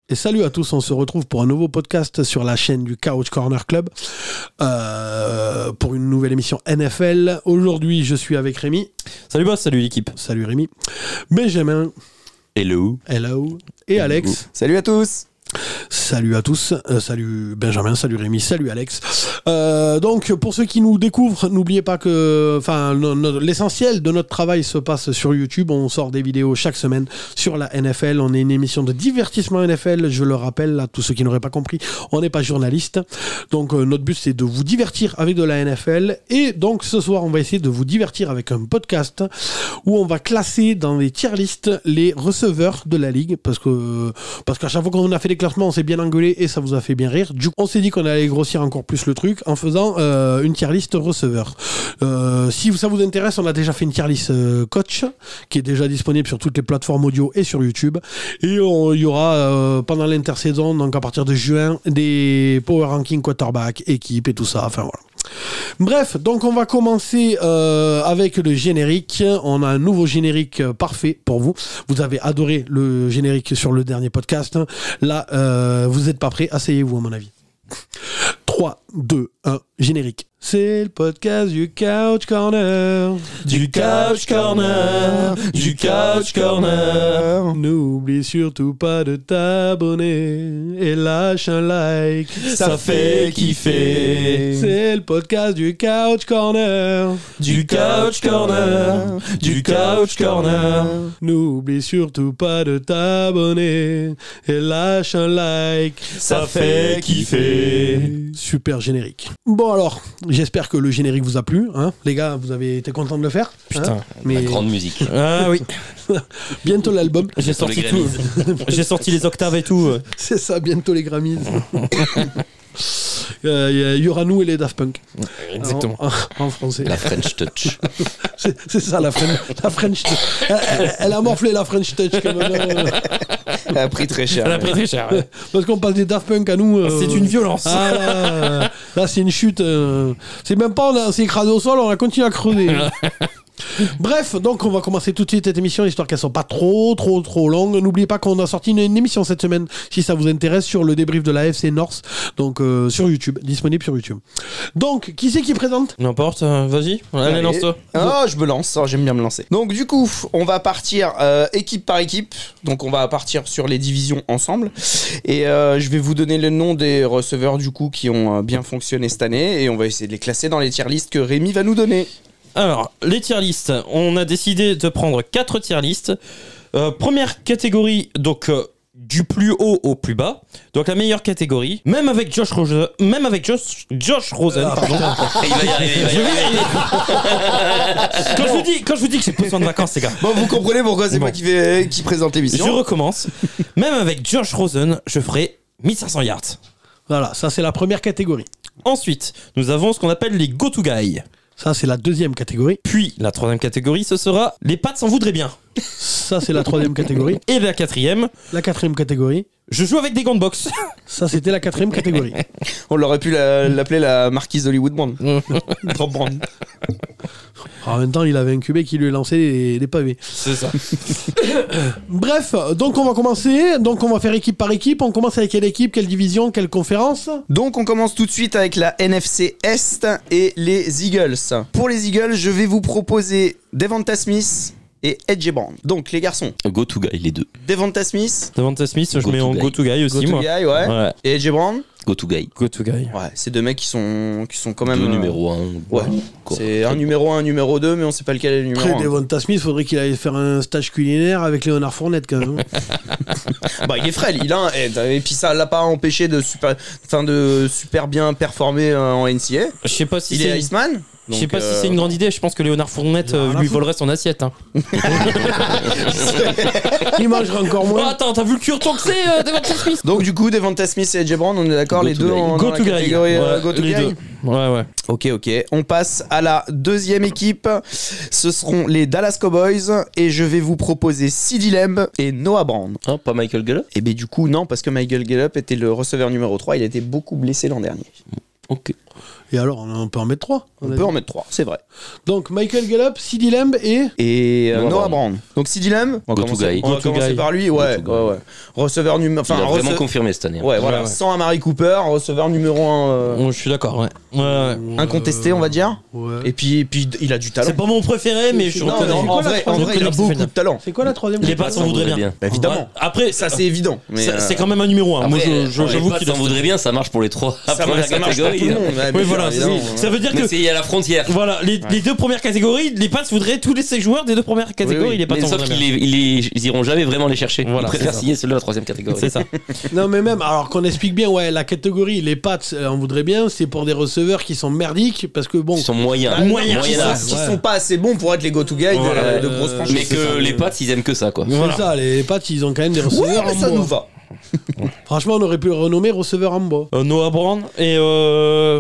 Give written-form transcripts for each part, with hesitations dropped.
Et salut à tous, on se retrouve pour un nouveau podcast sur la chaîne du Couch Corner Club pour une nouvelle émission NFL. Aujourd'hui, je suis avec Rémi. Salut boss, salut l'équipe. Salut Rémi. Benjamin. Hello. Hello. Et Alex. Salut à tous. Salut à tous, salut Benjamin, salut Rémi, salut Alex. Donc pour ceux qui nous découvrent, n'oubliez pas que l'essentiel de notre travail se passe sur YouTube. On sort des vidéos chaque semaine sur la NFL. On est une émission de divertissement NFL, je le rappelle à tous ceux qui n'auraient pas compris. On n'est pas journaliste. Donc notre but c'est de vous divertir avec de la NFL. Et donc ce soir on va essayer de vous divertir avec un podcast où on va classer dans les tier lists les receveurs de la ligue. Parce qu'à chaque fois qu'on a fait des classements, on s'est bien engueulé et ça vous a fait bien rire. Du coup, on s'est dit qu'on allait grossir encore plus le truc en faisant une tier list receveur. Si ça vous intéresse, on a déjà fait une tier list coach qui est déjà disponible sur toutes les plateformes audio et sur YouTube. Et il y aura pendant l'intersaison, donc à partir de juin, des power ranking quarterback, équipe et tout ça. Enfin voilà. Bref, donc on va commencer avec le générique. On a un nouveau générique parfait pour vous. Vous avez adoré le générique sur le dernier podcast. Là, vous n'êtes pas prêts. Asseyez-vous à mon avis. 3, 2, 1, générique. C'est le podcast du Couch Corner. Du Couch Corner. Du Couch Corner. N'oublie surtout pas de t'abonner et lâche un like. Ça fait kiffer. C'est le podcast du Couch Corner. Du Couch Corner. Du Couch Corner. N'oublie surtout pas de t'abonner et lâche un like. Ça fait kiffer. Super générique. Bon alors, j'espère que le générique vous a plu, hein. Les gars, vous avez été contents de le faire. Putain, hein. La grande musique. Ah oui. Bientôt l'album. J'ai sorti tout. J'ai sorti les octaves et tout. C'est ça, bientôt les Grammys. Il y aura nous et les Daft Punk. Exactement. En français. La French Touch. C'est ça, la French Touch. Elle a morflé la French Touch quand même. Elle a pris très cher. Elle a pris très cher. Ouais. Parce qu'on passe des Daft Punk à nous. C'est une violence. Ah, là, c'est une chute. C'est même pas, on s'est écrasé au sol, on a continué à creuser. Bref, donc on va commencer tout de suite cette émission, histoire qu'elles ne sont pas trop longues. N'oubliez pas qu'on a sorti une émission cette semaine, si ça vous intéresse, sur le débrief de la AFC North, donc sur YouTube, disponible sur YouTube. Donc, qui c'est qui présente ? N'importe, vas-y, allez, lance-toi. Ah, je me lance, j'aime bien me lancer. Donc du coup, on va partir équipe par équipe. Donc on va partir sur les divisions ensemble. Et je vais vous donner le nom des receveurs du coup qui ont bien fonctionné cette année. Et on va essayer de les classer dans les tier lists que Rémi va nous donner. Alors, les tier lists, on a décidé de prendre 4 tier lists. Première catégorie, donc du plus haut au plus bas. Donc la meilleure catégorie, même avec Josh Rosen, pardon. Il va y arriver. Quand je vous dis que j'ai besoin de vacances, les gars. Bon, vous comprenez pourquoi c'est moi qui présente l'émission. Je recommence. Même avec Josh Rosen, je ferai 1500 yards. Voilà, ça c'est la première catégorie. Ensuite, nous avons ce qu'on appelle les go-to-guys. Ça c'est la deuxième catégorie. Puis, la troisième catégorie, ce sera les Pats s'en voudraient bien. Ça c'est la troisième catégorie. Et la quatrième, La quatrième catégorie. je joue avec des gants de boxe. Ça c'était la quatrième catégorie. On l'aurait pu l'appeler la marquise d'Hollywood Brand. Drop Brand. En même temps, il avait un QB qui lui a lancé des pavés. C'est ça. Bref, donc on va commencer. Donc on va faire équipe par équipe. On commence avec quelle équipe, quelle division, quelle conférence ? Donc on commence tout de suite avec la NFC Est et les Eagles. Pour les Eagles, je vais vous proposer Devonta Smith et A.J. Brown. Donc les garçons, Go to guy, les deux. Devonta Smith, Devonta Smith, je Go mets to en guy. go-to-guy aussi, go to moi. guy, ouais. Ouais. Et A.J. Brown, Go to guy. Go-to-guy. ouais, c'est deux mecs qui sont quand même Deux numéro 1. Ouais. C'est un numéro 1, un numéro 2, mais on sait pas lequel est le numéro Après, 1. Devonta Smith, faudrait qu'il aille faire un stage culinaire avec Léonard Fournette quand même. Bah il est frêle, et puis ça l'a pas empêché de super bien performer en NCA. Je sais pas si Il est c'est... Iceman. Je sais pas si c'est une grande idée, je pense que Léonard Fournette Il a rien à lui foutre. volerait son assiette. Hein. Il mangera encore Oh, moins. attends, t'as vu le cure-ton que c'est Devonta Smith? Donc du coup, Devonta Smith et A.J. Brown, on est d'accord, Go les to deux guy. dans la Go-to-guy. catégorie Ouais, go-to-guy. les deux. Ouais. Ok. On passe à la deuxième équipe. Ce seront les Dallas Cowboys et je vais vous proposer CeeDee Lamb et Noah Brown. Ah, pas Michael Gallup. Et bien du coup, non, parce que Michael Gallup était le receveur numéro 3. Il a été beaucoup blessé l'an dernier. Ok. Et alors, on peut en mettre 3. On peut en mettre 3, c'est vrai. Donc, Michael Gallup, CeeDee Lamb et Noah Brown. Donc CeeDee Lamb, on va commencer par lui. Ouais. Receveur numéro... Il a vraiment confirmé cette année. Ouais, voilà. Sans Amari Cooper, receveur numéro 1... Je suis d'accord, ouais. Incontesté, on va dire. Ouais. Et puis il a du talent. C'est pas mon préféré, mais je Non, reconnais. en vrai, il a beaucoup de talent. C'est quoi la troisième? Les Pats s'en voudraient bien. Évidemment. Ouais. Après, Ça, c'est évident. Mais c'est quand même un numéro 1. Moi, Après, j'avoue les qu'il Pats s'en voudraient bien, ça marche pour les 3 ça premières marche pour tout catégories. le monde. Oui, voilà, ça veut dire Mais que c'est à la frontière. voilà, les 2 premières catégories, les Pats voudraient tous ces joueurs des 2 premières catégories, oui. les Pats Mais s'en sauf voudraient qu'ils bien. ils iront jamais vraiment les chercher. Voilà, Ils préfèrent c'est ça. signer ceux-là de la 3e catégorie. C'est ça. Non, mais même, alors qu'on explique bien, ouais, la catégorie, les Pats, on voudrait bien, c'est pour des receveurs qui sont merdiques, parce que bon. Ils sont moyens. Moyens, Qui sont pas assez bons pour être les go-to guys Voilà. de grosses franchises. Mais que les Pats, ils aiment que ça, quoi. C'est ça, les Pats, ils ont quand même des Ouais, receveurs mais en ça bois. nous va. Franchement, on aurait pu le renommer receveur en bois. Noah Brown et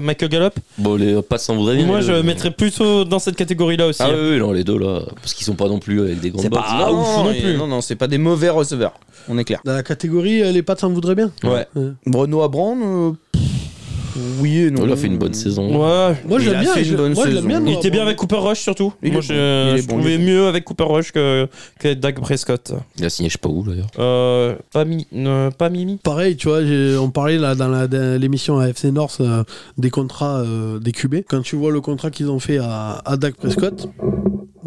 Michael Gallup. Bon, les Pats s'en voudraient bien. Moi, mais je mettrais plutôt dans cette catégorie-là aussi. Ah oui, non, les deux là. Parce qu'ils sont pas non plus avec des grandes C'est bottes. pas- ouf non plus. Non, c'est pas des mauvais receveurs. On est clair. Dans la catégorie, les Pats s'en voudraient bien. Ouais. Bruno à Brown, oui et non. Il a fait une bonne saison. Ouais. Moi, Il j'aime a bien. fait une bonne moi, je l'aime saison. bien. Il Noah était bien Brown. avec Cooper Rush surtout. Il Moi, est bon. je Il est bon, trouvais il est mieux avec Cooper Rush que Dak Prescott. Il a signé je sais pas où d'ailleurs. Pas Mimi. Pareil, tu vois, on parlait là dans l'émission AFC North des contrats des QB. Quand tu vois le contrat qu'ils ont fait à Dak Prescott,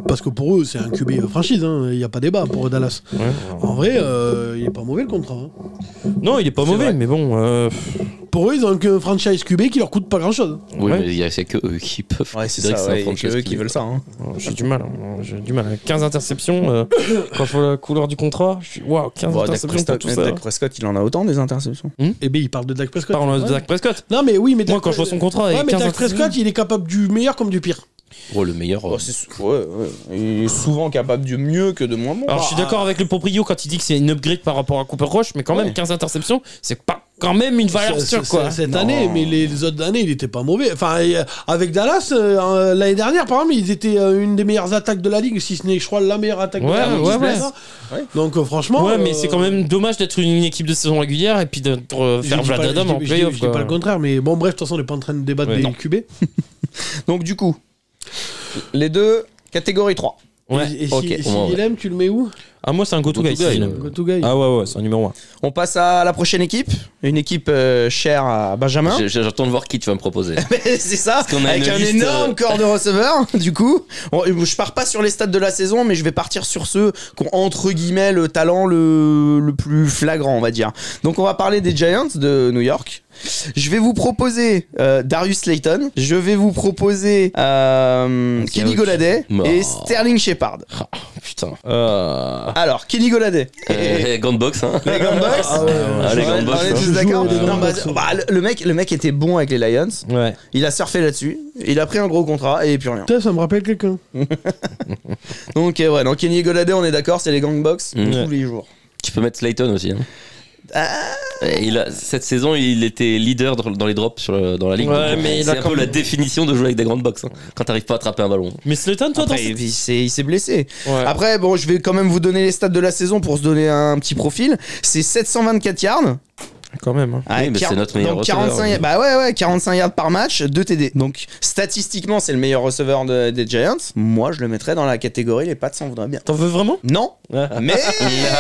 parce que pour eux, c'est un QB franchise, il n'y a pas débat pour Dallas. Ouais. En vrai, il est pas mauvais le contrat. Non, il est pas mauvais, vrai. mais bon. Pour eux, ils ont un franchise QB qui leur coûte pas grand chose. Oui, Ouais. mais c'est que eux qui peuvent. Ouais, c'est considérer ça. que un Ouais, franchise eux qui veulent ça. Hein. J'ai du mal. 15 interceptions. Quand je vois la couleur du contrat, je suis waouh, 15 Bon, Dak interceptions pour tout ça. Dak Prescott, il en a autant des interceptions. Eh bien, il parle de Dak Prescott. Parlons de Ouais. Dak Prescott. Non, mais oui, mais Moi, quand je vois son contrat, ouais, mais 15 Dak Prescott, il est capable du meilleur comme du pire. Oh, le meilleur. Ouais. Il est souvent capable de mieux que de moins bon. Alors, je suis d'accord avec le proprio quand il dit que c'est une upgrade par rapport à Cooper Rush, mais quand même, Ouais. 15 interceptions, c'est pas quand même une valeur sûre, quoi. Cette Non. année, mais les autres années, il était pas mauvais. Enfin, avec Dallas, l'année dernière, par exemple, ils étaient une des meilleures attaques de la ligue, si ce n'est, je crois, la meilleure attaque de la ligue. Ouais, je ouais. sais pas. Ouais. Donc, franchement. Ouais, mais c'est quand même dommage d'être une équipe de saison régulière et puis de faire Vlad Adam en playoff, Je dis quoi. pas le contraire, mais bon, bref, de toute façon, on n'est pas en train de débattre Ouais, des non. QB. Donc, du coup, les deux, catégorie 3. Ouais. Et ok. si Ouais. il aime, tu le mets où? Ah, moi, c'est un go-to Go-to guy. guy, si, ouais. Go to guy. Ah ouais, c'est un numéro 1. On passe à la prochaine équipe. Une équipe chère à Benjamin. J'attends de voir qui tu vas me proposer. C'est ça, qu'on a avec une un liste, énorme corps de receveurs. Du coup, je pars pas sur les stats de la saison, mais je vais partir sur ceux qui ont entre guillemets le talent le plus flagrant, on va dire. Donc on va parler des Giants de New York. Je vais vous proposer Darius Slayton. Je vais vous proposer Kenny Golladay Oh. et Sterling Shepard. Putain. Alors, Kenny Golladay. Gandbox, hein. Les Gandbox. Ah ouais, Allez, On est Gandbox. tous Je d'accord. joue avec les Non, Gandbox, le mec était bon avec les Lions. Ouais. Il a surfé là-dessus. Il a pris un gros contrat et plus rien. Putain, ça me rappelle quelqu'un. Donc ouais, donc Kenny Golladay, on est d'accord, c'est les Gangbox Mm. tous les jours. Tu peux mettre Slayton aussi. Hein. Et cette saison, il était leader dans les drops dans la ligue. Ouais, Donc, mais il c'est a un quand peu la même- définition de jouer avec des grandes box. Hein, quand t'arrives pas à attraper un ballon. Mais Slayton, toi, Après, il s'est blessé. Ouais. Après, bon, je vais quand même vous donner les stats de la saison pour se donner un petit profil. C'est 724 yards. Quand même. Hein. avec mais c'est notre meilleur donc receveur. 45 bah ouais, 45 yards par match, 2 TD. Donc statistiquement, c'est le meilleur receveur des Giants. Moi, je le mettrais dans la catégorie les Pats s'en voudraient bien. T'en veux vraiment? Non, mais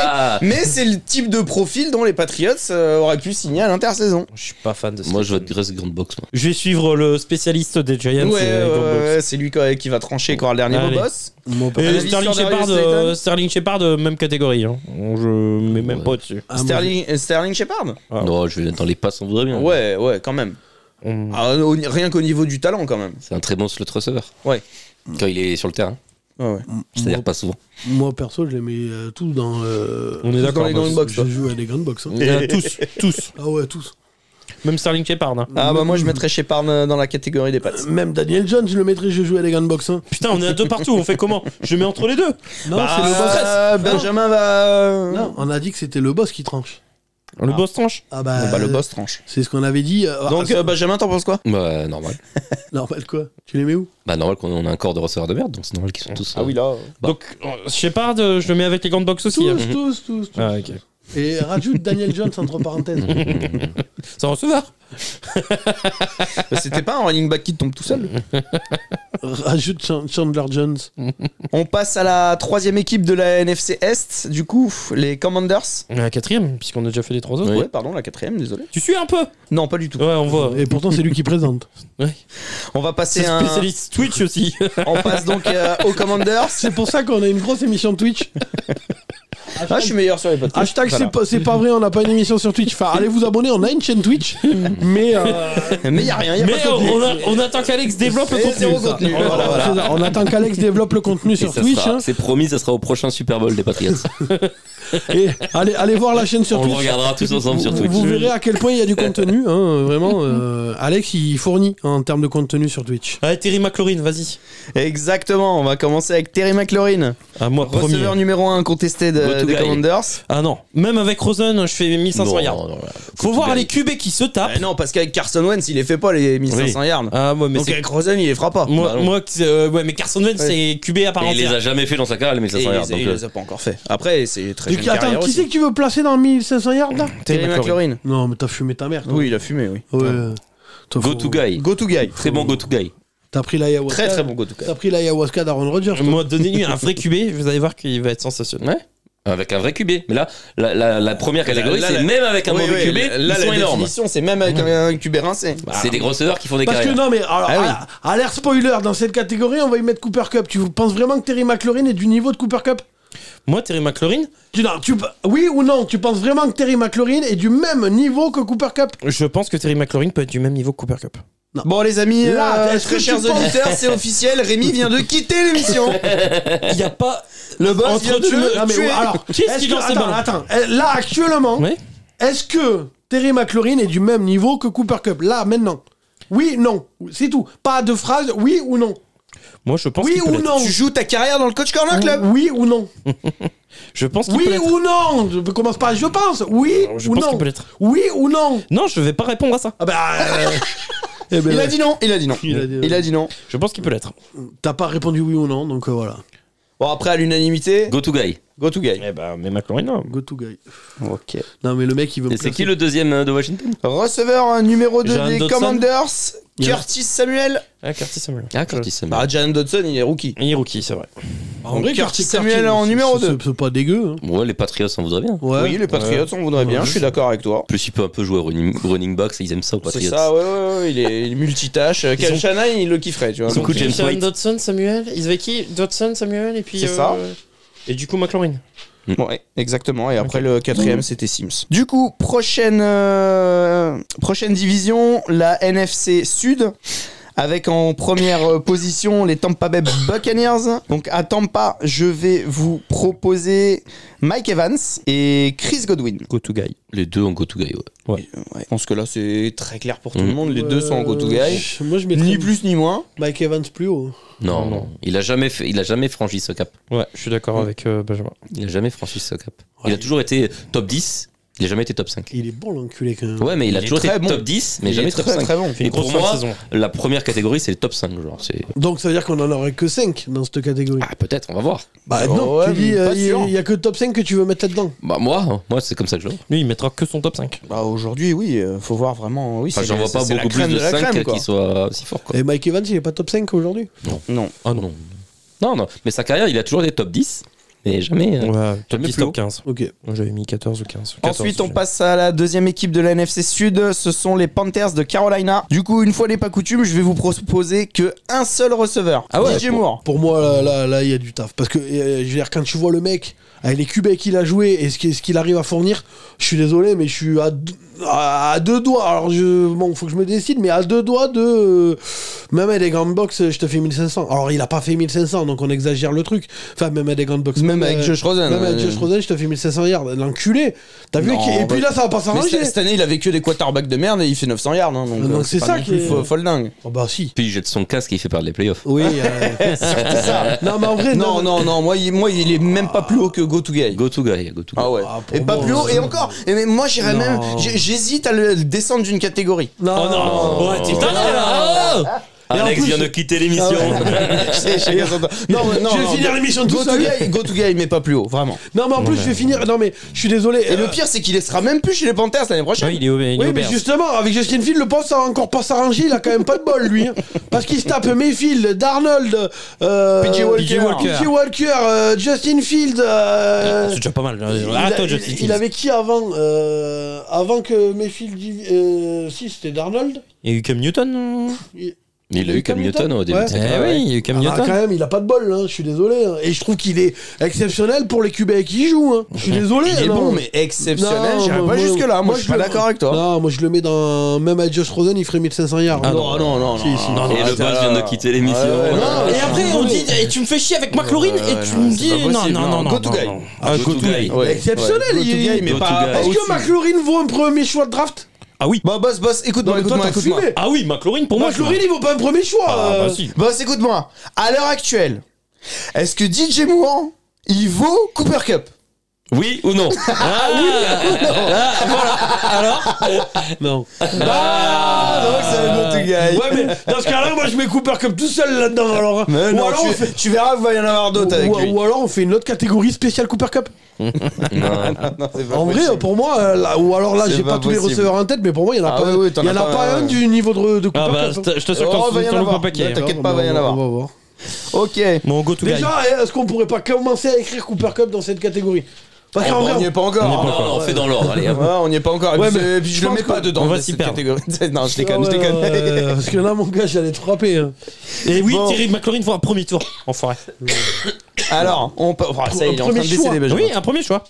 Ah. mais c'est le type de profil dont les Patriots auraient pu signer à l'intersaison. Je suis pas fan de ça. Moi, je veux être Grace Grande Box. Moi. Je vais suivre le spécialiste des Giants. Ouais, c'est lui qui va trancher quand le dernier Allez. beau boss. Mon Et Avis Sterling sur Darius Shepard, Slayton Sterling Shepard, même catégorie. Hein. Je mets même Ouais. pas dessus. Ah, moi, Sterling Shepard. Ah. Non, je vais être dans les passes, on voudrait bien. Ouais, quand même. On- Ah, rien qu'au niveau du talent, quand même. C'est un très bon slot receiver. Ouais. Quand il est sur le terrain. Ouais. C'est-à-dire pas souvent. Moi, perso, je les mets tous dans. On est d'accord. dans les moi, grandes box, Je toi. joue à des grandes box. Tous. Ah ouais, tous. Même Sterling Shepard. Hein. Ah bah moi je mettrais Shepard dans la catégorie des Pats. Même Daniel Jones, je le mettrais, je joue à des grandes box. Putain, on est à deux partout. On fait comment? Je mets entre les deux. Non, Bah, c'est le boss. Benjamin va. Non, on a dit que c'était le boss qui tranche. Le boss tranche. Ah bah, Bah, le boss tranche. c'est ce qu'on avait dit. Donc Benjamin, t'en penses quoi? Bah, normal. normal quoi. Tu les mets où? Bah, normal qu'on a un corps de receveur de merde, donc c'est normal qu'ils sont tous. là. Bah. Donc, Shepard, je le mets avec les grandes box aussi. Tous, hein. tous. Ah, ok. Et rajoute Daniel Jones entre parenthèses. C'est un receveur. C'était pas un running back qui tombe tout seul. Rajoute Chandler Jones. On passe à la troisième équipe de la NFC Est, du coup, les Commanders. La quatrième, puisqu'on a déjà fait les 3 autres. Oui. Ouais, pardon, la quatrième, désolé. Tu suis un peu? Non, pas du tout. Ouais, on voit. Et pourtant, c'est lui qui présente. Ouais. On va passer C'est spécialiste Twitch aussi. On passe donc aux Commanders. C'est pour ça qu'on a une grosse émission Twitch. Ah, je suis meilleur sur les podcasts. Hashtag Voilà. c'est pas vrai, on n'a pas une émission sur Twitch. Enfin, allez vous abonner, on a une chaîne Twitch. Mais Mais y a rien, y a Mais pas de contenu. on attend qu'Alex développe le Et contenu. zéro contenu. Voilà. c'est ça, on attend qu'Alex développe le contenu Et sur ça Twitch. sera- Hein. C'est promis, ça sera au prochain Super Bowl des Patriots. Et allez voir la chaîne sur On le Twitch. regardera tous ensemble sur Twitch. Vous verrez à quel point il y a du contenu. Hein, vraiment, Alex, il fournit en termes de contenu sur Twitch. Allez, Terry McLaurin, vas-y. Exactement, on va commencer avec Terry McLaurin. Ah, moi, premier. Receveur numéro 1 contesté Go to des guy. Commanders. Ah non, même avec Rosen, je fais 1500 Non, yards. non, Faut voir les QB qui se tapent. Non, parce qu'avec Carson Wentz, il les fait pas les 1500 yards. Ah, moi, mais Donc c'est. avec Rosen, il les fera pas. Moi, Bah non. moi ouais, mais Carson Wentz, c'est QB à part Et il les entière. a jamais fait dans sa carrière, les Et 1500 yards. il Donc, les a pas encore fait. Après, c'est très jeune Attends, carrière qui aussi. c'est que tu veux placer dans 1500 yards là Terry McLaurin. Non, mais t'as fumé ta mère. toi. Oui, il a fumé, oui. Ouais. Toi, go faut- to guy. Go to guy. Très bon go to guy. T'as pris l'ayahuasca. Très très bon go to guy. T'as pris l'ayahuasca d'Aaron Rodgers. toi. Moi, donnez-lui un vrai QB, vous allez voir qu'il va être sensationnel. Ouais. Avec un vrai QB. Mais là, la première catégorie, Là, c'est là, même avec un Oui, mauvais oui, QB, là, ils la sont énormes. définition, c'est même avec un QB rincé. C'est des grosseurs qui font des Parce que carrières. non, mais alors, Ah oui. alerte spoiler, dans cette catégorie, on va y mettre Cooper Cup. Tu penses vraiment que Terry McLaurin est du niveau de Cooper Cup? Moi, Terry McLaurin, Oui ou non? Tu penses vraiment que Terry McLaurin est du même niveau que Cooper Cup? je pense que Terry McLaurin peut être du même niveau que Cooper Cup. Bon les amis, Là, est-ce très que chers tu penses- auditeurs, c'est officiel, Rémi vient de quitter l'émission. Il n'y a pas. Le boss Entre vient de tu me- le Non, mais tuer. alors, Qui est-ce qui est-ce que- lance les ballons attends, là actuellement, Oui. est-ce que Terry McLaurin est du même niveau que Cooper Cup? Là, maintenant. Oui, non. C'est tout. Pas de phrase, oui ou non. Moi, je pense Oui qu'il peut ou l'être. non. Tu joues ta carrière dans le Coach Corner Club. Oui ou non. Je pense qu'il peut Oui l'être. ou non. Je commence pas, je pense. Oui Je ou pense non. qu'il peut l'être. Oui ou non. Non, je vais pas répondre à ça. Ah bah. eh ben, Il a dit non, il a dit non. Il a dit- Il a dit non. Je pense qu'il peut l'être. T'as pas répondu oui ou non, donc voilà. Bon après à l'unanimité, Go to guy. go to guy. Eh ben, mais McLaurin, non. Go to guy. Ok. Non mais le mec il veut me Et c'est placer. qui le deuxième de Washington? Receveur numéro 2 Jalen des Dodson. Commanders, Yeah. Curtis Samuel. Ah, Curtis Samuel. Ah, Curtis Samuel. Bah Jalen Dodson, il est rookie. Il est rookie, c'est vrai. En vrai, Curtis Samuel en numéro 2. C'est pas dégueu. Hein. Ouais, les Patriots s'en voudraient bien. Ouais. Oui, les Patriots, on voudrait bien, je suis d'accord avec toi. En plus, il peut un peu jouer running back, ils aiment ça aux C'est Patriots. ça, ouais, il est multitâche. Cal ont- Shanahan, il le kifferait, tu vois. Ils ont Donc, coup de James Jalen White. Dodson, Samuel. Ils avaient qui? Dodson, Samuel, et puis. C'est ça. Et du coup, McLaurin. Ouais, exactement. Et après le quatrième, c'était Sims. Du coup, prochaine division, la NFC Sud. Avec en première position les Tampa Bay Buccaneers. Donc à Tampa, je vais vous proposer Mike Evans et Chris Godwin. Go to guy. Les deux en go to guy, ouais. Ouais, je pense que là c'est très clair pour tout le monde. Les deux sont en go to guy. Moi je mettrais Ni plus ni moins. Mike Evans plus haut. Non, Non. non. Il a jamais franchi ce cap. Ouais, je suis d'accord avec Benjamin. Il a jamais franchi ce cap. Ouais. Il a toujours été top 10, il a jamais été top 5. Il est bon l'enculé quand même. Ouais, mais il a Il est toujours été très bon. top 10, mais Il jamais est top très 5. très bon. Il fait une Et pour grosse fin de moi, saison. la première catégorie, c'est le top 5. Genre, c'est... Donc ça veut dire qu'on en aurait que 5 dans cette catégorie. Ah, peut-être, on va voir. Bah Oh, non, ouais, tu dis mais pas sûr. il y a que top 5 que tu veux mettre là-dedans. Bah, moi c'est comme ça que je vois. Lui, il mettra que son top 5. Bah aujourd'hui, oui, faut voir vraiment. Oui, Enfin, j'en vois pas c'est la beaucoup plus crème de la 5 crème, quoi. qui soit si fort, quoi. Et Mike Evans il est pas top 5 aujourd'hui. Non. Ah non. Non, mais sa carrière, il a toujours été top 10, mais jamais. Ouais, top jamais 10, plus haut. top 15. Ok. Moi, j'avais mis 14 ou 15. 14, Ensuite, on j'ai- passe à la deuxième équipe de la NFC Sud. Ce sont les Panthers de Carolina. Du coup, une fois n'est pas coutume, je vais vous proposer que un seul receveur. Ah ouais, DJ Moore. Pour moi là il y a du taf parce que je veux dire quand tu vois le mec avec les QB qu'il a joué et ce qu'il arrive à fournir, je suis désolé mais je suis à deux doigts. Alors bon, faut que je me décide mais à deux doigts de même avec des grandes box, je te fais 1500. Alors il a pas fait 1500 donc on exagère le truc. Enfin même avec des grandes box. Même avec Josh Rosen. Même avec Josh Rosen, je te fais 1500 yards. L'enculé. T'as vu Non, et puis là ça va pas Mais s'arranger. cette année, il avait que des quarterbacks de merde et il fait 900 yards. Hein, donc Donc c'est pas ça non qui plus est- folle dingue. Oh bah si. Puis il jette son casque et il fait perdre les playoffs. Oui. C'est ça. Non mais en vrai Non, moi, il est même pas plus haut que Go to Guy. Go to guy. Ah ouais. Ah, pour Et pas moi, plus haut. Et encore. Et mais moi, j'irais Non. même. J'hésite à le descendre d'une catégorie. Non. Oh non. Ouais, t'es taré, là. Alex vient de quitter l'émission. Non, Je vais finir l'émission tout seul. Go to Guy, mais pas plus haut, vraiment. Non, mais en plus, je vais finir. Non, mais je suis désolé. Et le pire, c'est qu'il ne sera même plus chez les Panthers l'année prochaine. Ouais, il est au Oui, mais Bears. justement, avec Justin Field, le poste a encore pas s'arranger. Il a quand même pas de bol, lui. Hein. Parce qu'il se tape Mayfield, Darnold, PJ Walker, Justin Field. C'est déjà pas mal. Justin Il Fields. avait qui avant avant que Mayfield. Si, c'était Darnold. Il y a eu Cam Newton. Il a eu Cam Newton au début Ouais. de Eh cette carrière. oui, il y a eu Cam Ah, Newton. quand même, il a pas de bol, hein, je suis désolé. Hein. Et je trouve qu'il est exceptionnel pour les QB qui jouent. Hein. Je suis désolé. Il est non. bon, mais exceptionnel. Non, J'irai moi, pas jusque-là. Moi, je suis pas le- d'accord avec toi. Non, moi je le mets dans. Même à Josh Rosen, il ferait 1500 yards. Ah, Non. Si, si. Non, Et le boss vient de quitter l'émission. Non, Et après, on dit, et tu me fais chier avec McLaurin, et tu me dis, non. Go to Guy. Go to Guy. Ouais. Exceptionnel, Go to il- Guy, mais Go to pas. Guy. pas Est-ce au-dessus. que McLaurin vaut un premier choix de draft? Ah oui. Bon, boss, écoute-moi, Non, mais toi, t'as fumé. Ah oui, McLaurin, pour moi, McLaurin, il vaut pas un premier choix. Ah bah si. Boss, écoute-moi. À l'heure actuelle, est-ce que DJ Moore, il vaut Cooper Cup? Oui ou non? Alors Non. Ah, donc c'est un Go to Guy. Ouais, mais dans ce cas-là, moi je mets Cooper Cup tout seul là-dedans. Alors, Mais ou, non, alors on fait, tu verras qu'il va y en avoir d'autres avec lui. ou alors on fait une autre catégorie spéciale Cooper Cup. Non, c'est pas En vrai, possible. pour moi, là, ou alors là, C'est j'ai pas pas tous les possible. receveurs en tête, mais pour moi, il y en a Ah pas, ouais, ouais, t'en il y en as a pas pas un. un du niveau de Cooper Ah bah, Cup. je t'assure Oh, va y en qu'on s'en loupe avoir. un paquet. T'inquiète pas, va y en avoir. On va voir. Ok. Bon, go to Guy. Déjà, est-ce qu'on pourrait pas commencer à écrire Cooper Cup dans cette catégorie? Parce qu'en On n'y vrai, est pas encore. On y est pas hein. encore. On fait dans l'ordre, allez. hop. Ouais, on n'y est pas encore. Et Ouais, puis, mais et puis je le pense mets pas que- dedans. on va dans s'y cette perdre. catégorie. Non, je déconne, je déconne. Parce que là, mon gars, j'allais te frapper. Hein. Et oui, Bon. Terry McLaurin faut un premier tour. Enfoiré. Alors, on peut. Oh, ça y est, il est en train de Premier baisser choix. les Benjamin. Oui, un premier choix.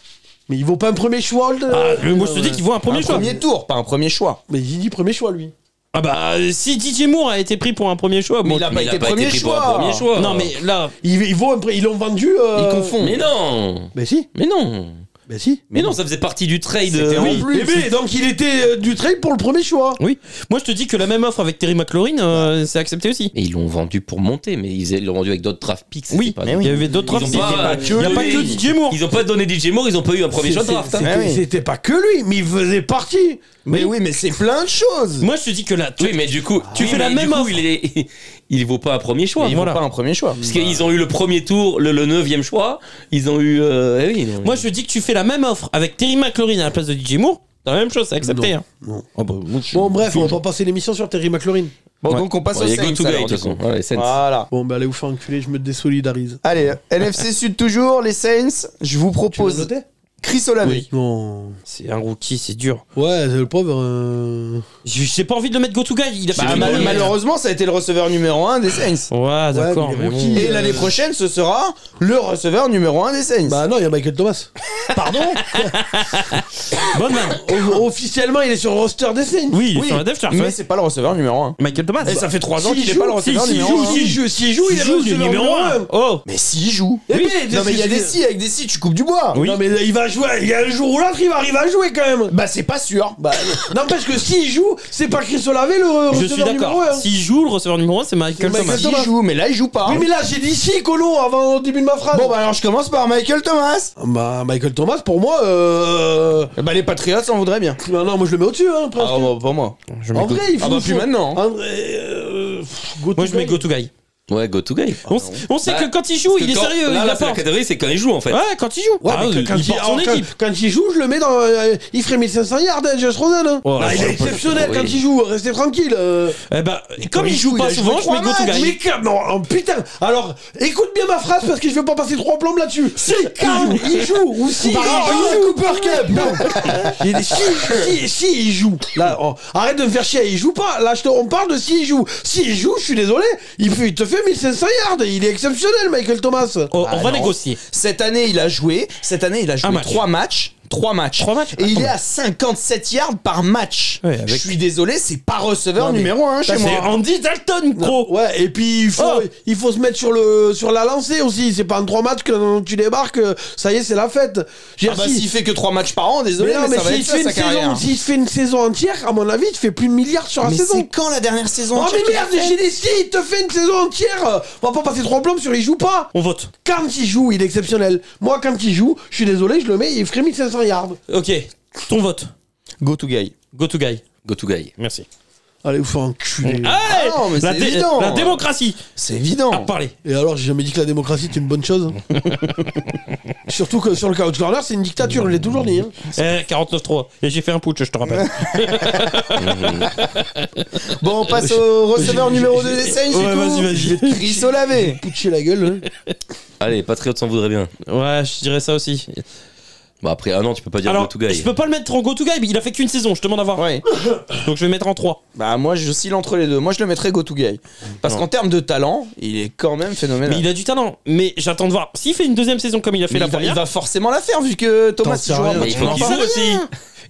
Mais il vaut pas un premier choix. Moi, je te dis qu'il vaut un premier Un choix. premier tour, pas un premier choix. Mais il dit premier choix, lui. Ah bah, si DJ Moore a été pris pour un premier choix, Mais bon, il a Mais pas il été a pas premier été pris pour un choix. premier choix. non mais là, Il vaut un ils l'ont vendu. Il confond. Mais non. Ben si. Mais non. Ben si. Mais non, ça faisait partie du trade. C'était en Oui. plus. Eh ben, donc il était du trade pour le premier choix. oui. Moi, je te dis que la même offre avec Terry McLaurin, c'est accepté aussi. Et ils l'ont vendu pour monter, mais ils l'ont vendu avec d'autres draft picks. Oui, Pas- il y avait d'autres Ils offres. ont pas- Il n'y a pas que DJ Moore. Ils ont pas donné DJ Moore, ils ont pas eu un premier choix de draft. hein. Ah oui. C'était pas que lui, mais il faisait partie. Mais oui, mais c'est plein de choses. Moi, je te dis que là, Oui, mais du coup, Tu fais la même offre. Il vaut pas un premier choix. Il voilà. vaut pas un premier choix. Parce qu'ils ont eu le premier tour, le 9e choix. Ils ont eu. Oui, non. moi, je te dis que tu fais la même offre avec Terry McLaurin à la place de DJ Moore. C'est la même chose, c'est accepté. Non, hein. non. Ah bah, moi, je- Bon, bref, on va pas passer l'émission sur Terry McLaurin. Bon, Ouais. donc on passe Bon, au il y a Saints. Go to Guy, alors, de toute du coup. façon. Ouais, Saints. Voilà. Bon, bah allez vous faire enculer, je me désolidarise. Allez, NFC Sud toujours, les Saints. Je vous Tu veux propose noter? Chris Olave. Oui. Non. C'est un rookie, c'est dur. Ouais, c'est le pauvre. J'ai pas envie de le mettre go to guy. Il a Bah, pas malheureusement, ça a été le receveur numéro 1 des Saints. Ouais, d'accord. mais mais rookie, bon. Et l'année prochaine, ce sera le receveur numéro 1 des Saints. Bah non, il y a Michael Thomas. Pardon Bonne man. Officiellement, il est sur le roster des Saints. Oui, il est oui, sur la depth chart. mais ouais. c'est pas le receveur numéro 1. Michael Thomas. Et ça fait 3 ans S'il qu'il est joue, pas le receveur s'il numéro 1. joue, s'il joue, il est le le receveur numéro 1. 1. Oh Mais s'il joue. Eh Oui. bien, Non, mais il y a des si, avec des si, tu coupes du bois. Oui. Non, mais il va jouer. Il y a un jour ou l'autre, il va arriver à jouer quand même. Bah, c'est pas sûr. Bah, n'empêche que s'il joue, c'est pas Chris Olave le Je suis receveur numéro d'accord. 1. S'il joue, le receveur numéro 1, c'est Michael C'est Thomas. Michael S'il joue, mais là, il joue pas. Oui, mais là, j'ai dit si, Colo, avant au début de ma phrase. Bon, bah alors je commence par Michael Thomas. Bah, Michael Thomas, pour moi, Bah, les Patriots en voudraient bien. non, moi je le mets au-dessus, hein, presque. Ah, bah, pas moi. Je mets En go- vrai, il faut. Ah, bah, plus maintenant. En vrai, Moi, je mets go to guy. Ouais, go to guy. On sait Bah, que quand il joue, il est Quand- sérieux. Là, Il la apporte. catégorie, c'est quand il joue en fait. Ouais, quand il joue. Ouais, Ah, mais quand il porte son équipe. quand il joue, je le mets dans. Il ferait 1500 yards, hein, Josh Rosen. Hein. Oh, Ah, il est ouais, exceptionnel oui. quand il joue, restez tranquille. Eh ben, comme il joue pas il a souvent, joué je mets go to 3 guy. Mais quand, non, oh, putain. Alors, écoute bien ma phrase parce que je vais pas passer 3 plombes là-dessus. Si, quand il joue, ou si. Par rapport il à joue. Cooper Cup. Non. J'ai dit si il joue. Là, oh, arrête de me faire chier, il joue pas. Là, on parle de s'il joue. S'il joue, je suis désolé, il te fait 1500 yards. Il est exceptionnel, Michael Thomas. On Ah, va non. négocier. Cette année, il a joué. Cette année, il a joué Un match. 3 matchs. 3 matchs. 3 matchs. Et il Ah, est à 57 yards par match. Ouais, avec- Je suis désolé, c'est pas receveur Non, mais- numéro 1 chez C'est moi. Andy Dalton, gros. Ouais, et puis il faut se mettre sur la lancée aussi. C'est pas en 3 matchs que tu débarques, ça y est, c'est la fête. Ah bah, s'il fait que 3 matchs par an, désolé, mais, ça va être ça sa carrière. s'il se fait une saison entière, à mon avis, il te fait plus de milliards sur la Mais saison. c'est quand la dernière saison Oh mais qu'il a merde, fait j'ai dit si, il te fait une saison entière. On va pas passer 3 plombes sur il joue pas. On vote. Quand il joue, il est exceptionnel. Moi, quand il joue, je suis désolé, je le mets, il ferait 1500 yards. Ok, ton vote. Go to guy. Go to guy. Go to guy. Merci. Allez, vous faire enculer. Allez, non, mais la, c'est évident. la démocratie. C'est évident. À parler. Et alors, j'ai jamais dit que la démocratie est une bonne chose. Surtout que sur le Couch Corner, c'est une dictature, je l'ai toujours dit. Hein. 49-3. Et j'ai fait un putsch, je te rappelle. Bon, on passe au receveur numéro 2 des Saints. Ouais, vas-y. Chris Olave. Poutcher la gueule. Hein. Allez, Patriot s'en voudrait bien. Ouais, je dirais ça aussi. Bah après un an, tu peux pas dire Alors, go to guy. je peux pas le mettre en go-to guy, mais il a fait qu'une saison, je te demande à voir. Ouais. Donc je vais le mettre en 3. Bah, moi, je oscille entre les deux. Moi, je le mettrais go to guy. Parce Non. qu'en termes de talent, il est quand même phénoménal. Mais il a du talent. Mais j'attends de voir. S'il fait une deuxième saison comme il a fait Mais la il va première. forcément la faire, vu que Thomas, T'en il sais jouera rien. pas. Mais il On faut en qu'il parle joue aussi.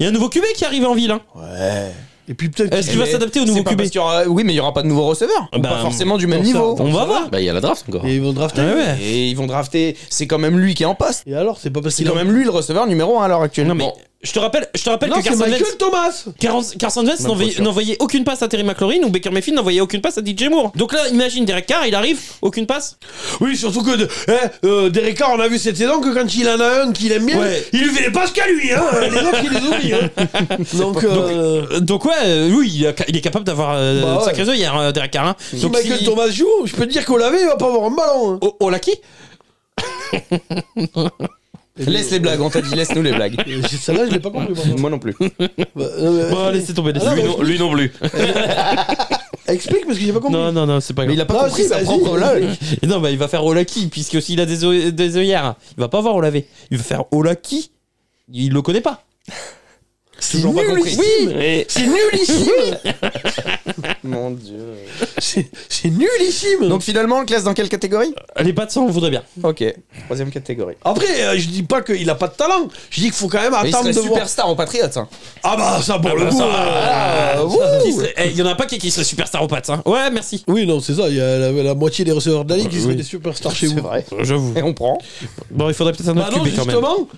Il y a un nouveau QB qui arrive en ville. Hein. Ouais. Et puis peut-être Est-ce qu'il va Mais s'adapter au c'est nouveau pas QB parce qu'il y aura- Oui, mais il y aura pas de nouveau receveur. Bah, Pas forcément du même pour niveau. ça. On va voir. Bah il y a la draft encore. Et ils vont drafter. Ouais, ouais. Et ils vont drafter. C'est quand même lui qui est en poste. Et alors, c'est pas parce C'est qu'il quand a... même lui le receveur numéro 1 à l'heure actuelle. Non mais Bon. je te rappelle Non, que c'est Carson Michael Wentz, Thomas. Carson Wentz Même pas sûr. n'envoyait aucune passe à Terry McLaurin ou Baker Mayfield n'envoyait aucune passe à DJ Moore. Donc là, imagine Derek Carr, il arrive, aucune passe. Oui, surtout que Derek Carr, on a vu cette saison que quand il en a un qu'il aime bien, Ouais. il lui fait les passes qu'à lui. Hein. Les autres, il les oublie. Hein. Donc, Donc ouais, oui, il est capable d'avoir Bah ouais. de sacrés œillères, Derek Carr. Hein. si Donc Michael si- Thomas joue, je peux te dire qu'au lavé, il va pas avoir un ballon. Hein. Olaki Laisse les blagues, on t'a dit, laisse-nous les blagues. Celle-là, je l'ai pas compris. par contre. Moi non plus. Bon, laissez tomber, laissez Ah, tomber. non, Lui non plus. Explique parce que j'ai pas compris. Non, c'est pas Mais grave. il a pas Non, compris si, sa vas-y. propre blague. Et non, bah il va faire Olaki, puisque s'il a des œillères, il va pas voir Olavé. Il va faire Olaki. Il le connaît pas. C'est toujours pas compris. nullissime. Et C'est nullissime. Mon dieu. C'est nullissime. Donc finalement, on le classe dans quelle catégorie? Les pas de sang, on voudrait bien. Ok, troisième catégorie. Après, je dis pas qu'il a pas de talent. Je dis qu'il faut quand même Mais il attendre serait de voir. superstar aux Patriots. Hein. Ah bah ça pour le coup. Il y en a pas qui serait superstar aux pattes. Hein. Ouais, merci. Oui, non, c'est ça. Il y a la moitié des receveurs de la ligue qui seraient des superstars chez C'est vous. vrai. J'avoue. Et on prend. Bon, il faudrait peut-être un Bah autre non, QB quand même. justement.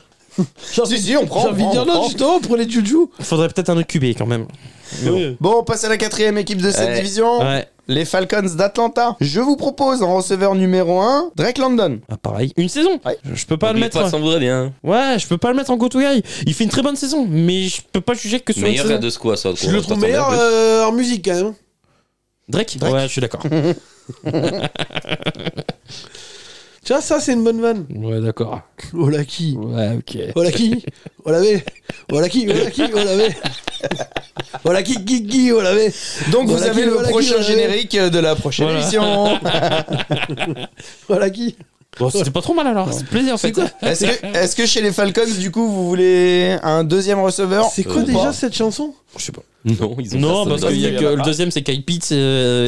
Si, on prend. J'ai envie de dire non, justement, prenez Juju. Il faudrait peut-être un autre QB quand même. Oui. Bon, on passe à la quatrième équipe de cette Ouais. division. Ouais. Les Falcons d'Atlanta. Je vous propose en receveur numéro 1, Drake London. Ah, pareil. Une saison. Ouais. Je peux pas le mettre. Pas s'en voudrait bien. Ouais, je peux pas le mettre en go to guy. Il fait une très bonne saison, mais je peux pas juger que sur une Meilleur saison. de quoi ça? Je le trouve meilleur en musique quand même. Drake. Ouais, je suis d'accord. Tu vois, ça c'est une bonne vanne. Ouais, d'accord. Olaki. Ouais, ok. Olaki. Olavé. Olaki. Olavé. Olaki. Gigi. Olavé. Donc vous Voilà avez qui- le voilà qui prochain va aller. générique de la prochaine Voilà. émission. Olaki. Bon, c'était pas trop mal alors. C'est plaisir en fait. Est-ce que chez les Falcons, du coup, vous voulez un deuxième receveur C'est quoi ou déjà pas cette chanson? Je sais pas. Non, ils ont Non, parce personne qu'il y a il y que en a le pas. deuxième, c'est Kyle Pitts. C'est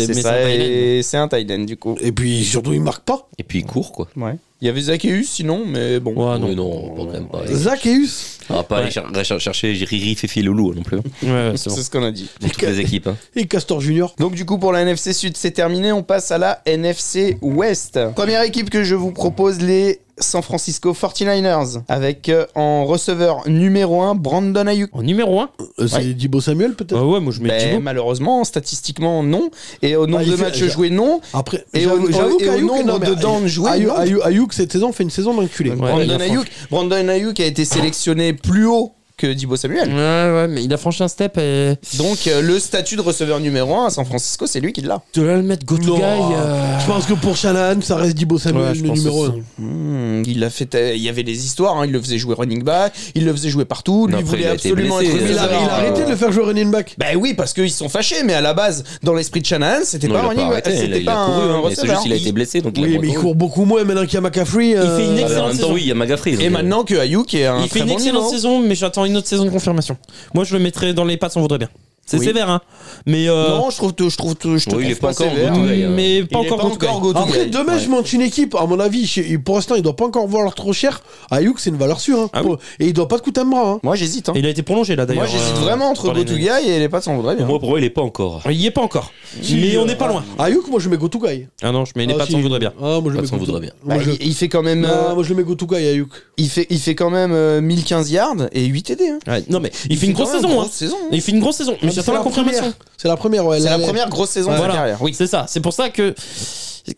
mais ça, un tight end. et c'est un tight end, du coup. Et puis surtout, il marque pas. Et puis ils courent quoi. Ouais. Il y avait Zacchaeus sinon, mais bon. Ouais, non. Oui, non, quand même pas. Zacchaeus. On va pas aller chercher Riri, Fifi, Loulou non plus. Hein. Ouais, c'est bon. C'est ce qu'on a dit. Dans toutes les équipes. Hein. Et Castor Junior. Donc du coup pour la NFC Sud c'est terminé, on passe à la NFC Ouest. Première équipe que je vous propose, les San Francisco 49ers, avec en receveur numéro 1 Brandon Ayuk. En numéro 1 C'est Dibo Samuel peut-être. Ouais, moi je mets Ben, Thibaut. malheureusement, statistiquement non, et au nombre il de fait- matchs joués non, Après, Et j'avoue au qu'Ayuk, nombre non, mais de downs joués, non. Ayuk cette saison fait une saison d'enculé. Ouais, Brandon il a Ayuk a été sélectionné plus haut que Dibo Samuel. Ouais, mais il a franchi un step et. Donc le statut de receveur numéro 1 à San Francisco, c'est lui qui l'a. De là le mettre go to Non. guy. Je pense que pour Shanahan, ça reste Dibo Samuel Ouais, je le pense numéro aussi. 1. Il a fait, il y avait des histoires, hein, il le faisait jouer running back, il le faisait jouer partout, lui Non, après, voulait il a été absolument blessé, être Mais il a receveur. arrêté de le faire jouer running back. Ben oui, parce qu'ils se sont fâchés, mais à la base, dans l'esprit de Shanahan, c'était Non, pas il a running pas back, arrêté, c'était il pas a couru, un hein, mais c'est receveur. juste il a été blessé donc Oui, il a mais il pas court beaucoup moins maintenant qu'il y a McCaffrey. Il fait une couru. excellente En même temps, saison. oui, il y a McGaffrey. Et maintenant que Ayuk est un Il fait très une bon excellente niveau. saison, mais j'attends une autre saison de confirmation. Moi, je le mettrais dans les pattes, on voudrait bien. C'est Oui. sévère, hein. Mais. Non, je te Oui, il trouve est pas pas encore sévère. go to guy, hein. mais pas Il est encore pas go to guy. encore go to Après, guy. demain, Ouais. je monte une équipe. À mon avis, pour l'instant, il doit pas encore valoir trop cher. Ayuk, c'est une valeur sûre. Hein. Ah oui. Et il doit pas te coûter un bras. Hein. Moi j'hésite. Hein. Il a été prolongé là d'ailleurs. Moi j'hésite vraiment entre par les Go to Guy et les Pats s'en voudraient bien. Moi, pour moi, il est pas encore. Il y est pas encore. Mais on n'est pas loin. Ayuk, moi, je mets Go to Guy. Ah non, je mets les Ah, pattes, si. on voudrait bien. Ah, moi, je Pas mets de s'en Go to- voudrait bien. Bah, Moi, je- il fait quand même Non, moi, je le mets Go to Guy, Ayuk. il fait quand même 1015 yards et 8 TD. Hein. Ouais, non, mais il fait une grosse quand même saison. grosse Hein. saison, hein. Il fait une grosse saison. Mais C'est j'attends la confirmation. C'est la première, ouais. C'est la première grosse saison de sa Voilà. carrière. Oui. C'est ça. C'est pour ça que.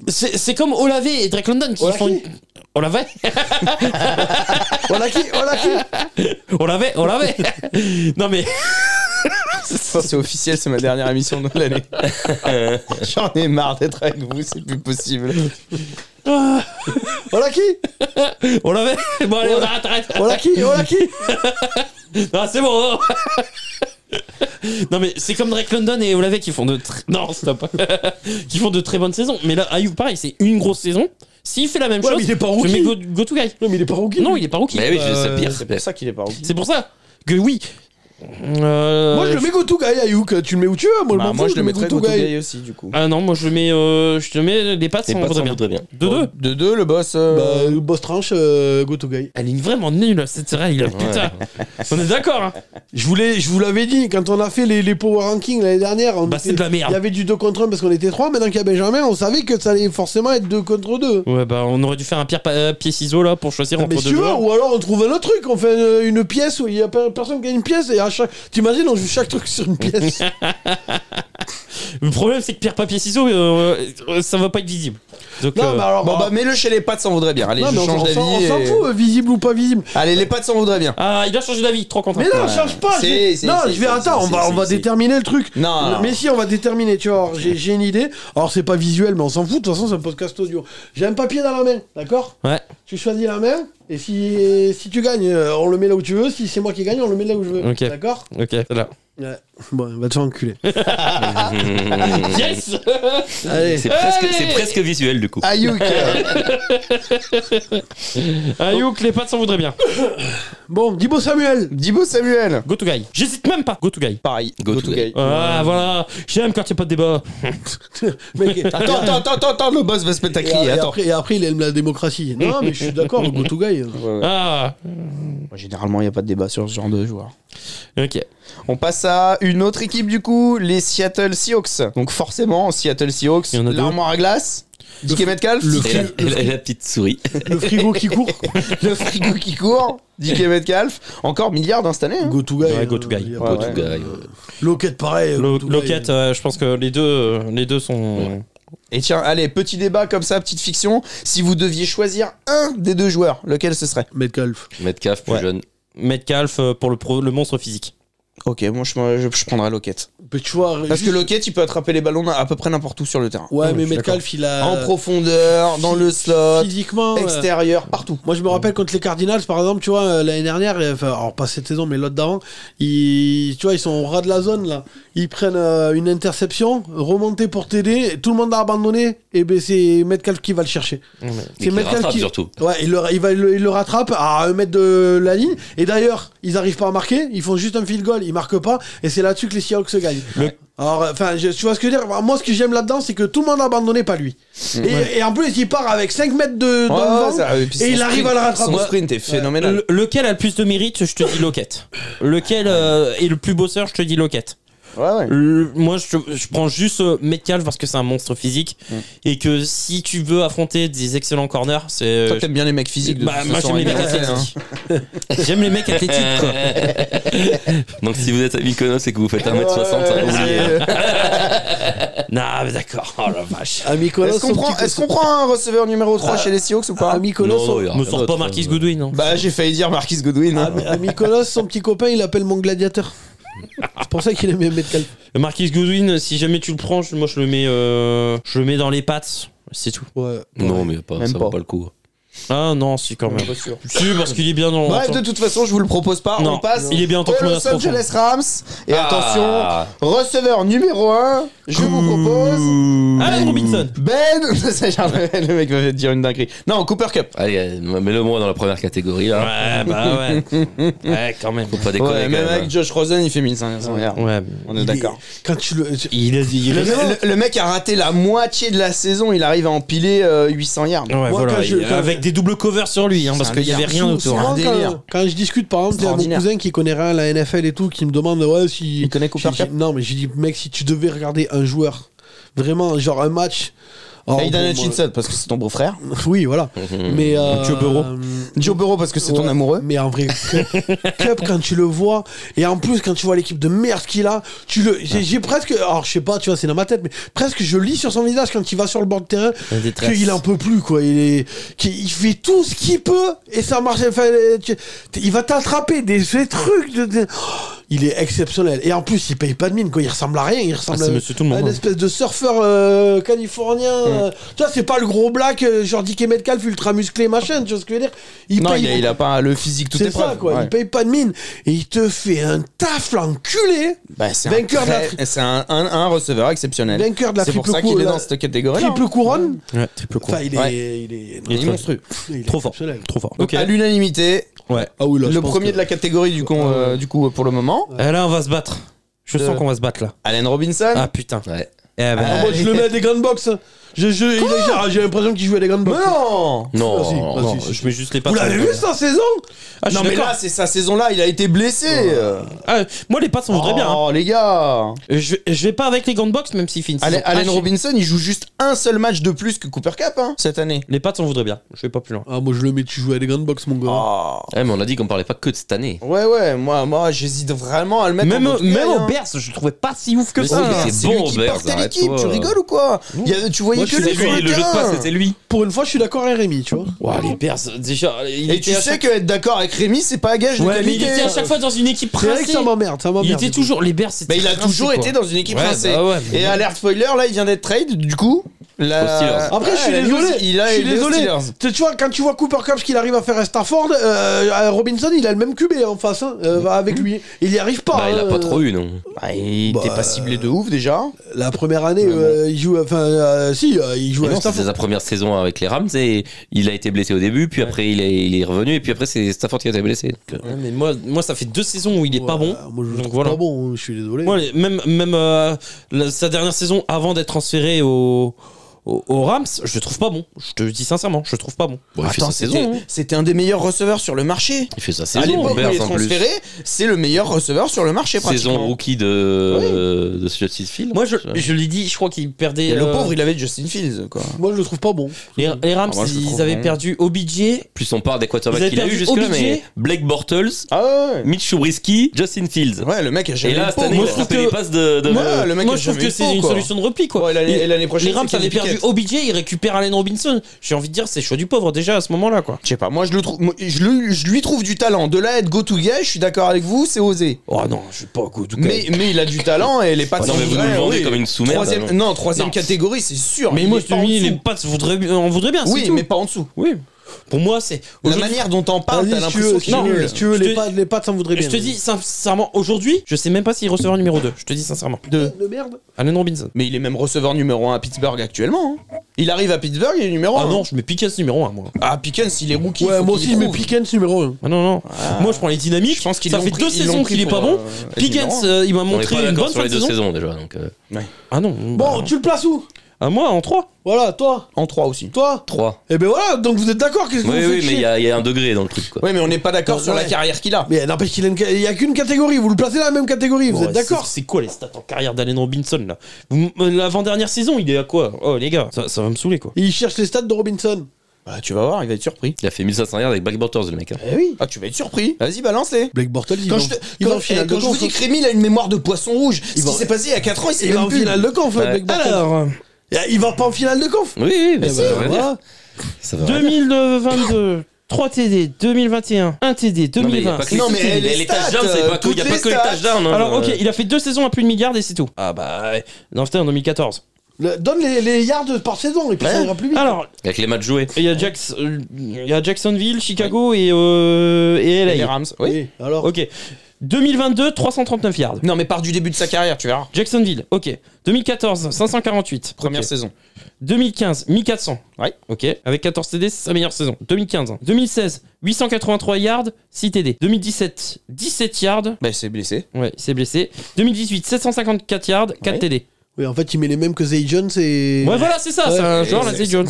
C'est comme Olavé et Drake London qui Olaki. font une. Olavé Voilà qui Olavé Non mais. C'est officiel, c'est ma dernière émission de l'année. J'en ai marre d'être avec vous, c'est plus possible. Voilà qui On l'avait. Bon, allez, on arrête. Voilà qui Ah, c'est bon. Non, mais c'est comme Drake London et Olavé qui font de non, stop. Qui font de très bonnes saisons. Mais là, Ayoub, pareil, c'est une grosse saison. S'il fait la même chose, mais il est pas je rookie. mets go to guy. Non, mais il est pas rookie. Non, il est pas rookie. Mais oui, c'est pire. C'est pour ça qu'il est pas rookie. C'est pour ça que oui. Moi, je le mets Go-To-Guy, Ayouk. Tu le mets où tu veux. Moi, Bah, je m'en moi, fous, je le mettrais Go-To-Guy. Go-To-Guy aussi, du coup. Ah non, moi je te mets les pattes, ça me voudrait bien. 2-2. De 2, le boss. Bah, le boss tranche, Go-To-Guy. Elle est vraiment nulle cette règle. Putain. On est d'accord. Hein. Je vous l'avais dit, quand on a fait les Power Rankings l'année dernière, C'est de la merde. il y avait du 2 contre 1 parce qu'on était 3. Maintenant qu'il y a Benjamin, on savait que ça allait forcément être 2 contre 2. Ouais, bah on aurait dû faire un pierre pied ciseaux là pour choisir Mais entre si deux tu veux, joueurs. ou alors on trouve un autre truc, on fait une pièce où il y a personne qui a une pièce et à chaque. T'imagines, on joue chaque truc sur une pièce. Le problème c'est que pierre papier ciseaux ça va pas être visible. Donc, Non, mais alors. Bon, bah, mets-le chez les pattes, ça en vaudrait bien. Allez, non, je mais on change s'en d'avis. fout, visible ou pas visible. Allez, les pattes, ça en vaudrait bien. Ah, il a changé d'avis, 3 contre 1. Mais non, change pas. On va déterminer le truc. Non. Mais si, on va déterminer. Tu vois, j'ai une idée. Alors, c'est pas visuel, mais on s'en fout. De toute façon, c'est un podcast audio. J'ai un papier dans la main, d'accord? Ouais. Tu choisis la main. Et si tu gagnes, on le met là où tu veux. Si c'est moi qui gagne, on le met là où je veux. Ok. D'accord? Ok, c'est là. Ouais. Bon, on va te faire enculer. Yes. Allez. C'est presque visuel du coup. Ayouk. Ayouk, les pattes s'en voudraient bien. Bon, Dibo Samuel. Dibo Samuel. Go to guy. J'hésite même pas. Go to guy. Pareil. Go to guy. Ah, voilà. J'aime quand il n'y a pas de débat. Mec, Attends, le boss va se mettre à crier. Attends. et après, il aime la démocratie. Non, mais je suis d'accord, le go to guy. Ah. Généralement, il n'y a pas de débat sur ce genre de joueur. Ok. On passe à une autre équipe du coup, les Seattle Seahawks. Donc forcément, Seattle Seahawks, Il y en a deux. l'armoire à glace, DK Metcalf, Et la petite souris. Le frigo qui court. le frigo qui court, DK Metcalf, encore milliard cette année. Hein. Go to guy. Ouais, go to guy. y a Ouais, pas ouais. de- Tout gars, Lockett, pareil. go to guy. Lockett, je pense que les deux sont. Et tiens, allez, petit débat comme ça, petite fiction. Si vous deviez choisir un des deux joueurs, lequel ce serait? Metcalf. Metcalf plus Ouais. jeune. Metcalf pour le monstre physique. Ok, moi je prendrais Lockett. Mais tu vois, Parce que Lockett, il peut attraper les ballons à peu près n'importe où sur le terrain. Ouais, mais je suis Metcalf, il a. En profondeur, dans le slot, Physiquement. extérieur, partout. Moi, je me rappelle contre les Cardinals, par exemple, tu vois, l'année dernière, enfin, alors pas cette saison, mais l'autre d'avant, tu vois, ils sont au ras de la zone, là. Ils prennent une interception, remontée pour t'aider, et tout le monde a abandonné, et ben c'est Metcalf qui va le chercher. Et C'est qui Metcalf rattrape qui. surtout. Ouais, il le rattrape à 1 mètre de la ligne, et d'ailleurs, ils arrivent pas à marquer, ils font juste un field goal, ils marquent pas, et c'est là-dessus que les Seahawks se gagnent. Alors, enfin, tu vois ce que je veux dire? Moi, ce que j'aime là-dedans, c'est que tout le monde a abandonné, pas lui. Et en plus, il part avec 5 mètres de dans le vent, et il arrive à le rattraper. Son sprint est phénoménal. Lequel a le plus de mérite, je te dis Lockett. Lequel est le plus bosseur, je te dis Lockett. Ouais. Moi, je prends juste Metcalf parce que c'est un monstre physique et que si tu veux affronter des excellents corners, c'est. Toi, t'aimes bien les mecs physiques de Bah, toute moi, façon, j'aime les mecs hein. athlétiques. J'aime les mecs athlétiques, quoi. Donc si vous êtes à Mykonos et que vous faites 1m60, oubliez. Non, mais d'accord. Oh la vache. À Mykonos, Est-ce qu'on prend un receveur numéro 3 chez les Seahawks ou pas? à Mykonos, Non, il y a Me rien sors pas d'autre. Marquis Goodwin, non? Bah, j'ai failli dire Marquis Godwin. hein. à Mykonos, son petit copain, il l'appelle mon gladiateur. C'est pour ça qu'il aime Metcalf. Marquis Goodwin, si jamais tu le prends, moi je le mets dans les pattes. C'est tout. Ouais. Non, mais Même ça pas. vaut pas le coup. Ah non, si quand même. Pas sûr. Si, parce qu'il est bien dans. Bref, de toute façon, je vous le propose pas. Non, On passe il est bien en tant que aux menace Los Angeles Rams. Et attention, receveur numéro 1, je vous propose Allen Robinson. Le mec va te dire une dinguerie. Non, Cooper Cup. Allez, mets-le moi dans la première catégorie là. Ouais, bah ouais. Ouais, quand même. Faut pas déconner. Ouais, quand même même. avec Josh Rosen, il fait 1500 yards. Ouais. On est d'accord. Quand tu le. Il a dit. Le mec a raté la moitié de la saison, il arrive à empiler 800 yards. Ouais, Moi, voilà. quand Avec des doubles covers sur lui, hein, parce un qu'il y avait délire. rien C'est autour. un Souvent, délire. quand je discute, par exemple, il y a mon Extraordinaire. cousin qui connaît rien à la NFL et tout, qui me demande ouais, si. Il connaît Cooper j'ai dit, Cup. non, mais j'ai dit, mec, si tu devais regarder un joueur, vraiment, genre un match. Oh, Aidan bon, Hutchinson, parce que c'est ton beau-frère. Oui, voilà. Mais. Joe Burrow. Joe Burrow, parce que c'est ton Ouais, amoureux. Mais en vrai, Cup, quand tu le vois, et en plus, quand tu vois l'équipe de merde qu'il a, j'ai presque. Alors, je sais pas, tu vois, c'est dans ma tête, mais presque je lis sur son visage quand il va sur le bord de terrain qu'il en peut plus, quoi. Il fait tout ce qu'il peut et ça marche. Enfin, il va t'attraper des trucs. il est exceptionnel. Et en plus, il paye pas de mine, quoi. Il ressemble à rien. Il ressemble c'est monsieur tout le monde, à une hein. espèce de surfeur californien. Tu vois, c'est pas le gros black, genre Dick Metcalf, ultra musclé, machin. Tu vois ce que je veux dire? Non, il a pas le physique tout c'est épreuve. ça, quoi. Ouais. Il paye pas de mine. Et il te fait un taf, l'enculé. Bah, c'est Vainqueur de c'est un receveur exceptionnel. Vainqueur de la C'est pour ça qu'il est dans cette catégorie. triple couronne. Ouais, triple Enfin, il est, Ouais. il est monstrueux. il est Trop fort. exceptionnel. Trop fort. Donc Ok. à l'unanimité, Ouais. Ah oui, là, je le pense premier que- de la catégorie du coup pour le moment, Et là, on va se battre. Je sens qu'on va se battre là. Allen Robinson. Ah putain. Ouais. Eh ben, Ah, moi, je le mets à des grandes box. J'ai l'impression qu'il joue à des grandes Mais box. non. Non, Ah, si. non, Ah, non, si, si. je mets juste les pattes. Vous l'avez vu sa saison? Ah, je Non suis mais d'accord. là c'est sa saison là, il a été blessé. Ah, moi, les pattes, on voudrait bien. Hein. Oh les gars. Je vais pas avec les gants de boxe, même s'il fait une saison Allen hache. Robinson, il joue juste un seul match de plus que Cooper Cup cette année. Les pattes, on voudrait bien. Je vais pas plus loin. Ah, moi, je le mets, tu joues à des grandes box, mon gars. Oh. Ouais, mais on a dit qu'on parlait pas que de cette année. Ouais, moi j'hésite vraiment à le mettre Même en même au au Bears, je le trouvais pas si ouf que Mais ça. si, hein. c'est bon, lui qui Bears, portait l'équipe, arrête-toi. tu rigoles ou quoi? Tu voyais Moi, que je lui suis sur le le jeu de terrain. passe, c'était lui. Pour une fois, je suis d'accord avec Rémi, tu vois. Ouah, les Bears, déjà, il Et était tu à sais chaque... que être d'accord avec Rémi, c'est pas un gage de Ouais, mais il qualité. était à chaque fois dans une équipe C'est vrai que princée. ça m'emmerde, Il était toujours... Les Bears, c'était Bah, il a rincé, toujours quoi. été dans une équipe Ouais, rincée. bah ouais, mais- Et alert spoiler, là, il vient d'être trade, du coup. Aux Steelers. Après, je suis la désolé. news, il a je suis aidé aux désolé. Steelers. Tu vois, quand tu vois Cooper Cup, ce qu'il arrive à faire à Stafford, Robinson, il a le même QB en face, hein, avec lui. Il y arrive pas. Bah, il a hein, pas trop eu, non. Bah, il était pas ciblé de ouf déjà. La première année, il joue. Enfin, il joue Mais à non, c'était Stafford. sa première saison avec les Rams et il a été blessé au début, puis après il est revenu et puis après c'est Stafford qui a été blessé. Donc, Ouais, mais moi, ça fait 2 saisons où il est pas bon. Moi, je le Donc trouve voilà. pas bon, je suis désolé. Moi, même sa dernière saison avant d'être transféré aux Rams, je le trouve pas bon. Je te le dis sincèrement, je le trouve pas bon. bon, il fait Attends, sa saison. hein. c'était un des meilleurs receveurs sur le marché. Il fait sa À saison. l'époque où Bears, il est en plus. transféré, c'est le meilleur receveur sur le marché pratiquement. Saison rookie de Justin Fields. Moi, je l'ai dit, je crois qu'il perdait. Et le pauvre, il avait Justin Fields quoi. Moi, je le trouve pas bon. Les Rams, moi, je le ils trouve avaient bon. perdu OBJ. Plus on parle des Ils quarterbacks avaient qu'il a eu perdu jusque-là, OBJ. mais Blake Bortles, Ah ouais. Mitch Trubisky, Justin Fields. Ouais, le mec a jamais Et là, eu cette le année, pot, il a quoi. tapé les passes de Ouais, le mec Moi, a je trouve jamais eu que le c'est pot, une quoi. solution de repli, quoi. Ouais, et l'année prochaine, Les Rams c'est avaient Kenny perdu Pickett. OBJ, ils récupèrent Allen Robinson. J'ai envie de dire, c'est choix du pauvre déjà à ce moment-là, quoi. Je sais pas, moi je lui trouve du talent. De là à être go-to guy, je suis d'accord avec vous, c'est osé. Oh non, je suis pas good. Mais il a du talent et les pattes Non, sont mais vous nous vraies, le vendez oui. comme une sous-merde. Troisième Non. catégorie, c'est sûr. Mais il moi, est je pas te en dis, les dessous. pattes on voudrait bien. Oui, c'est tout. mais pas en dessous. Oui. Pour moi, c'est. La aujourd'hui- manière dont t'en parles, Vas-y, t'as si tu veux, l'impression si qu'il est tu veux, nul. si tu veux, Je te- les pattes, ça me voudrait bien. Je te dis sincèrement, aujourd'hui, je sais même pas s'il est receveur numéro 2. Je te dis sincèrement. De merde. Allen Robinson. Mais il est même receveur numéro 1 à Pittsburgh actuellement. hein. Il arrive à Pittsburgh, il est numéro 1. Ah non, je mets Pickens numéro 1, moi. Ah, Pickens, il est rookie. Ouais, faut moi qu'il aussi, je mets prouve. Pickens numéro 1. Ah non, non. Moi, je prends les dynamiques. Je pense qu'ils Ça l'ont fait pris- 2 ils l'ont saisons pris qu'il est pour, pas bon. être Pickens, numéro il m'a On n'est montré pas une d'accord bonne sur fin les de deux saison. saisons déjà. Donc, Ah non. Bon, tu le places où? Moi, en 3. Voilà, toi. En 3 aussi. Toi. 3. Et ben voilà, donc vous êtes d'accord? Qu'est-ce que Oui, vous oui, faites mais chier il y a un degré dans le truc. Quoi. Ouais, mais on n'est pas d'accord sur la Ouais. carrière qu'il a. Mais n'empêche qu'il il y a qu'une catégorie, vous le placez dans la même catégorie, vous Ouais, êtes d'accord? C'est quoi les stats en carrière d'Allen Robinson, là L'avant-dernière saison, il est à quoi? Oh, les gars, ça va me saouler, quoi. Il cherche les stats de Robinson. Bah, tu vas voir, il va être surpris. Il a fait 1500 yards avec Black Bortles, le mec. hein. Eh oui. Ah, tu vas être surpris. Vas-y, balance-les. Blake Bortles, il Quand va je, te- il va quand- en finale de quand je vous conf. dis que Rémi il a une mémoire de poisson rouge, ce va- qui s'est passé il y a 4 ans, il s'est Il va en même plus. finale de conf, Ouais. Blake Bortles. Alors, Il va pas en finale de conf. Oui, oui, mais Eh ça ben, veut rien dire. voilà. Ça veut rien dire. 2022, 3 TD, 2021, 1 TD, Non, mais il y a 2020. pas que les- Non, mais les les stats, touchdowns, c'est pas que- il y a toutes pas que les les stats. touchdowns. hein. Alors, ok, il a fait 2 saisons à plus de milliards et c'est tout. Ah bah, non, c'était en 2014. Donne les yards par saison et puis ça ira plus vite. Alors, Avec les matchs joués. il y a Jacksonville, Chicago et LA. Les Rams, oui. Alors. Ok. 2022, 339 yards. Non, mais part du début de sa carrière, tu verras. Jacksonville, ok. 2014, 548. Première Ok. saison. 2015, 1400. Ouais. Ok. Avec 14 TD, c'est sa meilleure saison. 2015. 2016, 883 yards, 6 TD. 2017, 17 yards. Bah, il s'est blessé. Ouais, il s'est blessé. 2018, 754 yards, 4 Ouais. TD. Oui, en fait, il met les mêmes que Zay Jones et. Ouais, voilà, c'est ça. Ouais. C'est un genre, la Zay Jones.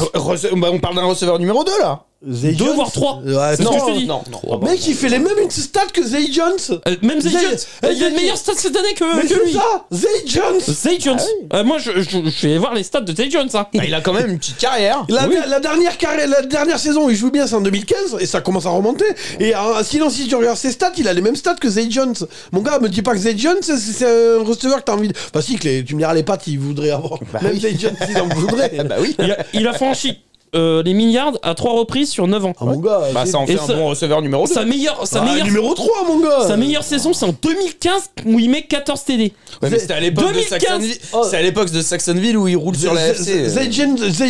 Bah, on parle d'un receveur numéro 2 là. Zay 2 Jones. voire 3. Ouais, C'est ce non. que je te dis. Non, non. Mec, il fait les mêmes stats que Zay Jones. Même Zay Zay- Jones. Il a Zay- une meilleure stat cette année Mais que c'est lui. ça, Zay Jones. Zay Jones. Moi, je vais voir les stats de Zay Jones. Hein. Bah, il a quand même une petite carrière. La dernière saison, il joue bien, c'est en 2015 et ça commence à remonter. Et sinon, si tu regardes ses stats, il a les mêmes stats que Zay Jones. Mon gars, me dis pas que Zay Jones, c'est un receveur que t'as envie de. Bah, si, tu me diras les pattes, il voudrait avoir. Même oui. Zay Jones, il en voudrait. Bah oui. Il a franchi les milliards à 3 reprises sur 9 ans. Ah, mon gars. Bah, ça en fait Et un ça- bon receveur numéro 2. Sa meilleure numéro 3, mon gars. sa meilleure saison, c'est en 2015 où il met 14 TD. Ouais, mais c'était à l'époque de 2015. Saxonville. Oh. C'est à l'époque de Saxonville où il roule sur la FC. Zay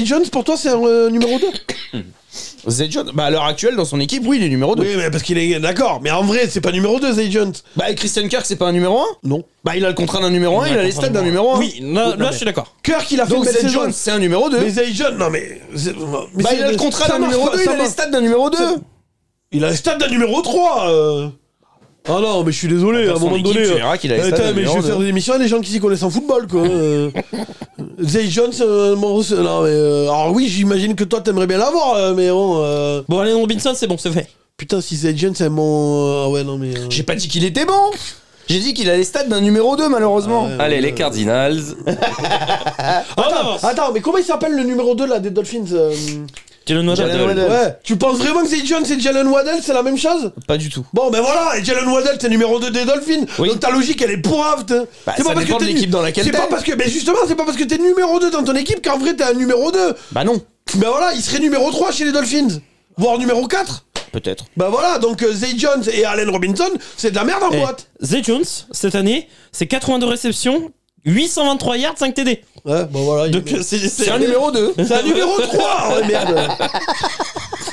Jones, pour toi, c'est un numéro 2? Zay Jones, bah à l'heure actuelle dans son équipe, oui, il est numéro 2. Oui, mais parce qu'il est d'accord. Mais en vrai, c'est pas numéro 2, Zay Jones. Bah et Christian Kirk, c'est pas un numéro 1? Non. Bah il a le contrat d'un numéro 1, il a les stats d'un numéro 1. Oui, là je suis d'accord. Kirk, il a fait Donc une belle Zay saison. Jones, c'est un numéro 2. Mais Zay Jones, non mais. Bah il a le contrat d'un numéro 2, il a les stats d'un numéro 2. Il a les stats d'un numéro 3. Ah non, mais je suis désolé, à un Dans son moment équipe, donné. tu verras qu'il a les stats Attends, d'un mais je numéro vais faire 2. des émissions à des gens qui s'y connaissent en football, quoi. Zay Jones, non mais. Alors oui, j'imagine que toi t'aimerais bien l'avoir, mais bon. Bon, Allen Robinson, c'est bon, c'est fait. Putain, si Zay Jones, c'est mon. Ah ouais, non mais. J'ai pas dit qu'il était bon. J'ai dit qu'il a les stats d'un numéro 2 malheureusement. Ah Allez, les Cardinals. Attends, mais comment il s'appelle le numéro 2 là des Dolphins Jalen Waddle. Jalen Waddle. Ouais, tu penses vraiment que Zay Jones et Jalen Waddle c'est la même chose? Pas du tout. Bon, ben voilà, et Jalen Waddle, c'est numéro 2 des Dolphins. Oui. Donc ta logique, elle est pourrave. Bah, ça dépend de l'équipe dans laquelle c'est t'es. pas parce que, mais justement, c'est pas parce que t'es numéro 2 dans ton équipe qu'en vrai t'es un numéro 2. Bah non, Ben voilà, il serait numéro 3 chez les Dolphins. Voire numéro 4. peut-être. Ben voilà, donc Zay Jones et Allen Robinson, c'est de la merde en Eh, boîte. Zay Jones, cette année, c'est 82 réceptions, 823 yards, 5 TD. Ouais, bon voilà. Donc C'est un numéro 2. C'est un numéro 3. Ouais, merde.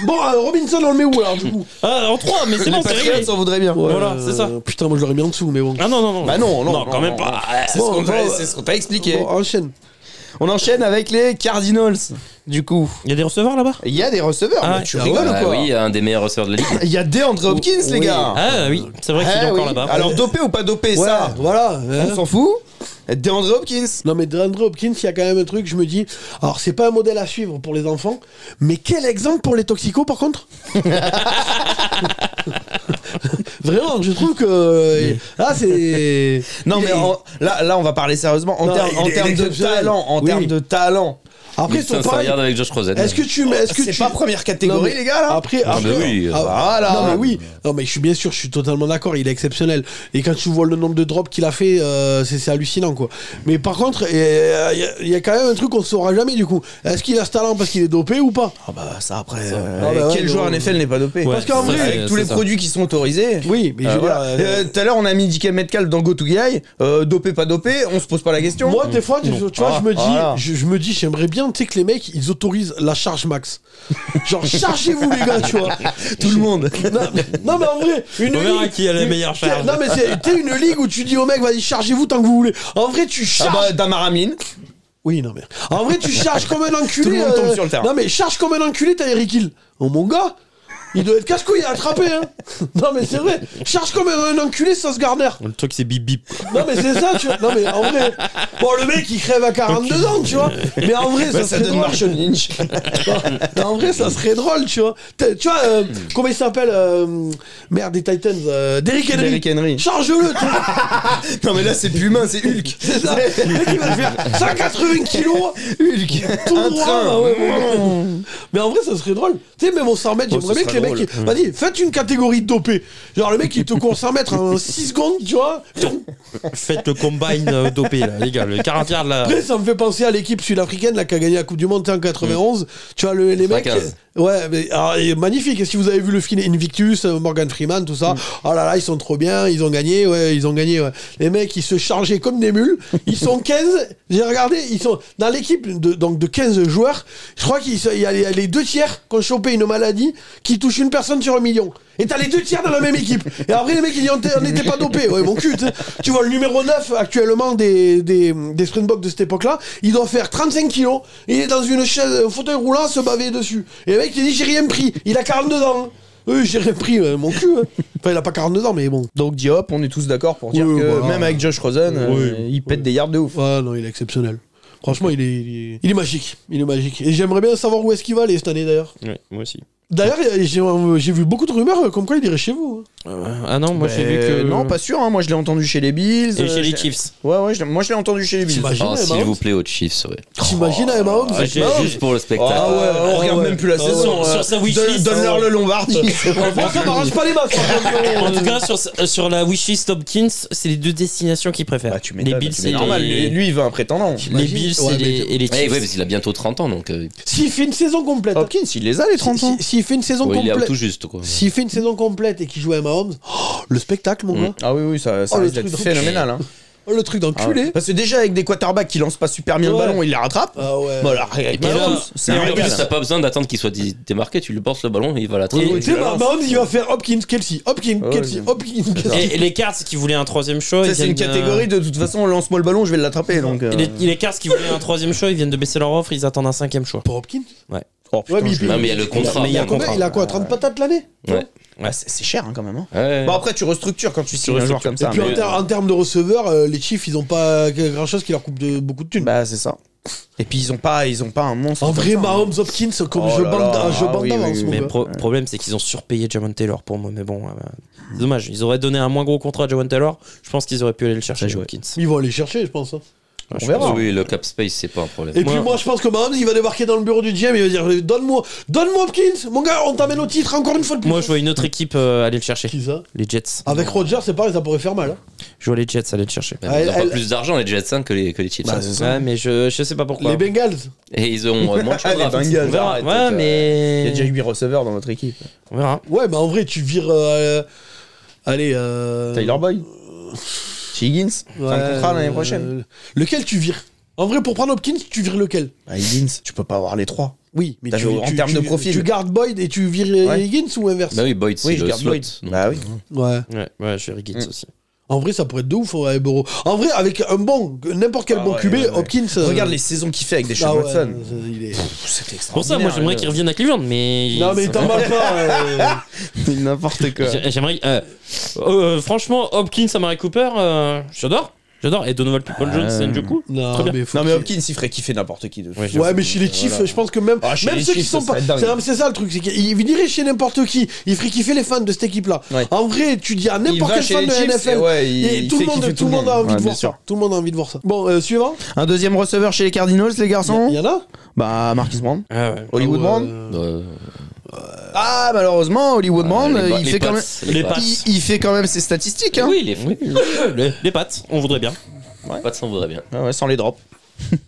Bon, Robinson, on le met où alors du coup? Ah, en 3, mais c'est Les bon, c'est Patriots réglé. en voudraient bien. Ouais, Voilà, c'est ça. Putain, moi je l'aurais mis en dessous, mais bon. Ah non, non, non. Bah non, quand même pas. C'est Bon, ce qu'on t'a expliqué. Bon, enchaîne. On enchaîne avec les Cardinals. Du coup, Il y a des receveurs là-bas? il y a des receveurs. Ah, mais tu ah rigoles ouais, ou Ah quoi? oui, un des meilleurs receveurs de la ligue. Il y a DeAndre Hopkins, les Oui. gars. Ah oui, c'est vrai qu'il est Ah encore oui. là-bas. Alors dopé ou pas dopé, Ouais, ça, voilà. on s'en fout. DeAndre Hopkins. Non mais DeAndre Hopkins, il y a quand même un truc, je me dis, alors c'est pas un modèle à suivre pour les enfants, mais quel exemple pour les toxicos par contre. Vraiment, je trouve que là c'est. Non Il mais est- là on va parler sérieusement en Non, termes il est de exceptionnel. talent, Oui. termes de talent. Après, son 1500 pareil, yards avec Josh Rosen. est-ce que tu mets, est-ce que C'est tu pas première catégorie, Non, mais les gars là. Après, Ah, bah oui, voilà. Non mais oui, non mais je suis bien sûr, je suis totalement d'accord, il est exceptionnel. Et quand tu vois le nombre de drops qu'il a fait, c'est hallucinant quoi. Mais par contre, il y a quand même un truc qu'on saura jamais du coup. Est-ce qu'il a ce talent parce qu'il est dopé ou pas? Ah bah ça après. Ah bah ouais, quel joueur non. NFL n'est pas dopé? Ouais, Parce qu'en c'est- vrai, Avec tous les c'est ça. produits qui sont autorisés. Oui, mais je veux Voilà. dire, Tout à l'heure, on a mis DK Metcalf dans Go to Guy. Dopé, pas dopé, on se pose pas la question. Moi, des fois, tu vois, Ah, je me dis, voilà. je me dis, j'aimerais bien, tu sais, que les mecs, ils autorisent la charge max. Genre, chargez-vous, les gars, tu vois. Tout le monde. Non, mais en vrai, une On verra ligue. qui a la meilleure charge. Non, mais c'est une ligue où tu dis au mec, vas-y, chargez-vous tant que vous voulez. En vrai, tu Ah charges. bah, Damar Hamlin. Oui, non, mais. En vrai, tu charges comme un enculé. Tout le monde tombe sur le terrain. Non, mais charge comme un enculé, t'as Eric Hill. Oh, mon gars. Il doit être casse-couille à attraper, hein. Non, mais c'est vrai. Charge comme un enculé, Sauce Gardner. Le truc, c'est bip bip. Non mais c'est ça, tu vois. Non mais en vrai, bon le mec il crève à 42 ans, tu vois. Mais en vrai, Bah, ça ça serait donne drôle. Marshall Lynch. Non, en vrai, ça serait drôle, tu vois. Tu vois, comment il s'appelle merde des Titans, Derrick Henry. Derrick Henry. Charge-le, tu vois. Non mais là, c'est plus humain, c'est Hulk. C'est ça. Le mec il va faire 180 kilos, Hulk. tout Un droit. train. Ah ouais, bon. Mais en vrai, ça serait drôle. Tu sais, même au 100 mètres, j'aimerais bien que les mecs. Vas-y, faites une catégorie de dopé. Genre le mec il te court 100 mètres en 6 secondes, tu vois. Faites le combine dopé, là, les gars. Le 40 yards, là. Après, ça me fait penser à l'équipe sud-africaine là, qui a gagné la Coupe du Monde en 91. Tu vois, les mecs. 15. Ouais, mais alors, il est magnifique. Et si vous avez vu le film Invictus, Morgan Freeman, tout ça, oh là là, ils sont trop bien, ils ont gagné, ouais, ils ont gagné, ouais. Les mecs, ils se chargeaient comme des mules. Ils sont 15, j'ai regardé, ils sont dans l'équipe de 15 joueurs. Je crois qu'il y a les 2 tiers qui ont chopé une maladie qui touche une personne sur 1 million. Et t'as les 2 tiers dans la même équipe. Et après, les mecs, ils disent, on n'était pas dopés. Ouais, mon cul, tu sais. Tu vois, le numéro 9 actuellement des Springboks de cette époque-là, il doit faire 35 kilos. Il est dans une chaise, un fauteuil roulant, à se baver dessus. Et le mec, il dit, j'ai rien pris. Il a 42 ans. Oui, j'ai rien pris, mon cul. Hein. Enfin, il a pas 42 ans, mais bon. Donc Diop, on est tous d'accord pour dire Oui, que voilà. même avec Josh Rosen, il pète des yards de ouf. Ouais, non, il est exceptionnel. Franchement, il est magique. Il est magique. Et j'aimerais bien savoir où est-ce qu'il va aller cette année d'ailleurs. Ouais, moi aussi. D'ailleurs, j'ai vu beaucoup de rumeurs comme quoi il irait chez vous. Ah non, moi j'ai vu que. Non, pas sûr, hein. Moi je l'ai entendu chez les Bills. Et chez les Chiefs. Ouais, moi je l'ai entendu chez les Bills. T'imagines Oh, avec s'il Mahomes vous plaît, aux Chiefs, ouais. T'imagines avec Mahomes Juste pour le spectacle. Ah ouais, on regarde même plus la saison. Sur sa wishlist. Donne-leur le Lombardie. Moi, ça m'arrange pas les masses. En tout cas, sur la wishlist Hopkins, c'est les deux destinations qu'il préfère. Bah, tu Les m'étonnes, Bills c'est et normal. les... Lui, il veut un prétendant. Les Bills Ouais, et les Ouais, Chiefs. ouais, parce qu'il a bientôt 30 ans, donc. S'il fait une saison complète. Hopkins, il les a les 30 ans. S'il fait une saison Ouais, il est complète. tout juste, quoi. S'il fait une saison complète et qu'il joue à Mahomes, le spectacle, mon gars. Ah oui, ça Oh, le risque truc d'être d'enculé. phénoménal. Hein. Oh, le truc d'enculé. Parce que déjà, avec des quarterbacks qui lancent pas super bien le Ouais. ballon, il les rattrape. Ah ouais. Voilà, avec Et là, Mahomes, c'est Et un lui, en régal. plus, t'as pas besoin d'attendre qu'il soit démarqué, tu lui portes le ballon et il va l'attraper. Oui, Tu sais, Mahomes, il va faire Hopkins, Kelsey, Hopkins, Ouais, Kelsey, ouais. Hopkins, Kelsey. Et les Cards qui voulaient un troisième choix, Ça, ils c'est une viennent de- catégorie de toute façon, lance-moi le ballon, je vais l'attraper. Donc, Et les Cards qui voulaient un troisième choix, ils viennent de baisser leur offre, ils attendent un cinquième choix. Pour Hopkins Oh, putain, Ouais, mais je- Non, mais il y a le contrat. Mais il y a un Combien contrat. Il a quoi 30 patates l'année Ouais. Ouais, c'est cher hein, quand même. Hein. Ouais. Bon, après, tu restructures quand tu signes un joueur comme Et ça. puis mais- en termes de receveurs, les Chiefs, ils ont pas grand chose qui leur coupe beaucoup de thunes. Bah, c'est ça. Et puis, ils ont pas un monstre. En comme vrai, ça, hein. Mahomes, Hopkins, comme Oh je là bande là, oui, d'avance, oui, mon Mais gars. problème, c'est qu'ils ont surpayé Jamon Taylor pour moi. Mais bon, c'est dommage. Ils auraient donné un moins gros contrat à Jamon Taylor. Je pense qu'ils auraient pu aller le chercher, joué. Hopkins. Ils vont aller chercher, je pense. Hein. Je On verra. pense. Oui, le cap space, c'est pas un problème. Et puis moi, je pense que Mahomes, il va débarquer dans le bureau du GM, il va dire donne-moi Hopkins, mon gars, on t'amène au titre encore une fois de plus. Moi, je vois une autre équipe aller le chercher. Qui ça Les Jets. Avec Rodgers, c'est pareil, ça pourrait faire mal. Hein. Je vois les Jets aller le chercher. Mais ils ont elle- pas plus d'argent, les Jets 5 que les Chiefs. Bah, hein. c'est ça. Ouais, mais je sais pas pourquoi. Les Bengals. Et ils ont moins de choix. Ah, les Bengals, On verra. arrête, Ouais, Il y mais. a déjà 8 receveurs dans notre équipe. On verra. Ouais, mais en vrai, tu vires. Allez. Tyler Boyd Higgins Fin de contrat l'année prochaine. Lequel tu vires En vrai, pour prendre Hopkins, tu vires lequel Bah, Higgins, tu peux pas avoir les trois. Oui, mais T'as vu, en termes de profil. Tu gardes Boyd et tu vires Ouais. Higgins ou inverse Bah oui, Boyd, c'est Oui, je le garde slot. Boyd. donc. Bah oui. Ouais. Ouais, je suis Higgins aussi. En vrai, ça pourrait être de ouf avec Burrow. En vrai, avec un n'importe quel Ah bon ouais, QB, ouais. Hopkins. Regarde les saisons qu'il fait avec des ah Sean ouais, Watson. il est... C'était Pour ça, moi, j'aimerais qu'il revienne à Cleveland, mais. Non, mais t'en parles pas. N'importe quoi. J'aimerais. Franchement, Hopkins, Amari Cooper, j'adore. J'adore. Et Donovan People-Jones, Njoku. Non, Très bien. mais, faut Non, mais qu'il- Hopkins, il ferait kiffer n'importe qui. De Ouais, mais chez les Chiefs, Voilà. je pense que même, Ah, chez même les ceux qui Chiefs, sont ça pas. serait dingue. C'est ça le truc, c'est qu'il dirait chez n'importe qui. Il ferait kiffer les fans de cette équipe-là. Ouais. En vrai, tu dis à Il n'importe va quel chez fan les de Chiefs, NFL. ouais, et il tout le fait monde, kiffer tout le monde a envie Ouais, de bien voir sûr. ça. Tout le monde a envie de voir ça. Bon, suivant. Un deuxième receveur chez les Cardinals, les garçons Il y en a Bah, Marcus Brown. Ah ouais. Hollywood Ah ouais, Brown Ah, malheureusement, Hollywood Brown, il fait quand même. Les Pats. Il fait quand même ses statistiques, hein. Oui, les fruits. Les pattes, on voudrait bien. Pas de ça, on voudrait bien. Ah ouais, sans les drops.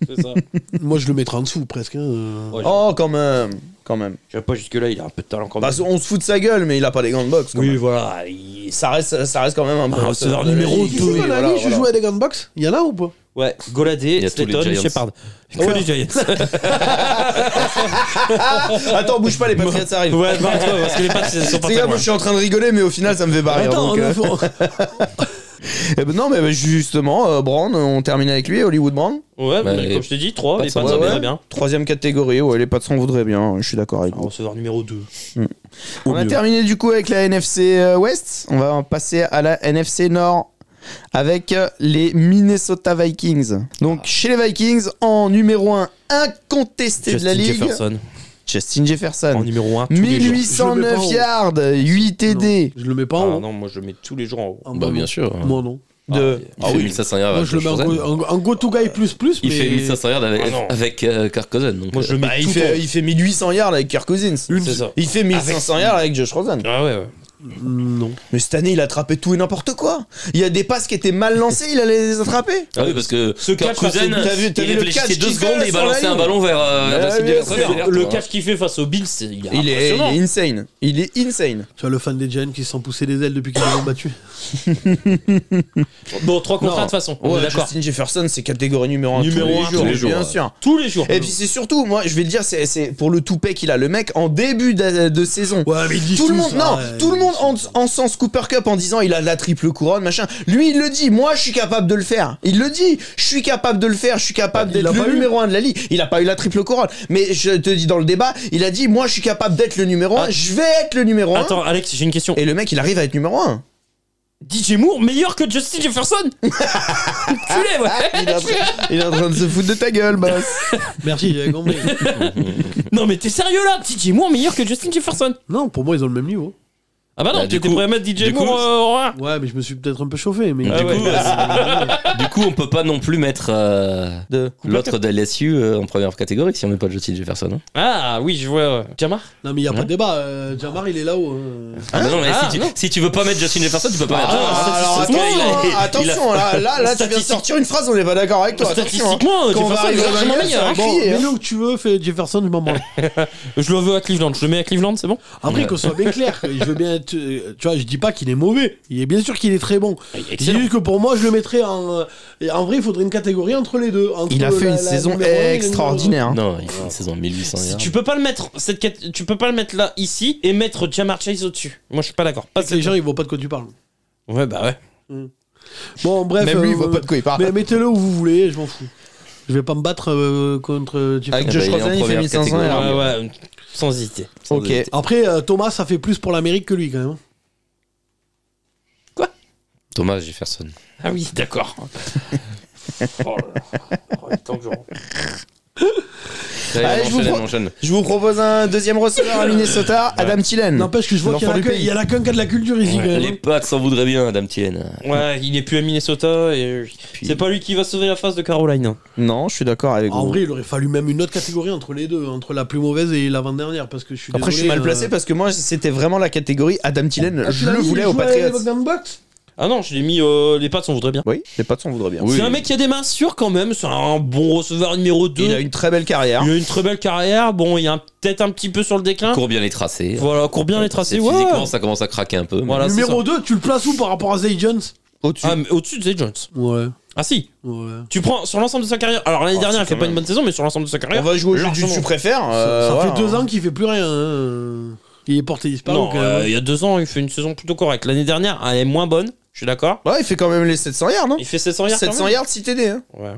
C'est ça. Moi, je le mettrais en dessous presque. Hein. Oh, quand même. Quand même. Je vais pas jusque-là, il a un peu de talent quand Bah, même. on se fout de sa gueule, mais il a pas des gants de boxe. quand Oui, même. voilà. Ça reste quand même un bon Un receveur receveur de la numéro ligue. Qui deux, c'est Oui, qu'on a voilà, dit je voilà. joue à des gunbox Il y en a ou pas Ouais, Goladé, y a tous les Slayton, Giants. Shepard. Que Ouais. les Giants. Attends, bouge pas, les Patriots arrivent. Ouais, barre-toi, parce que les pattes, sont pas C'est très gars, loin. moi je suis en train de rigoler, mais au final ça me fait barrer. Attends, donc, on a- non, mais justement, Brown, on termine avec lui, Hollywood Brown. Ouais, Bah, mais les comme je t'ai dit, 3, les Pats, pattes, ouais, ça ouais. voudrait bien. Troisième catégorie, ouais, les Pats on voudrait bien, je suis d'accord avec Un vous. receveur numéro 2. On a terminé du coup avec la NFC West, on va passer à la NFC Nord. Avec les Minnesota Vikings. Donc chez les Vikings, en numéro 1 incontesté de la Justin ligue, Jefferson. Justin Jefferson. En numéro 1, tous les jours. Je le mets 1809 pas en haut. yards, 8 TD. Je le mets pas Ah en haut. non, moi je le mets tous les jours en haut. Ah, Bah, moi, bien non. sûr. Moi non. De... Il fait 1500 yards Moi, avec je le mets Josh Rosen. en go-to guy plus, Il mais. fait 1500 yards avec, Ah non. avec Kirk Cousins. Donc, Moi je le mets Bah, tout il fait 1800 yards avec Kirk Cousins. C'est ça. Il fait 1500 yards avec Josh Rosen. Ah ouais, ouais. Non. Mais cette année, il a attrapé tout et n'importe quoi. Il y a des passes qui étaient mal lancées, il allait les attraper. Ah oui, parce que Ce Kirk catch face Cousins, au- t'as vu il le réfléchissait catch 2 qu'il fait secondes et il sur la balançait un ligne. ballon vers Justin bien Jefferson sûr. derrière, Le quoi. catch qu'il fait face aux Bills, il est Il impressionnant. est insane. Il est insane. Tu vois le fan des Giants qui se sont poussés des ailes depuis qu'ils les ont battus. Bon, 3 contrats Non. de toute façon, on est Ouais, d'accord. Justin Jefferson, c'est catégorie numéro 1 Numéro un tous les jours, bien ouais. sûr. Tous les jours. Et puis c'est surtout, moi je vais le dire, c'est pour le toupet qu'il a, le mec en début de saison. Ouais, mais ils disent Tout le tous monde, ça, non, ouais, tout le ils monde disent en sens Cooper Cup en disant il a la triple couronne, machin. Lui, il le dit, moi je suis capable de le faire. Il le dit, je suis capable de le faire, je suis capable Il d'être l'a le pas eu. numéro 1 de la ligue. Il a pas eu la triple couronne. Mais je te dis dans le débat, il a dit, moi je suis capable d'être le numéro 1, Ah. je vais être le numéro 1. Attends, Alex, j'ai une question. Et le mec, il arrive à être numéro 1. DJ Moore meilleur que Justin Jefferson. Culé, ouais. Il est en train de se foutre de ta gueule, boss. Merci, j'avais compris. Non mais t'es sérieux là? DJ Moore meilleur que Justin Jefferson? Non, pour moi, ils ont le même niveau. Ah bah non, Bah, du t'étais coup- prêt à mettre DJ du coup, Moore en roi. Ouais, mais je me suis peut-être un peu chauffé. Mais Ah ouais. Du coup, on peut pas non plus mettre l'autre de LSU en première catégorie si on met pas Justin Jefferson. Hein. Ah oui, je vois. Jamar? Non, mais il n'y a pas de débat. Jamar, il est là-haut. Ah, bah non, mais Ah, si tu veux pas mettre Justin Jefferson, tu peux pas mettre. Alors, statistiquement, attention, là, tu viens de sortir une phrase, on n'est pas d'accord avec toi. Attention, hein. Statistiquement, Quand on va Jefferson est arriver au largement Bengals, meilleur. ça va Bon, crier, hein. mets-le où tu veux, fais Jefferson, je m'en branle. Je le veux à Cleveland. Je le mets à Cleveland, c'est bon? Après, qu'on soit bien clair, je veux bien être. Tu vois, je dis pas qu'il est mauvais. Il est bien sûr qu'il est très bon. C'est Excellent. juste que pour moi, je le mettrais en. Et en vrai, il faudrait une catégorie entre les deux. Entre Il a fait une la saison numéro un et le extraordinaire. hein. Non, il fait une saison 1800 yards. Tu peux pas le mettre tu peux pas le mettre là ici et mettre Jamar Chase au-dessus. Moi je suis pas d'accord. Pas numéro un. Les gens, ils voient pas de quoi tu parles. Ouais bah ouais. Bon, bref. Même lui, il voit pas de quoi il parle. Mais mettez-le où vous voulez, je m'en fous. Je vais pas me battre contre Jefferson. Avec bah, Josh il est en Rosen, il fait première 1500 catégorie. yards. Ouais ouais. Sans hésiter. Ok. Après, Thomas, ça fait plus pour l'Amérique que lui, quand même. Thomas Jefferson. Ah oui d'accord. Oh là là. Oh, le temps que je rentre. Allez, Allez, on enchaîne. Je vous propose un deuxième receveur à Minnesota, Adam Thielen. N'empêche que je vois qu'il y L'enfant du pays. en a qu'un qui a de la culture ici, quand même. Les Pats s'en voudraient bien, Adam Thielen. Ouais il est plus à Minnesota et c'est pas lui qui va sauver la face de Caroline. hein. Non, je suis d'accord avec En vous. vrai, il aurait fallu même une autre catégorie entre les deux, entre la plus mauvaise et l'avant-dernière, parce que je suis Après, je suis désolé, mal placé parce que moi, c'était vraiment la catégorie Adam Thielen. Ah, Je le voulais aux Patriots. Patriots. Ah non je l'ai mis les Pats on voudrait bien. Oui, les Pats, on voudrait bien. Oui. C'est un mec qui a des mains sûres quand même. C'est un bon receveur numéro 2. Il a une très belle carrière. Il a une très belle carrière. Bon il est peut-être un petit peu sur le déclin. Court bien les tracés. Voilà court bien les tracés. Ouais. Physiquement, ça commence à craquer un peu. mais- Voilà, c'est Numéro ça. 2, tu le places où par rapport à Zay Jones? Au-dessus. Ah, mais au-dessus de Zay Jones. Ouais. Ah si, Ouais. tu prends sur l'ensemble de sa carrière. Alors l'année dernière, il fait quand pas même. une bonne saison, mais sur l'ensemble de sa On carrière. va jouer au jeu du largement. tu préfères. Ça voilà. fait 2 ans qu'il fait plus rien. hein. Il est porté disparu. Non, quand même. il y a 2 ans, il fait une saison plutôt correcte. L'année dernière, elle est moins bonne. Je suis d'accord. Ouais, il fait quand même les 700 yards, non Il fait 700 yards. 700 quand même. yards 6 TD. Hein. Ouais.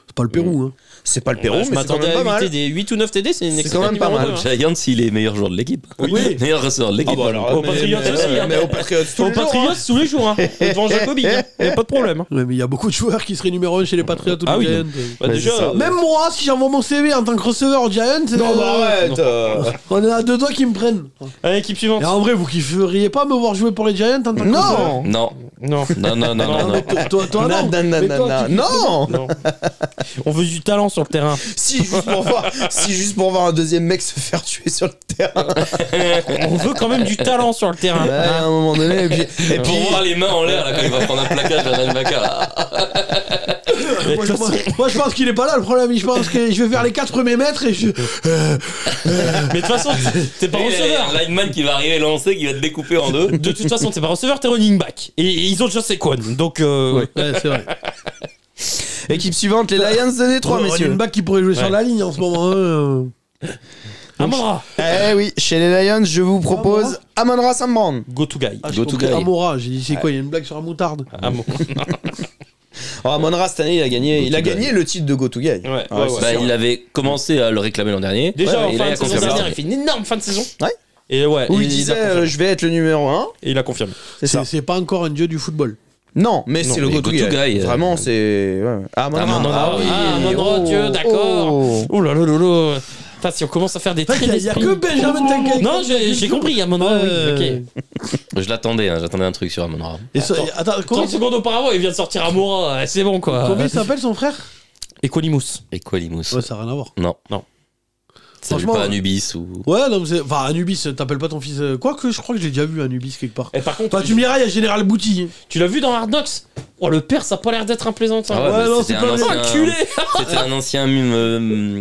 C'est pas le Pérou. Hein. C'est pas le Pérou, Ouais, je mais c'est quand m'attendais même pas à 8 mal. TD, 8 ou 9 TD, c'est une C'est excellente quand même pas numéro mal. 2, hein. Giants, il est meilleur joueur de l'équipe. Oui. Meilleur receveur de l'équipe. Ah bah alors, Aux Patriots aussi, hein. Mais aux Patriots tous Aux les jours, Patriots hein. tous les jours, hein. Devant Jacobi, hein. Y a pas de problème. Ouais, mais il y a beaucoup de joueurs qui seraient numéro 1 chez les Patriots ou Ah les oui, Giants. Bah, Ouais, déjà, c'est ça. Même moi, si j'envoie mon CV en tant que receveur aux Giants, Non, bah arrête. on est à 2 doigts qui me prennent. allez, équipe suivante. Et en vrai, vous kifferiez pas me voir jouer pour les Giants en tant que receveur? Non. Non, Non. non, non, non, non, non. Toi, Non, non. non, non, Mais non, toi, tu- non. Non. On veut du talent sur le terrain. Si juste pour voir un deuxième mec se faire tuer sur le terrain. On veut quand même du talent sur le terrain. Ouais, à un moment donné, et puis Pour voir les mains en l'air là, quand il va prendre un plaquage à Nanbaka là. Moi, je pense qu'il est pas là le problème. Je pense que je vais faire les 4 premiers mètres et je. Mais de toute façon, t'es pas Il y a receveur. un lineman qui va arriver lancer, qui va te découper en deux. De toute façon, t'es pas receveur, t'es running back. Et ils ont déjà Saquon. Donc, Ouais, c'est vrai. équipe suivante, les Lions de Détroit, Il y a messieurs. une bague qui pourrait jouer sur Ouais. la ligne en ce moment. Amon-Ra. Eh oui, chez les Lions, je vous propose Amon-Ra St. Brown. Go to guy. Ah, Go j'ai to compris guy. Amora. J'ai dit, c'est quoi? Il y a une blague sur la moutarde. Amon. Oh, Amon-Ra cette année, il a gagné le titre de Go To Guy. Ouais, ouais, ouais. Bah, il avait commencé à le réclamer l'an dernier. Déjà, en et là, fin il de a saison confirmé. dernière, il fait une énorme fin de saison. Ouais. Et ouais. Où et il disait a confirmé. je vais être le numéro 1. Et il a confirmé. C'est ça. C'est pas encore un dieu du football. Non, mais Non, c'est le mais Go To Go To Guy. Guy, Vraiment, c'est. Ouais. Amon-Ra. Amon-Ra, oui. Amon-Ra, Dieu, d'accord. Oh là là là là. Putain, si on commence à faire des traits Il y a d'esprit. que Benjamin Tinker. Non, j'ai compris, Amon-Ra, oui, ok. Je l'attendais, hein, j'attendais un truc sur Amon-Ra. Et ça- attends, comment 30 secondes auparavant, il vient de sortir Amon-Ra. C'est bon, quoi. il s'appelle son frère? Equanimous. Et Qualimous. Ouais, ça n'a rien à voir. Non. Non. Ça veut Franchement, pas Anubis ou. Ouais, non, mais c'est. Enfin, Anubis, t'appelles pas ton fils. Quoique, je crois que j'ai déjà vu Anubis quelque part. Et par contre, Enfin, tu me diras, il y a Général Bouty. tu l'as vu dans Hard Knocks? Oh, le père, ça a pas l'air d'être un plaisantin. Ah ouais, Ouais, mais non, c'était c'est pas un vrai. ancien. Enculé. C'était un ancien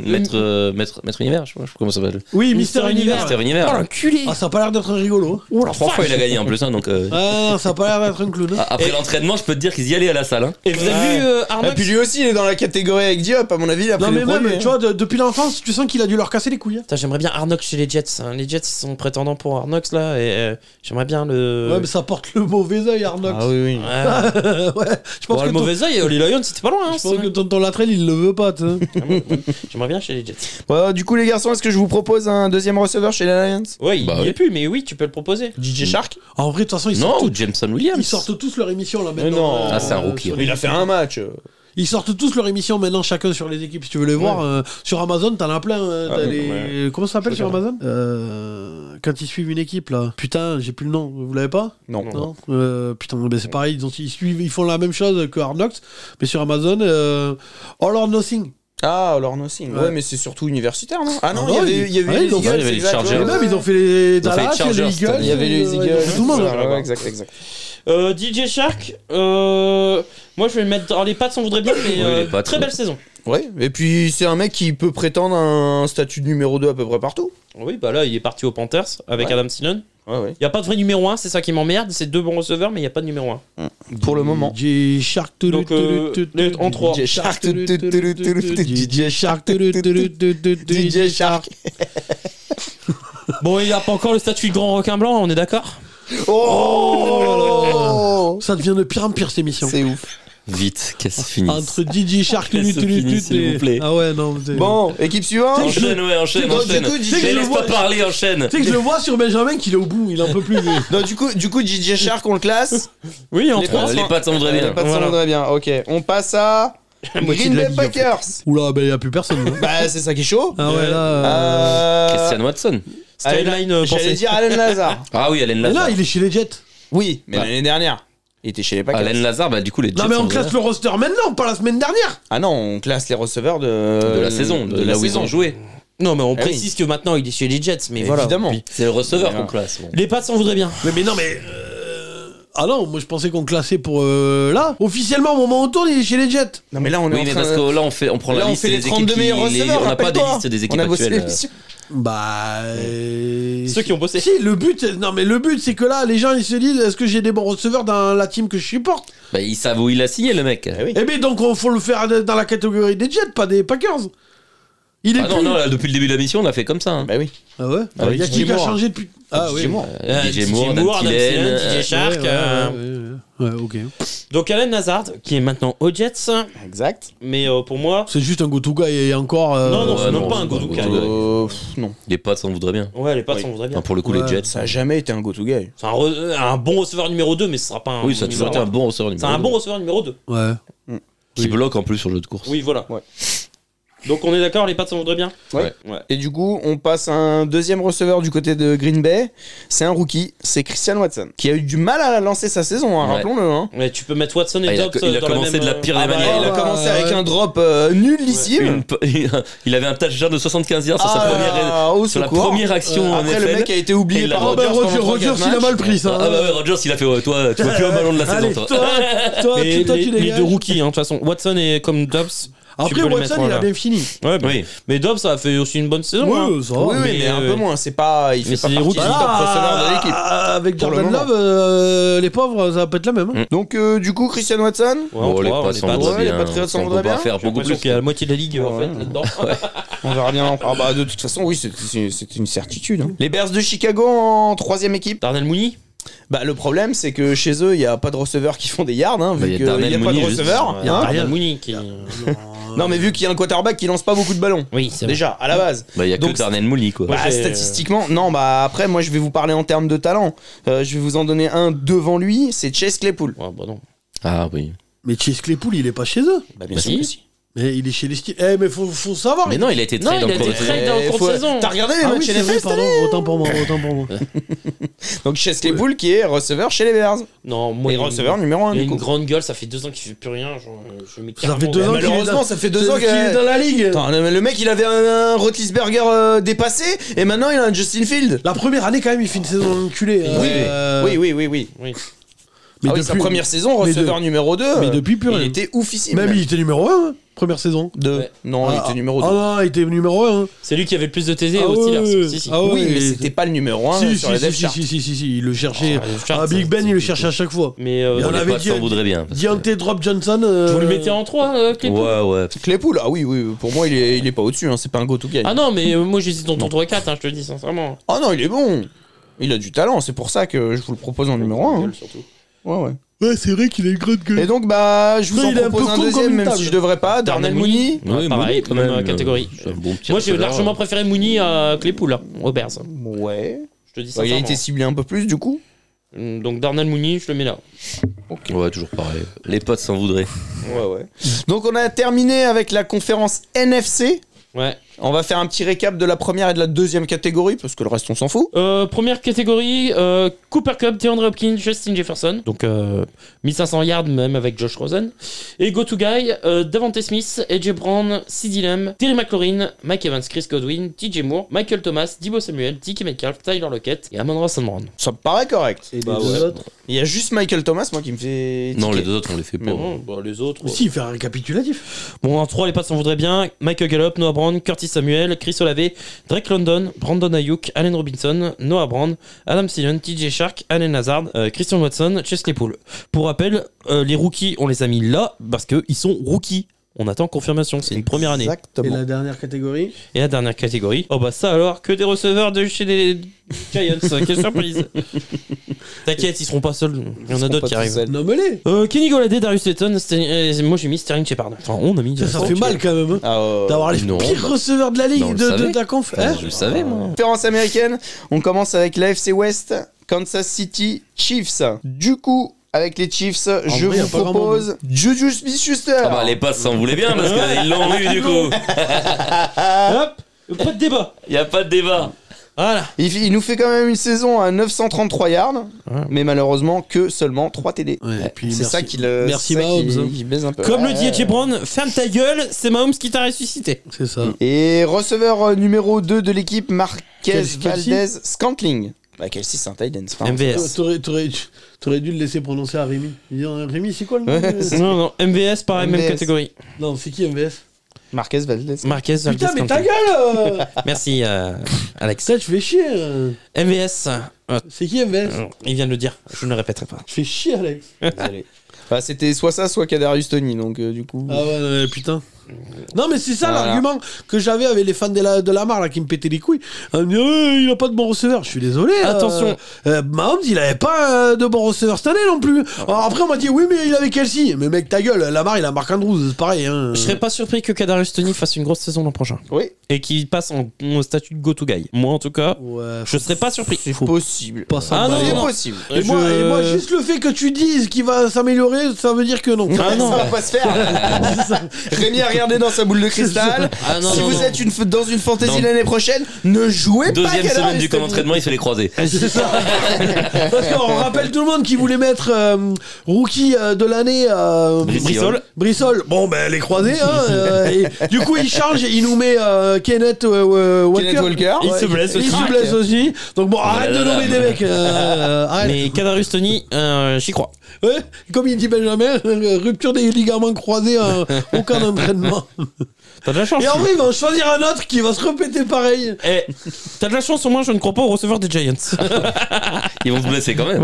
maître univers, je sais pas comment ça s'appelle. Oui, Mister Mister Univers. Univers. Mister Oh, univers. l'enculé. Ah, ça a pas l'air d'être un rigolo. Oh, la 3 fois vache. il a gagné en plus, hein, donc. Ah, ça a pas l'air d'être un clown. Après l'entraînement, je peux te dire qu'ils y allaient à la salle. Hein. Et vous avez Ouais. vu Hard Et Knocks? puis lui aussi, il est dans la catégorie avec Diop, à mon avis, il a Non, pris mais le même, premier. tu vois, depuis l'enfance, tu sens qu'il a dû leur casser casser les couilles. Hein. Putain, j'aimerais bien Arnox chez les Jets. Hein. Les Jets ils sont prétendants pour Arnox là et j'aimerais bien le. Ouais, mais ça porte le mauvais œil, Arnox. Ah oui, oui. Ouais. Ouais, je pense Bon, que le mauvais œil, les Lions c'était pas loin. Hein, je pense que tonton Latrell, il le veut pas, tu sais. J'aimerais bien chez les Jets. Ouais, du coup, les garçons, est-ce que je vous propose un deuxième receveur chez les Lions? Ouais, Bah il y oui. est plus, mais oui, tu peux le proposer. DJ Shark? En vrai, de toute façon, ils Non, sortent, ou Jameson Williams. ils sortent tous leur émission là Mais maintenant. non. Ah, c'est un rookie, sur ouais. les- Il a fait un match. Ils sortent tous leur émission maintenant, chacun sur les équipes. Si tu veux les voir, sur Amazon, t'en as plein. T'as Ah, les... Comment ça s'appelle sur Amazon quand ils suivent une équipe là. Putain, j'ai plus le nom. Vous l'avez pas? Non. Non. Putain, ben c'est pareil. Ils font la même chose que Arnox, mais sur Amazon. All or Nothing. Ah, alors Nothing. Ouais, mais c'est surtout universitaire, non? Ah non, Ah non, il y avait ouais, les ils ont Eagles, fait- il y avait les exact, Chargers. Et ouais, même, ouais. ils ont fait les Ils ont fait Dallas, les Chargers, les Eagles. Il y avait les ils ont Eagles. fait tout le monde. Ouais, ouais, exact. DJ Shark, moi je vais le mettre dans les Pats, on voudrait bien, mais Ouais, les Pats, très ouais. belle saison. Ouais, et puis c'est un mec qui peut prétendre un statut de numéro 2 à peu près partout. Oui, bah là il est parti aux Panthers avec Ouais. Adam Thielen. Ouais, ouais. Il n'y a pas de vrai numéro 1, c'est ça qui m'emmerde. C'est 2 bons receveurs, mais il n'y a pas de numéro 1. Pour le moment. DJ Shark. Donc, en 3. DJ Shark. DJ Shark. DJ Shark. Bon, il n'y a pas encore le statut de grand requin blanc, on est d'accord? Oh, Ça devient de pire en pire cette émission. c'est ouf. Vite, qu'elle se finisse. Entre DJ Shark, Qu'elle se finisse, s'il vous plaît. Ah ouais, non. Bon, équipe suivante. Enchaîne, ouais, enchaîne, Donc, enchaîne. du coup, tu sais que je le Laisse vois- pas parler, enchaîne. Tu sais que je le vois sur Benjamin qu'il est au bout, il en peut plus. lui. Donc, du coup, DJ Shark, on le classe. Oui, en Les 3. Pats, Les Pats, ça voudrait bien. Les Pats, ça Voilà. voudrait bien. Ok, on passe à moitié Green de la Bay ligue, en fait. Packers. Oula, ben il n'y a plus personne. hein. Bah, c'est ça qui est chaud. Ah ouais, là. Christian Watson. Skyline, J'allais pensez. dire Allen Lazare. Ah oui, Allen Mais là, Lazare. il est chez les Jets. Oui, mais Bah. l'année dernière, il était chez les Packers. Allen Lazare, bah du coup, les Jets. Non, mais ça on voudrait classe le roster maintenant, pas la semaine dernière. Ah non, on classe les receveurs de la saison, de là où ils ont joué. Non, mais on Ah précise que maintenant il est chez les Jets, mais voilà. Évidemment. Puis- C'est le receveur qu'on classe. bon. Les Pats, on voudrait bien. Mais non, mais. Ah non, moi je pensais qu'on classait pour là. Officiellement, au moment où on tourne, il est chez les Jets. Non, mais là, on est Oui, en mais train parce que là, on prend Là, la on liste fait des les équipes 32 qui. meilleurs receveurs. On n'a pas des rappelle-toi. listes des équipes On a bossé actuelles. l'émission. Bah. Ceux qui ont bossé. Si, le but, non mais le but c'est que là, les gens ils se disent, est-ce que j'ai des bons receveurs dans la team que je supporte? Bah, ils savent où il a signé, le mec. oui. Eh ben donc, faut le faire dans la catégorie des Jets, pas des Packers. Il est Ah non, plus- non, là, depuis le début de la mission, on a fait comme ça. hein. Bah oui. Ah ouais. Ah oui, Il y a qui DJ qui a Moore. changé depuis? Ah oui. DJ Moore. DJ Moore, Dan Adam Thielen, Thielen, DJ Shark. Ouais, ok. Donc Allen Lazard, qui est maintenant aux Jets, Exact. mais pour moi. C'est juste un go-to guy et encore. Non, non, c'est ouais, même non, pas un c'est go pas to un guy. go-to Non. Les Pats, on voudrait bien. Ouais, les Pats, Oui. on voudrait bien. Enfin, pour le coup, Ouais. les Jets. Ça a jamais été un go-to guy. C'est un bon receveur numéro 2, mais ce sera pas un. Oui, ça a toujours été un bon receveur C'est un bon receveur numéro 2. Ouais. Qui bloque en plus sur le jeu de course. Oui, voilà. Ouais. Donc on est d'accord, les Pats, on voudrait bien. Ouais. Ouais. Et du coup, on passe à un deuxième receveur du côté de Green Bay. C'est un rookie, c'est Christian Watson, qui a eu du mal à lancer sa saison, hein, Ouais. rappelons-le. Hein. Ouais, tu peux mettre Watson et Ah, Dobbs il a dans la commencé même, de la pire des Ah bah, manières. il a ouais. commencé avec un drop nullissime. Il avait un touchdown de 75 yards sur, Au sur la secours. première action en Après, le NFL. mec a été oublié Et par il a- Ah bah Rodgers. pendant Rodgers, 3-4 il a mal matchs. pris ça. Ah bah ouais, Rodgers, il a fait ouais, toi, tu vois plus un ballon de la Allez, saison, toi, toi. toi, Mais toi, tu les dégages. deux rookies, hein, de toute façon. Watson est comme Dobbs. tu Après, peux les Watson, mettre, il a voilà. bien fini. Ouais, Oui. mais Dobbs, ça a fait aussi une bonne saison. hein. Ouais, ça va. Oui, mais un peu moins. C'est pas, il Mais fait pas c'est des partie rookies. du top receveur de l'équipe. Avec Pour le Jordan moment. Love, les pauvres, ça va pas être la même. hein. Donc, du coup, Christian Watson. Ouais, Bon, on les croit, Pats, on est on pas voudrait ouais, les bien. Patriots, on On voudrait peut pas bien. faire J'ai beaucoup l'impression plus. qu'il y a la moitié de la ligue en Ouais. fait là-dedans. On verra bien. Ah bah de toute façon, oui, c'est une certitude. hein. Les Bears de Chicago en troisième équipe. Darnell Mooney. Bah le problème, c'est que chez eux, il y a pas de receveurs qui font des yards, hein, Bah, vu il y a qu'il Darnell y a pas de Mooney, juste. receveurs. Il y a hein. Darnell Mooney qui. Non, mais vu qu'il y a un quarterback qui lance pas beaucoup de ballons. Oui, c'est vrai. Déjà, à la base. Bah, il y a que Donc, Darnell Mooney, quoi. Ouais. Bah, j'ai- statistiquement, non, bah après, moi je vais vous parler en termes de talent. Je vais vous en donner un devant lui, c'est Chase Claypool. Ouais, bah non. Ah oui. Mais Chase Claypool, il est pas chez eux. Bah, bien Bah, sûr si. que si. Mais il est chez les Steelers. Eh, mais faut savoir. Mais non, il a été Non, trade il a en été cours de trade saison. en cours de saison. T'as regardé les Ah oui, matchs c'est NFL vrai, cette pardon. année Autant pour moi, autant pour moi. Donc Chase Claypool qui est receveur chez les Bears. Non, moi. Et il- receveur numéro 1 Il a du une coup. grande gueule, ça fait 2 ans qu'il fait plus rien. Genre, je mets Ça fait 2 ans qu'il est Malheureusement, dans- ça fait 2 ans qu'il est dans la ligue. Attends, le mec il avait un Roethlisberger dépassé et maintenant il a un Justin Field. La première année, quand même, il fait une saison enculée. Oui, oui. Oui. Mais Ah oui, sa première saison, mais receveur numéro 2. mais depuis plus il rien. était oufissime. Même il était numéro 1, première saison. 2. Ouais. Non, il était numéro 2. Ah non, il était numéro 1. C'est lui qui avait le plus de TD Ah aux ouais, Steelers. ouais. Si, si. Ah ouais. Oui, mais c'était pas le numéro 1 sur les depth charts. Si, il le cherchait. Oh, le chart, Ah, Big ça, Ben, c'est il le fou. cherchait à chaque fois. Mais Il y en Les avait Pats s'en voudraient bien. parce que- Deontay Drop Johnson. vous le mettez en 3, Claypool Ouais. Claypool, ah oui, pour moi, il est pas au-dessus. Hein. C'est pas un go-to guy. Ah non, mais moi j'hésite entre 3 et 4, je te le dis sincèrement. Ah non, il est bon. Il a du talent. C'est pour ça que je vous le propose en numéro 1. Gueule, surtout. Ouais. Ouais, c'est vrai qu'il a une grande gueule. Et donc, je vous Non, en il est un propose peu un con deuxième, comme une même table. si je devrais pas. Darnell Mooney. Ouais, pareil, quand même catégorie. C'est un bon petit Moi j'ai receveur. largement préféré Mooney à Claypool, là, au Bears. Ouais. Je te dis Il a sincèrement. été ciblé un peu plus, du coup. Donc Darnell Mooney, je le mets là. Ouais, toujours pareil. Les potes s'en voudraient. Ouais. Donc, on a terminé avec la conférence NFC. Ouais. On va faire un petit récap de la première et de la deuxième catégorie, parce que le reste, on s'en fout. Première catégorie, Cooper Kupp, DeAndre Hopkins, Justin Jefferson. Donc 1500 yards même avec Josh Rosen. Et Go To Guy, Devontae Smith, AJ Brown, CeeDee Lamb, Terry McLaurin, Mike Evans, Chris Godwin, TJ Moore, Michael Thomas, Deebo Samuel, Tiki Metcalf, Tyler Lockett et Amon-Ra St. Brown. Ça me paraît correct. Et les Bah deux ouais. autres. Il y a juste Michael Thomas, moi, qui me fait. Non, tiquer. les deux autres, on les fait pas. Non, bah, les autres. Si, il fait un récapitulatif. Bon, en 3, les Pats s'en voudraient bien. Michael Gallup, Noah Brown, Curtis Samuel, Chris Olave, Drake London, Brandon Ayuk, Allen Robinson, Noah Brown, Adam Thielen, TJ Shark, Allen Lazard, Christian Watson, Chase Claypool. Pour rappel, les rookies, on les a mis là parce qu'ils sont rookies. On attend confirmation, c'est une première année. Et Exactement. la dernière catégorie. Et la dernière catégorie, oh bah ça alors, que des receveurs de chez les Giants, quelle surprise. T'inquiète, ils seront pas seuls, il y en a d'autres qui arrivent. Nomme-les. Kenny Golladay, Darius Slayton, moi j'ai mis Sterling Shepard. Enfin, on a mis. Ça fait mal quand même. Hein. D'avoir les non. pires receveurs de la ligue Non, on le savait. de ta conf. Enfin, Hein je le savais, moi. Conférence américaine, on commence avec l'AFC West, Kansas City Chiefs. Du coup, avec les Chiefs, je vrai, y a vous pas grand propose Juju Smith-Schuster. Ah bah, les potes s'en voulaient bien parce qu'ils l'ont eu du coup. Hop, pas de débat. Y a pas de débat. Voilà. Il nous fait quand même une saison à 933 yards, Ouais. mais malheureusement que seulement 3 TD. Ouais, et puis C'est merci- ça qui le. merci c'est ça Mahomes, qui- hein. qui baise un peu. Comme le Ouais. dit AJ Brown, ferme ta gueule, c'est Mahomes qui t'a ressuscité. C'est ça. Et receveur numéro 2 de l'équipe, Marquez Kelsey. Valdez Scantling. Bah, Kelsey, c'est un tight end, c'est pas un MVS. T'aurais dû le laisser prononcer à Rémi. Rémi, c'est quoi le nom Ouais, de- c'est- Non, MVS, pareil, même MVS. catégorie. Non, c'est qui MVS Marquez Valdez. Marquez, Putain, mais ta Valdez, gueule Merci, Alex. Ça, tu fais chier. MVS, C'est qui MVS il vient de le dire, je ne le répéterai pas. Tu fais chier, Alex. Désolé. Bah, c'était soit ça, soit Kadarius Toney, donc du coup. Ah ouais, non, mais putain. Non, mais c'est ça Voilà. l'argument que j'avais avec les fans de Lamar là, qui me pétaient les couilles. On me dit, il a pas de bon receveur. Je suis désolé. Attention. Mahomes, il avait pas de bon receveur cette année non plus. Alors après, on m'a dit, oui, mais il avait Kelsey. Mais mec, ta gueule, Lamar, il a Marc Andrews. C'est pareil. Hein. Je serais pas surpris que Kadarius Toney fasse une grosse saison l'an prochain. Oui, Et qu'il passe en statut de go-to-guy. Moi, en tout cas, Ouais, je serais pas surpris. c'est possible. pas ça. Ah non, C'est non. possible. Et moi, juste le fait que tu dises qu'il va s'améliorer, ça veut dire que non. Ah non. Ça va pas se faire. Rémi a regardé dans sa boule de cristal. Ah non, si non, vous non. êtes dans une fantasy Non. l'année prochaine, ne jouez pas Deuxième Kadarius semaine du camp Toney. d'entraînement, il fait les croisés. C'est ça. Parce qu'on rappelle tout le monde qui voulait mettre rookie de l'année Brissol. Brissol. Bon, ben les croisés. Hein, et du coup, il change, il nous met Kenneth Walker. Kenneth Walker. Il se blesse Il aussi. se blesse aussi. Donc bon, arrête de là là. nommer des mecs. Arrête. Mais Kadarius Toney, j'y crois. Ouais, comme il dit Benjamin, rupture des ligaments croisés, aucun entraînement. T'as de la chance. Et en vrai, ils vont choisir un autre qui va se répéter pareil. Eh, t'as de la chance, au moins je ne crois pas au receveur des Giants. Ils vont se blesser quand même.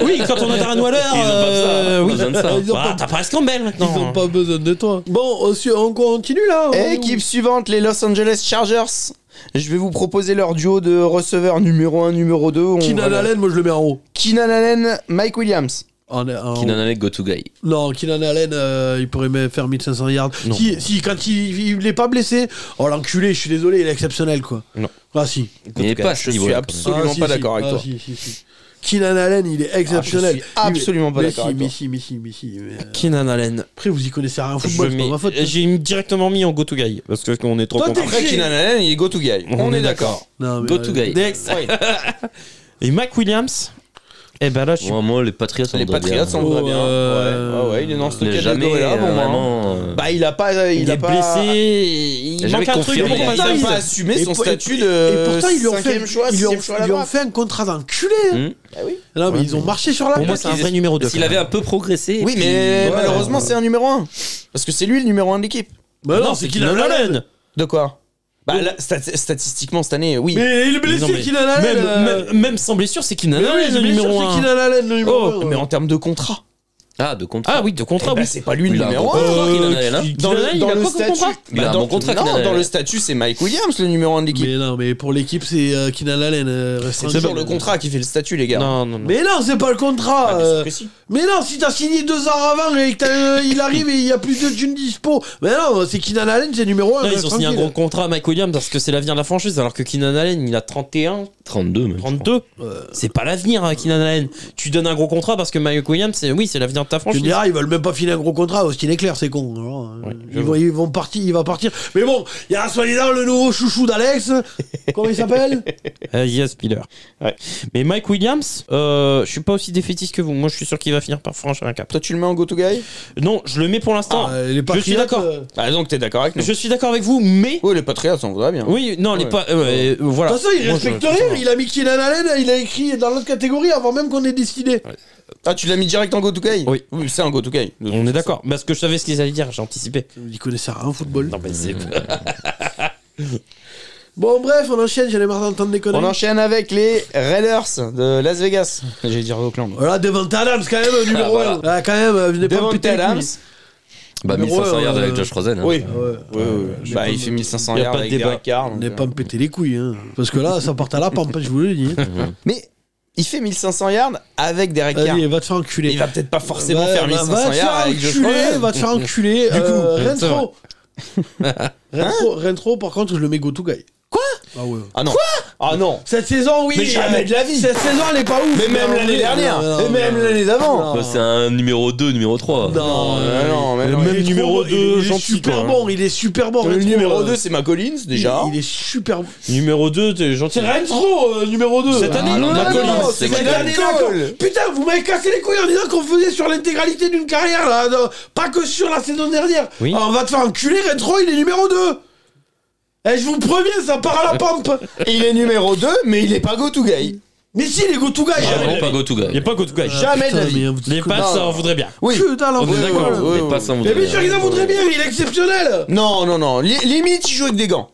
Oui, quand on a Darren Waller, Ils ont pas besoin. oui. Besoin de ça. Ils ont Bah, pas- t'as Paris Campbell Ils maintenant. n'ont pas besoin de toi. Bon, on continue là. Équipe suivante, les Los Angeles Chargers. Je vais vous proposer leur duo de receveurs numéro 1, numéro 2. On Keenan va- Allen, moi je le mets en haut. Keenan Allen, Mike Williams. Keenan Allen, go to guy. Non, Keenan Allen, il pourrait même faire 1500 yards. Non. Si, quand il n'est pas blessé, oh l'enculé, je suis désolé, il est exceptionnel quoi. Non. Ah si. Il n'est pas à ce Je suis niveau-là. absolument Ah, pas si, d'accord si. avec Ah, toi. si. Keenan Allen, il est exceptionnel. je suis absolument pas Mais d'accord si, avec mais toi. si, mais Keenan Allen. Après, vous y connaissez rien en Je football, c'est pas mets- ma faute. J'ai directement mis en go-to-guy. Parce qu'on est trop Toi, content. t'es- Après, Keenan Allen, il est go to guy. On est d'accord. Non, mais, Go to guy. Next. Oui. Et Mike Williams. Eh ben là, je suis. Moi, les Patriots, ça Les voudrait bien. Patriots, ça voudrait bien. Ouais, il est dans ce Il n'est jamais catégorie-là, bon, vraiment. Bah, il a pas. Il est pas... blessé. Il jamais manque un truc. confirmé. Il a pas assumé son statut de. Et pourtant, ils lui ont fait, 5e choix, ils lui ont- 6e choix à la ils lui ont droite. fait un contrat d'enculé. Hein. Ah oui. Non, mais ils ont marché sur la Pour moi, gueule. c'est un vrai numéro 2. S'il avait un peu progressé. Oui, puis- mais Ouais, malheureusement, ouais. c'est un numéro 1. Parce que c'est lui le numéro 1 de l'équipe. Bah Non, c'est Keenan Allen. De quoi? Bah, là, statistiquement, cette année, oui. Mais il est blessé, Non, mais Keenan Allen. Même sans blessure, c'est Keenan Mais oui, Allen le bien sûr, numéro c'est 1. Keenan Allen le numéro Oh, 1. Mais en termes de contrat. Ah, de contrat. Ah oui, de contrat, Bah, oui. c'est pas lui le Il a un numéro bon 1. contrat, Keenan Allen, hein. Dans le, il dans a le pas de statut, contrat Il a un bon contrat, non, Keenan dans Allen. le statut, c'est Mike Williams, le numéro 1 de l'équipe. Mais non, mais pour l'équipe, c'est Keenan Allen. C'est toujours le contrat qui fait le statut, les gars. Non, non, non. Mais non, c'est pas le contrat. Ah, mais c'est précis. Mais non, si t'as signé 2 ans avant et que il arrive et il y a plus de thunes dispo. Mais non, c'est Keenan Allen, c'est numéro 1. Non, ils ont signé un gros contrat à Mike Williams parce que c'est l'avenir de la franchise, alors que Keenan Allen, il a 31, 32 même. 32. C'est pas l'avenir, hein, Keenan Allen. Tu donnes un gros contrat parce que Mike Williams, c'est l'avenir de ta Tu franchise. me diras, ils veulent même pas filer un gros contrat. Austin Eckler, c'est con. Alors, Ouais, ils vont partir, il va partir. Mais bon, il y a soi-disant le nouveau chouchou d'Alex. Comment il s'appelle? Yes, Spiller. Ouais. Mais Mike Williams, je suis pas aussi défaitiste que vous. Moi, je suis sûr qu'il va finir par franchir un cap. Toi, tu le mets en go-to-guy? Non, je le mets pour l'instant. Les je suis Patriots, d'accord. Ah, donc t'es d'accord avec nous? Je suis d'accord avec vous, mais. Oui, les Patriots, on voudrait bien. Oui, non, les Ouais. pas. Voilà. De toute façon, il Moi, respecte je- rien. Il a mis Keenan Allen, il a écrit dans l'autre catégorie avant même qu'on ait décidé. Ah, tu l'as mis direct en go-to-guy? Oui. Oui, c'est un go-to-guy. On est d'accord. Parce que je savais ce qu'ils allaient dire, j'ai anticipé. Il connaissait rien en football. Non, mais c'est. Bon, bref, on enchaîne. J'en ai marre d'entendre des conneries. On enchaîne avec les Raiders de Las Vegas. J'allais dire Oakland. Voilà, Devante Adams, quand même, numéro 1. voilà. Ah, quand même, venez pas me Devante péter les Adams. couilles. Bah, Numéro 1500 un, yards avec Josh Rosen. hein. Oui. Ouais. Bah, il fait 1500 Y a yards pas de avec débat. Derek Carr. Venez pas me péter les couilles, hein. Parce que là, ça part à la pampe, je vous le dis. Mais il fait 1500 yards avec Derek Carr. Allez, va te faire enculer. Il va peut-être pas forcément Ouais, faire va 1500 te yards faire avec Josh enculer, Rosen. va te faire enculer. c'est Rentro. Rentro, par contre, je le mets go to guy. Quoi? Ah ouais. Ah non. Ah non. Cette saison, oui. Mais jamais de la vie. Cette saison, elle est pas ouf. Mais même en l'année vrai, dernière. non, Et même non, l'année d'avant. non. Bah, c'est un numéro 2, numéro 3. Non, mais non. il est numéro trop bon, 2, il est gentil, super quoi. bon, il est super bon. Le Rentro, numéro 2, c'est McCollins, déjà. Il est super bon. Numéro 2, t'es gentil. C'est Rentro, numéro 2. Cette année, non, McCollins, non, c'est cette Kyle année, Cole. d'accord. Putain, vous m'avez cassé les couilles en disant qu'on faisait sur l'intégralité d'une carrière, là. Pas que sur la saison dernière. Oui. Alors, on va te faire enculer, Rentro, il est numéro 2. Eh, je vous préviens, ça part à la pompe. Il est numéro 2, mais il est pas go-to-guy. Mais si, les go to guys. Ah non, pas go to Il guy. est pas go to guy. Jamais de la vie. Les passes, ça en voudrait bien. Oui. Putain, On est l'enfer. d'accord. oui, Les oui. passes en Mais bien sûr, il en voudrait bien, il est exceptionnel. Non. Limite, il joue avec des gants.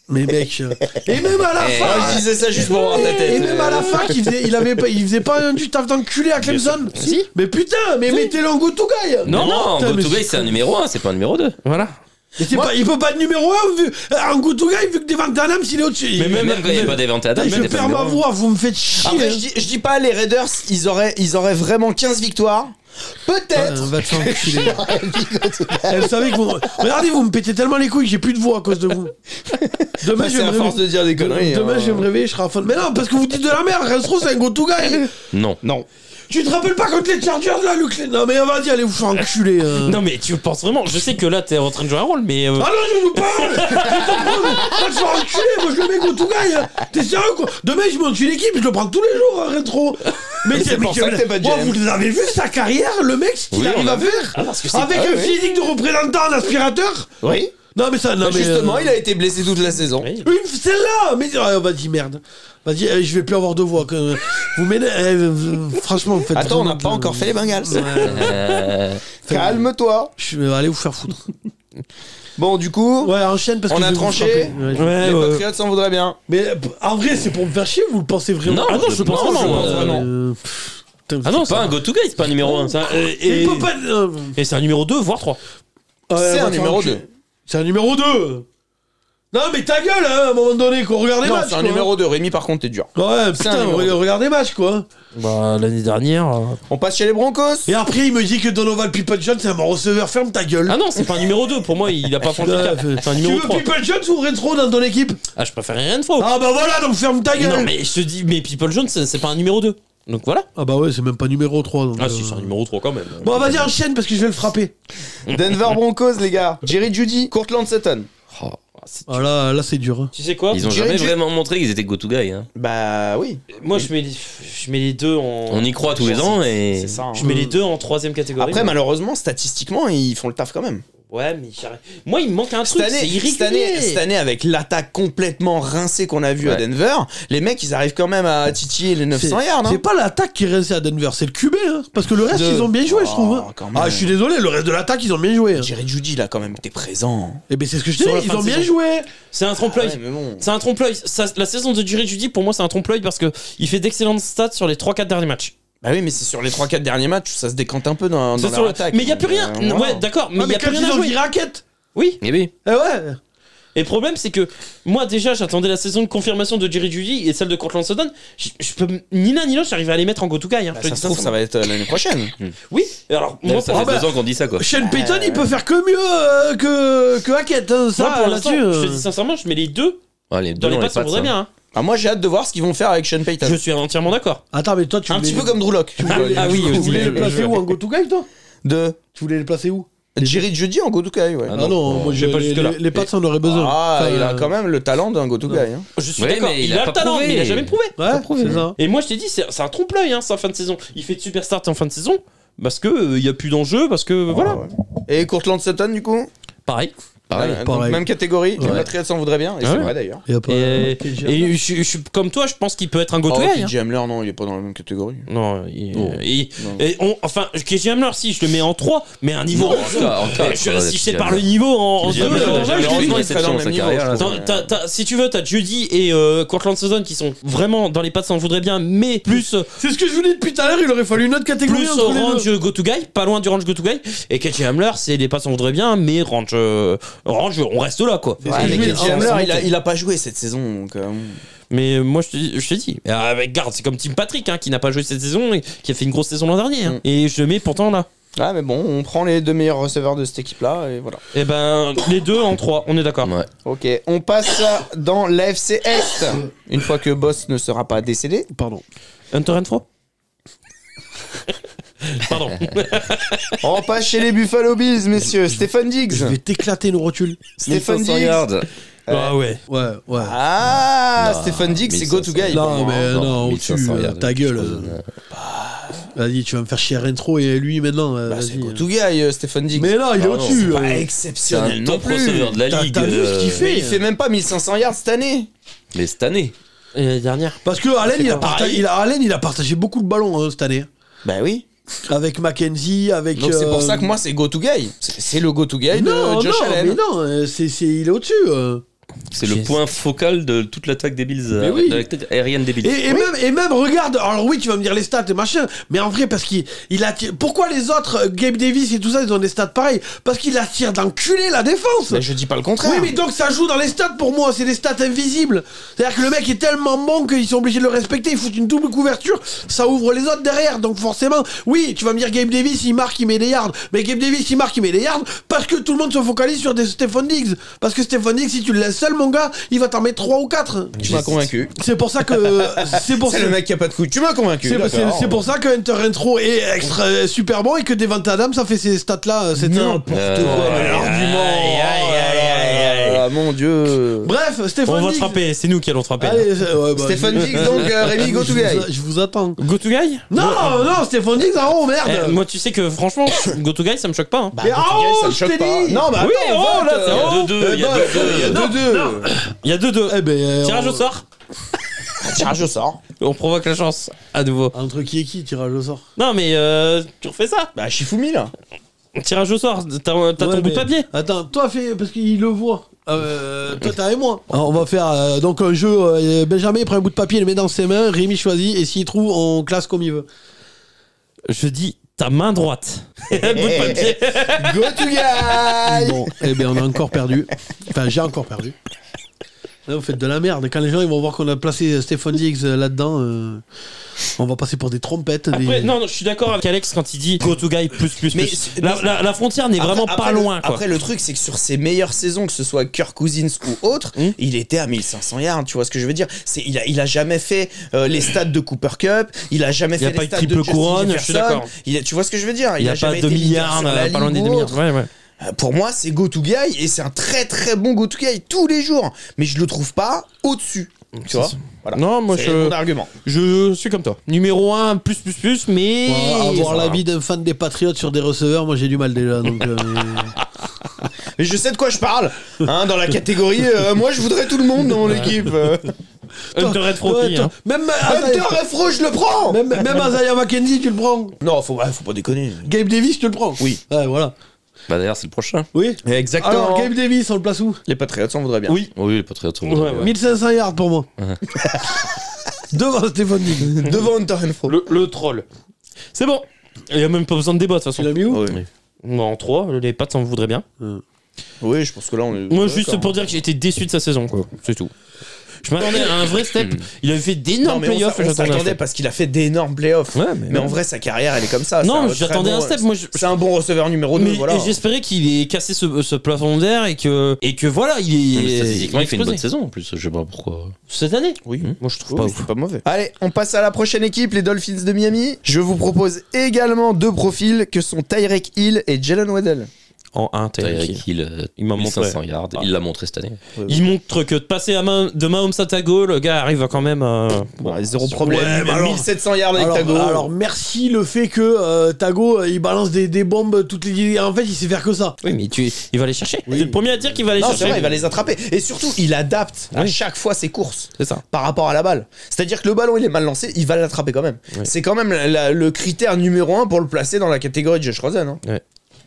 Mais mec, et même à la Ah, fin. je disais ça juste pour voir ta tête. Et même à la fac, il faisait pas du taf d'enculé à Clemson. Si. Mais putain, mais mettez-le en go to guy. Non, putain, go mais to guy, c'est un numéro 1, c'est pas un numéro 2. Voilà. Mais c'est pas, il peut pas être numéro 1 en go to guy vu que Devante Adams il est au-dessus. Mais Même quand il n'y avait pas Devante Adams, je c'était pas perds ma numéro 1. voix, vous me faites chier. Après, hein. je dis pas les Raiders, ils auraient vraiment 15 victoires. Peut-être. Va te faire enculer. Elle savait que vous. Regardez, vous me pétez tellement les couilles que j'ai plus de voix à cause de vous. Demain, Bah, c'est à force de dire des conneries. Demain, hein. je vais me réveiller, je serai à fond. Mais non, parce que vous dites de la merde. Restro, c'est un go to guy. Non. Tu te rappelles pas contre les Chargers là, Luc? Non, mais on va dire, allez vous faire enculer. Non, mais tu penses vraiment. Je sais que là, t'es en train de jouer un rôle, mais. Ah non, je vous parle. Va te faire enculer. Moi, je le mets go to guy. T'es sérieux quoi? Demain, je monte une équipe, je le prends tous les jours, Rétro. Mais c'est pour ça que t'es pas Moi, GM. vous avez vu sa carrière, le mec, ce qu'il Oui, arrive on a à vu. faire? parce que c'est- Avec Ah, un oui. physique de représentant en aspirateur? Oui. Non, mais ça, non, Bah, mais. justement, il a été blessé toute la saison. Oui. Oui, celle-là. Mais vas-y, merde. Vas-y, je vais plus avoir de voix. Vous m'énervez. Franchement, vous faites. Attends, on n'a vraiment pas de- encore fait les Bengals. Euh, Calme-toi. Je vais aller vous faire foutre. Bon, du coup, Ouais, enchaîne parce On que a je vais vous tranché. frapper. Ouais, je- Ouais, les ouais. Patriots s'en voudraient bien. Mais en vrai, c'est pour me faire chier, vous le pensez vraiment? Non, Ah non, je pense non, vraiment. je moi. pense vraiment. Putain, Ah non, C'est pas un go to guy, c'est pas un numéro 1. Et, il peut pas. et c'est un numéro 2, voire 3. C'est un va numéro faire 2. C'est un numéro 2. Non, mais ta gueule, hein, à un moment donné, qu'on regarde les Non, matchs. c'est un quoi. numéro 2. Rémi, par contre, t'es dur. Ouais, C'est un putain, numéro deux. regarde les matchs, quoi. Bah, l'année dernière. On passe chez les Broncos. Et après, il me dit que Donovan People-Jones, c'est un bon receveur. Ferme ta gueule. Ah non, c'est pas un numéro 2. Pour moi, il a pas franchi le cap. C'est un Tu numéro veux 3. People-Jones ou Retro dans ton équipe? Ah, je préfère rien de faux. Ah bah voilà, donc ferme ta gueule. Non, mais je te dis, mais People Jones, c'est pas un numéro 2. Donc voilà. Ah bah ouais, c'est même pas numéro 3. Donc, Ah si, c'est un numéro 3 quand même. Bon, vas-y, enchaîne parce que je vais le frapper. Denver Broncos, les gars. Jerry Jeudy, Courtland Sutton. Oh, Ah, là c'est dur. Hein. Tu sais quoi? Ils ont jamais vraiment montré qu'ils étaient go-to-guy. Hein. Bah oui. Moi, je mets les deux en. On y croit tous les ans et. C'est ça. Hein. Je mets les deux en 3ème catégorie. Après, malheureusement, statistiquement, ils font le taf quand même. Ouais, mais moi, il me manque un truc, c'est irrégulier. Cette année, avec l'attaque complètement rincée qu'on a vue à Denver, les mecs, ils arrivent quand même à titiller les 900 yards. Hein. C'est pas l'attaque qui est rincée à Denver, c'est le QB. Hein, parce que le reste, ils ont bien joué, je trouve. Hein. Ah, je suis désolé, le reste de l'attaque, ils ont bien joué. Hein. Jerry Jeudy, il a quand même été présent. Et ben c'est ce que je dis, ils ont bien joué. C'est un trompe-l'œil. Bon. C'est un trompe-l'œil. La saison de Jerry Jeudy, pour moi, c'est un trompe-l'œil parce qu'il fait d'excellentes stats sur les 3-4 derniers matchs. Bah oui, mais c'est sur les 3-4 derniers matchs, ça se décante un peu dans leur attaque. Mais il y a plus rien. Ouais, d'accord, mais il y a plus rien à jouer. Raquette. Oui. Eh oui. Eh ouais. Et le problème, c'est que moi, déjà, j'attendais la saison de confirmation de Jerry Jeudy et celle de Courtland Sutton. Je peux ni l'un ni l'autre, j'arrive à les mettre en go-to-guy. Hein. Bah, ça se trouve, ça va être l'année prochaine. Oui. Alors, moi, Ça fait 2 ans qu'on dit ça, quoi. Shane Payton, il peut faire que mieux que Hackett. Hein, ça, moi, pour l'instant, là-dessus. je te dis sincèrement, je mets les deux Les dans les pattes, ça vaudrait bien. Hein. Ah, moi, j'ai hâte de voir ce qu'ils vont faire avec Sean Payton. Je suis entièrement d'accord. Attends, mais toi, tu Un voulais... petit peu comme Drew Lock. Tu aussi. voulais les placer où en go-to-guy, toi? Tu voulais les placer où? Jerry Jeudy en go-to-guy, ouais. Ah non, moi, j'ai pas jusque-là. les pattes, ça en aurait besoin. Ah, Enfin, il a quand même le talent d'un go-to-guy. Hein. Je suis Ouais, d'accord, mais il il a a le pas talent, prouvé. mais il a jamais prouvé. Ouais, c'est ça. Et moi, je t'ai dit, c'est un trompe-l'œil, hein, sa fin de saison. Il fait de super start en fin de saison parce que il y a plus d'enjeu, parce que voilà. Ouais. Et Courtland Sutton, du coup Pareil. Donc, pareil. même catégorie, Ouais. les Patriots s'en voudraient bien, et Ah c'est ouais. vrai d'ailleurs. Il y a pas... Et KJ. je suis comme toi, je pense qu'il peut être un Oh, go-to-guy. PJ Hamler, non, il est pas dans la même catégorie. Non, Non. enfin, KJ Hamler, si je le mets en 3, mais un niveau Non, en quatre, si je sépare le niveau en KJ 2, Hamler, il a jamais heureusement, eu de il serait réception dans dans le sa même carrière. niveau, là. si tu veux, t'as Jeudy et Courtland Sutton qui sont vraiment dans les pattes, ça en voudrait bien, mais plus C'est ce que je vous dis depuis tout à l'heure, il aurait fallu une autre catégorie entre les deux. range go-to-guy, pas loin du range go-to-guy. Et KJ Hamler, c'est les pattes, ça en voudrait bien, mais range, on reste là, quoi. C'est ce Ouais, que je mais mets KJ en Hamler, montant. il a pas joué cette saison. Donc, Mais moi, je te dis, avec garde, c'est comme Tim Patrick, hein, qui n'a pas joué cette saison et qui a fait une grosse saison l'an dernier. Hein. Et je le mets pourtant là. Ouais, mais bon, on prend les 2 meilleurs receveurs de cette équipe-là, et voilà. Et ben, les deux en 3, on est d'accord. Ouais. Ok, on passe dans l'AFC Est. Une fois que Boss ne sera pas décédé. Pardon. Hunter Renfro. Pardon. On passe chez les Buffalo Bills, messieurs. Stephen Diggs. Je vais t'éclater une rotule. Stephen 1500 Diggs. yards. Ah ouais. Ouais. Ah, Non, Stephen Diggs, c'est 1500. go-to-guy. Non, mais non, 1500 au-dessus, yards. ta gueule. Vas-y, tu vas me faire chier Rentro et lui maintenant. Bah, c'est vas-y. go-to-guy, Stephen Diggs. Mais non, il est Ah non, au-dessus. Pas C'est un exceptionnel non top plus. receveur de la T'as- ligue. t'as vu ce qu'il fait Mais il fait même pas 1500 yards cette année. Mais cette année. Et la dernière. Parce que Allen, il a, pas pareil. Allen, il a partagé beaucoup de ballons hein, cette année. Bah oui. Avec Mackenzie, avec. Donc c'est pour ça que moi c'est go-to-guy. C'est le go-to-guy Non, de Josh non, Allen. mais non, il est au-dessus. C'est le point focal de toute l'attaque des Bills, Mais oui. de l'attaque aérienne des Bills. Et même, regarde, alors oui, tu vas me dire les stats et machin, mais en vrai, parce qu'il attire. Pourquoi les autres, Gabe Davis et tout ça, ils ont des stats pareils? Parce qu'il attire d'enculer la défense. Mais je dis pas le contraire. Oui, mais donc ça joue dans les stats pour moi, c'est des stats invisibles. C'est-à-dire que le mec est tellement bon qu'ils sont obligés de le respecter, ils foutent une double couverture, ça ouvre les autres derrière. Donc forcément, oui, tu vas me dire Gabe Davis, il marque, il met des yards. Mais Gabe Davis, il marque, il met des yards parce que tout le monde se focalise sur des Stephen Diggs. Parce que Stephen Diggs, si tu le laisses seul, mon gars, il va t'en mettre 3 ou 4. Tu m'as convaincu. C'est pour ça que. C'est pour C'est ça. le mec qui a pas de couilles. Tu m'as convaincu. C'est pour ça que Hunter Renfro est super bon et que Devante Adams a fait ces stats-là cette saison. N'importe quoi. ouais. Ah mon dieu. Bref, Stephen On va Diggs. te frapper, c'est nous qui allons te frapper. Allez, ouais, bah, Stephen Diggs, donc Rémi, go to guy. Je vous attends. Go to guy. Non, Stephen Diggs, ah oh merde. Moi, tu sais que franchement, go to guy, ça me choque pas. Hein. Bah, Mais go to guy, oh, ça me je choque t'ai pas. dit. Non, bah Oui, attends, oh, vote. là, c'est 2-2, il y a 2-2. Il y a 2-2. Eh ben, Tirage au sort. Tirage au sort. On provoque la chance à nouveau. Entre qui et qui, tirage au sort? Non, mais tu refais ça. Bah, Shifumi là. Tirage au sort. T'as ton bout de papier. Attends, toi fais, parce qu'il le voit. Toi t'es avec moi. Alors, on va faire donc un jeu. Benjamin prend un bout de papier, il le met dans ses mains. Rémi choisit et s'il trouve, on classe comme il veut. Je dis ta main droite. Bout de papier. Go to guy. Bon, eh bien on a encore perdu. Enfin, j'ai encore perdu. Là, vous faites de la merde. Quand les gens ils vont voir qu'on a placé Stephen Diggs là-dedans, on va passer pour des trompettes. Après, non, je suis d'accord avec Alex quand il dit go to guy plus. Mais La frontière n'est vraiment pas loin. Quoi. Après, le truc, c'est que sur ses meilleures saisons, que ce soit Kirk Cousins ou autre, il était à 1500 yards. Tu vois ce que je veux dire? Il a jamais fait les stats de Cooper Cup. Il a jamais fait pas les eu de stats de triple Justin couronne, Jefferson. je suis d'accord. Tu vois ce que je veux dire? Il a pas jamais de été leader milliards, sur la pas loin des ligne ou demi-milliards. autre. Ouais. Pour moi, c'est go to guy et c'est un très très bon go to guy tous les jours. Mais je le trouve pas au-dessus. Tu vois voilà. Non, moi c'est mon argument. je suis comme toi. Numéro 1, mais. Avoir ça va. l'avis d'un fan des Patriots sur des receveurs, moi j'ai du mal déjà. Donc, Mais je sais de quoi je parle. Hein, dans la catégorie, moi je voudrais tout le monde dans mon équipe. Hunter Renfrow, Ouais, hein. Même Hunter Renfrow, je le prends. même Isaiah McKenzie, tu le prends. Non, faut pas déconner. Gabe Davis, tu le prends. Oui. Ouais, voilà. Bah d'ailleurs, c'est le prochain. Oui. Exactement. Alors, Gabe Davis, on le place où? Les Patriots, on voudrait bien. Oui. Oui, pas très trop. Ouais. 1500 yards pour moi. Devant Stéphane Diggs. Devant Hunter Renfrow. Le troll. C'est bon. Il y a même pas besoin de débat de toute Tu façon. l'as mis où? Oui. Moi, en 3, les Pats, on voudrait bien. Oui, je pense que là on est. Moi, juste pour dire que j'ai été déçu de sa saison, quoi. C'est tout. Je m'attendais à un vrai step. Il avait fait d'énormes Non, mais playoffs. on j'attendais un s'attendait step. parce qu'il a fait d'énormes playoffs. Ouais, Mais en vrai, sa carrière, elle est comme ça. Non, C'est très j'attendais un step. Moi, c'est un bon receveur numéro 2. mais Voilà. et j'espérais qu'il ait cassé ce plafond d'air et que voilà, il Mais est. statistiquement, il fait une bonne explosé. saison en plus. Je sais pas pourquoi. Cette année. Oui. Moi, je trouve Oui, pas c'est ouf. pas mauvais. Allez, on passe à la prochaine équipe, les Dolphins de Miami. Je vous propose également 2 profils que sont Tyreek Hill et Jalen Waddell. En 1, Tyreek Hill, Il m'a 1500 montré. yards. Il l'a montré cette année. Il montre que de passer de Mahomes à Tago, le gars arrive quand même. Zéro problème. Ouais, mais Même alors- 1700 yards avec Alors, Tago. alors, merci le fait que Tago il balance des bombes toutes les. En fait, il sait faire que ça. Oui, mais il va les chercher. C'est le premier à dire qu'il va les Non, chercher. c'est vrai, il va les attraper. Et surtout, il adapte à Oui. chaque fois ses courses C'est ça. par rapport à la balle. C'est-à-dire que le ballon, il est mal lancé, il va l'attraper quand même. Ouais. C'est quand même le critère numéro 1 pour le placer dans la catégorie de Josh Rosen. Hein.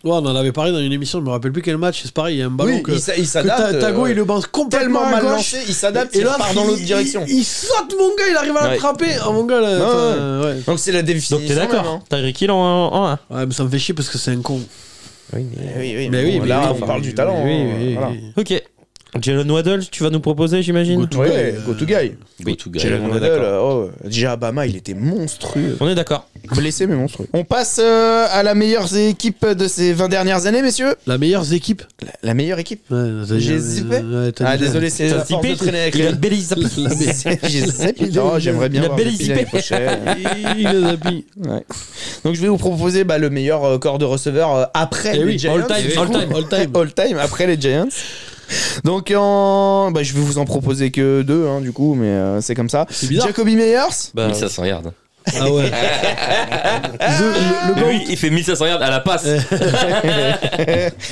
Ouais, on en avait parlé dans une émission, je me rappelle plus quel match. C'est pareil, il y a un ballon Oui, que. il s'adapte. Tago il le balance complètement tellement à mal gauche. lancé, il s'adapte, Et il là, part dans l'autre direction. Il saute, mon gars, il arrive à Ouais. l'attraper. Oh, mon gars, là. Ouais, enfin, ouais. Donc c'est la définition. Donc t'es même, d'accord. hein. Tyreek Hill en 1. Ouais, mais ça me fait chier parce que c'est un con. Oui, Oui, Mais oui, bon, mais là, oui, on parle du talent. Oui, hein, oui, voilà. oui. Ok. Jalen Waddell, tu vas nous proposer, j'imagine. Go to Ouais, guy, go to guy. Go to guy. Jalen on est Waddell, d'accord. déjà à Bama, il était monstrueux. On est d'accord. Blessé, mais monstrueux. On passe à la meilleure équipe de ces 20 dernières années, messieurs. La meilleure équipe. La meilleure équipe. Ouais, J'ai zippé. Ouais, t'as Ah, dit- désolé, c'est la force de traîner avec Il a les... belle zappé. J'ai zappé. Oh, j'aimerais bien Il a voir belle Zappy zippé. l'année prochaine. Il les a pris. Ouais. Donc je vais vous proposer le meilleur corps de receveur après Eh les oui, Giants. all time, Du all coup, time. All time. all time après les Giants. Donc je vais vous en proposer que 2 hein, du coup, mais c'est comme ça. C'est bizarre. Jacoby Meyers. Bah, 1500 yards. Ah ouais. Le Mais lui, il fait 1500 yards à la passe.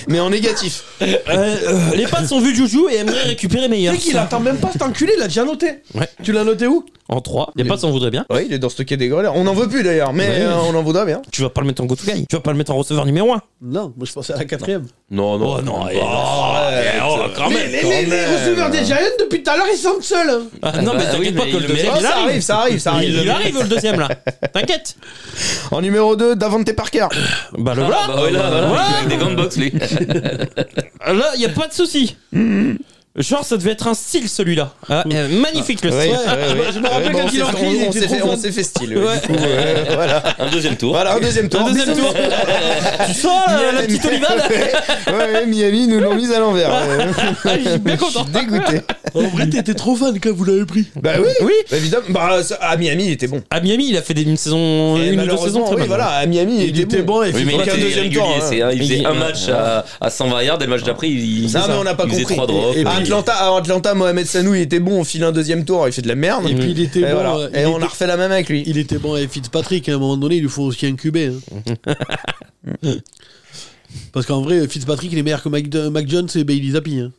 Mais en négatif. les Pats ont vu Juju et aimeraient récupérer meilleur. Tu sais qu'il attend même pas cet enculé, il a déjà noté. Ouais. Tu l'as noté où? En 3. Les Pats en voudraient bien. Oui, il est dans ce quai des grelets. On n'en veut plus d'ailleurs, mais Ouais. on en voudrait bien. Tu vas pas le mettre en go-to guy. Tu vas pas le mettre en receveur numéro 1. Non, moi je pensais à la 4ème. Non, non. Oh non, quand même. Les receveurs des Giants depuis tout à l'heure ils sentent seuls. hein. Ah, non, mais Bah t'inquiète oui, pas mais que il le le deuxième, Oh, il arrive. ça arrive. Il arrive le deuxième là. T'inquiète. En numéro 2, Davante Parker. Bah le Ah, voilà. bah ouais, là, voilà, Voilà. avec des gants de boxe, lui. Là, y a pas de souci. Genre, ça devait être un style celui-là. Ah, magnifique le Ouais, style. Je me rappelle Bon, quand il a on repris, il on était s'est trop fait- on fan. s'est fait style. Ouais. Du coup, voilà. Un deuxième tour. Voilà, un deuxième tour. Un deuxième tour. Tu sens la petite olivade? Ouais, Miami nous l'ont mise à l'envers. Je suis bien content. Je suis dégoûté. En vrai, t'étais trop fan quand vous l'avez pris. Bah oui, Oui. bah, évidemment. Bah, à Miami, il était bon. À Miami, il a fait une saison, Et une ou deux malheureusement, saisons très oui, bonnes. voilà, à Miami, Il était bon et Oui, mais il Donc, un était deuxième irrégulier. tour, hein. Il faisait Il- un match à 120 yards et le match d'après, il Ça, mais on n'a pas il faisait compris. 3 drops. Et À puis- Atlanta, Mohamed Sanou, il était bon, on file un deuxième tour, il fait de la merde. Et puis il était Et bon. voilà. il Et on était- a refait la même avec lui. Il était bon avec Fitzpatrick, à un moment donné, il lui faut aussi un QB. hein. Parce qu'en vrai, Fitzpatrick, il est meilleur que Mac Jones et Bailey Zappi. Hein.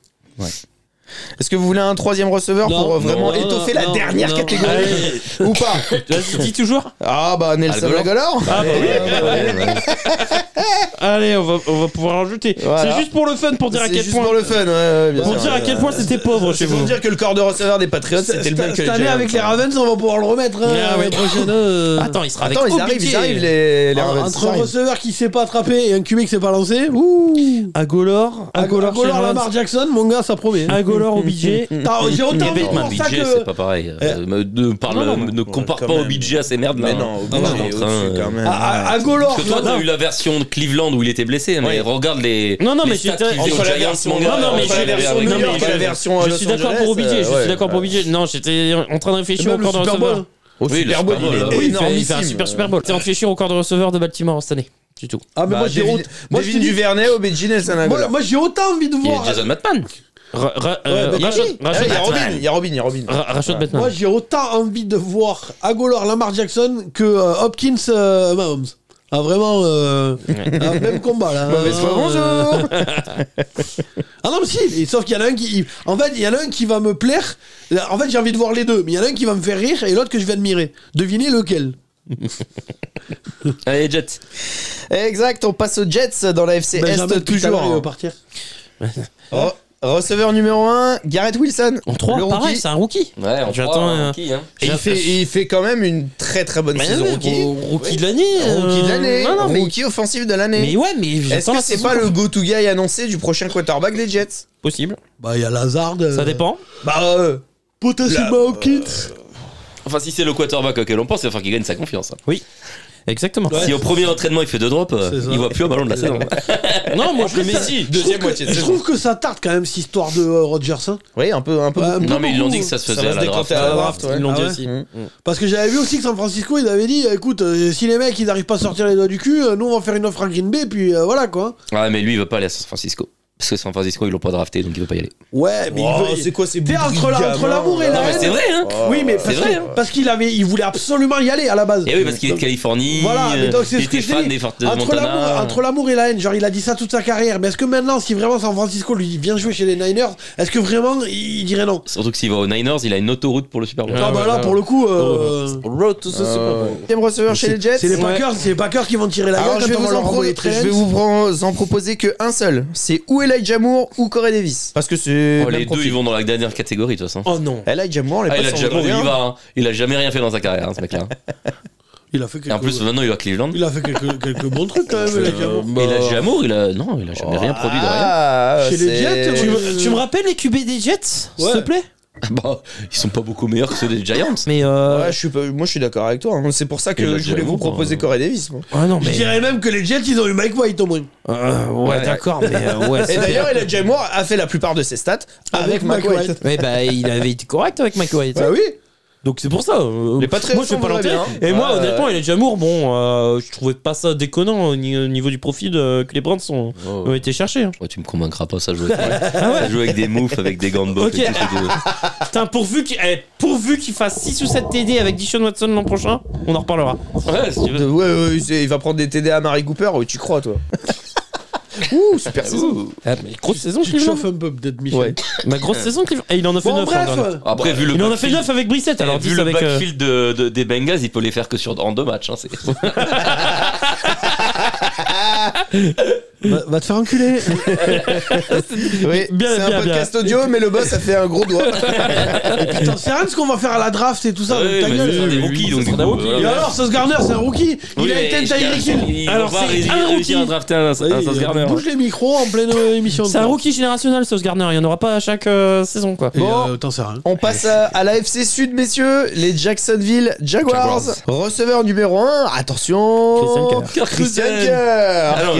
Est-ce que vous voulez un troisième receveur Non, pour vraiment non, étoffer non, la non, dernière non. catégorie Allez. ou pas? Vas-y, dis toujours. Ah bah Nelson Algolor. Agolor. Ah bah oui. Allez, on va pouvoir rajouter. Voilà. C'est juste pour le fun, pour dire à C'est quel juste point. pour le fun, ouais, bien Pour sûr. dire à quel point c'était pauvre chez C'est pour vous. dire que le corps de receveur des Patriots, c'était le même que Cette les année, Giants. avec les Ravens, on va pouvoir le remettre. Hein, Ah, l'année oui. prochaine. Attends, il sera avec Attends, ils Obidje. arrivent, les Ravens. Entre ils un arrivent. receveur qui sait pas attraper et un QB qui sait pas lancer. Ouh. Agolor, Agolor Lamar Jackson, mon gars, ça promet. hein. Agolor, Obidje. J'ai autant envie de Mais voir ça BJ, que. c'est pas pareil. Ne compare quand pas même. au BJ à ces merdes là. Mais non, Ah, Obidje je suis en est train, au-dessus quand même. Agolor. Parce que toi, t'as eu la version de Cleveland où il était blessé, mais Oui. regarde les. Non, non, les mais stats j'étais- qu'il faisait Entre aux la Giants, version, mon gars. non, mais entre la j'ai- version non, New mais York et je- la version Je Los suis d'accord Angeles, pour Obidje, je ouais. suis d'accord pour Obidje. Non, j'étais en train de réfléchir au Même le corps de Super Bowl. receveur. Au Oui, le Super Bowl, Super Bowl, il là. est Oui, il fait un énormissime. super Super Bowl. T'es en réfléchir au corps de receveur de Baltimore cette année. C'est tout. Ah, mais moi, j'ai Devin Duvernay, Obedji, Nelson Aguilar. moi, j'ai autant envie de Il y voir. a Jason Matman. Il y a Robin. Rashad Bateman. Moi, j'ai autant envie de voir Aguilar, Lamar Jackson que Hopkins, Mahomes. Ah, vraiment, même combat, là. Mauvaise foi, bonjour. Ah non, mais si, sauf qu'il y en a un qui... En fait, il y en a un qui va me plaire. En fait, j'ai envie de voir les deux, mais il y en a un qui va me faire rire et l'autre que je vais admirer. Devinez lequel. Allez, Jets. Exact, on passe aux Jets dans la FC Benjamin, Est tout à l'heure, il va toujours. partir. Receveur numéro 1, Garrett Wilson. En 3, le pareil, rookie. c'est un rookie. Ouais, on J'attends, prend rookie, hein. Et il fait quand même une très très bonne saison rookie. Rookie de l'année. Rookie de l'année, Non, mais... rookie offensif de l'année. Mais ouais, mais Est-ce j'attends que la c'est saison pas le prochaine. go-to guy annoncé du prochain quarterback des Jets? Possible. Bah, il y a Lazard. Ça dépend. Bah, Potentiellement Hopkins. Enfin, si c'est le quarterback auquel on pense, il va falloir qu'il gagne sa confiance. Hein. Exactement. Ouais. Si au premier entraînement il fait 2 drops, C'est ça. il voit plus un ballon de la saison. Non, moi je le mets ici. deuxième moitié de Je saison. trouve que ça tarde quand même cette histoire de Rodgers. Hein. Oui, un peu. Ouais, Non, mais ils l'ont beaucoup. dit que ça se Ça faisait va à se la draft. décanter à la draft, ouais. Ils l'ont dit Ah ouais. aussi. Parce que j'avais vu aussi que San Francisco, ils avaient dit, écoute, si les mecs ils n'arrivent pas à sortir les doigts du cul, nous on va faire une offre à Green Bay, puis voilà quoi. Ouais, mais lui il veut pas aller à San Francisco. Parce que San Francisco ils l'ont pas drafté donc il veut pas y aller. Ouais, mais Oh, il veut. c'est quoi ces T'es entre l'amour et la Non, mais haine. c'est vrai, hein. Oui, mais C'est vrai, hein. parce qu'il voulait absolument y aller à la base. Et oui, parce qu'il est de Donc, Californie. Voilà, mais donc c'est il ce que était je fan dis. des de Montana. Entre l'amour et la haine, genre il a dit ça toute sa carrière. Mais est-ce que maintenant, si vraiment San Francisco lui dit viens jouer chez les Niners, est-ce que vraiment il dirait non? Surtout que s'il va aux Niners, il a une autoroute pour le Super Bowl. Ah bah là, pour le coup, Road to the Super Bowl. Deuxième receveur chez les Jets. c'est les Packers qui vont tirer la Alors gueule quand on va leur envoyer je vais vous en proposer que un seul. C'est ou Elijah Moore ou Corey Davis. Parce que c'est Oh, même les deux profil. ils vont dans la dernière catégorie de toute façon. Oh non. Elijah Moore, les Ah, il passes a sont déjà vraiment il y bien. va. Hein. Il a jamais rien fait dans sa carrière, hein, ce mec-là. Il a fait Et en plus, maintenant il va à Cleveland. il a fait quelques bons trucs quand même, Elijah Moore. Et il a Jamour, il a jamais rien produit de rien. Ah, Chez les c'est- Jets, Tu me rappelles les QB des Jets, s'il Ouais. te plaît? Bah, ils sont pas beaucoup meilleurs que ceux des Giants. Mais Ouais, moi je suis d'accord avec toi. hein. C'est pour ça que Elijah je voulais vous Moore, proposer Corey Davis. moi. Ah non, Je mais. dirais même que les Jets, ils ont eu Mike White au moins. Ouais, d'accord, mais ouais. Et c'est d'ailleurs, Elijah Moore a fait la plupart de ses stats avec Mike White. Ouais, bah, il avait été correct avec Mike White. Bah oui. Donc c'est pour ça. Les Patriots moi, je vais pas sont l'enterrer. bien. Et moi, Ouais, honnêtement, il est déjà Moore. Bon, je trouvais pas ça déconnant au niveau du profil que les Browns ont été chercher. Hein. Ouais, tu me convaincras pas, ça joue avec, ça joue avec des moufs, avec des gants de boxe Ok. et tout ce que tu veux. Putain, pourvu qu'il fasse 6 ou 7 TD avec Deshaun Watson l'an prochain, on en reparlera. Ouais, si tu veux. Ouais, il va prendre des TD à Mary Cooper. Oui, tu crois, toi? Ouh, super saison. Ah, mais grosse saison, Tu te Cleveland. chauffes un peu peut-être, Michel. Ouais. Ma grosse saison, Cleveland. Et il en a fait Bon, 9. l'an dernier. bref. Après, vu le Il en a fait backfield- 9 avec Brissett, alors vu 10 le avec. backfield des Bengals, il peut les faire que en 2 matchs. Hein, c'est... Va te faire enculer. Oui, Bien, c'est un bien, podcast audio, mais le boss a fait un gros doigt. Putain, c'est rien de ce qu'on va faire à la draft et tout ça. donc Ouais, ta mais gueule. c'est des rookies, donc ça du sera coup, des rookies. Et voilà. alors, Sauce Garner, c'est un rookie. Il a été Tyreek Hill. Il Alors, va c'est réussir un réussir à rookie. drafter un Sauce Gardner. Bouge les micros en pleine émission. C'est un rookie générationnel, Sauce Gardner. Il n'y en aura pas à chaque saison, quoi. Bon, t'en sais rien. On passe à la FC Sud, messieurs. Les Jacksonville Jaguars. Receveur numéro 1. Attention. Christian Kirk. Christian Kirk. Alors,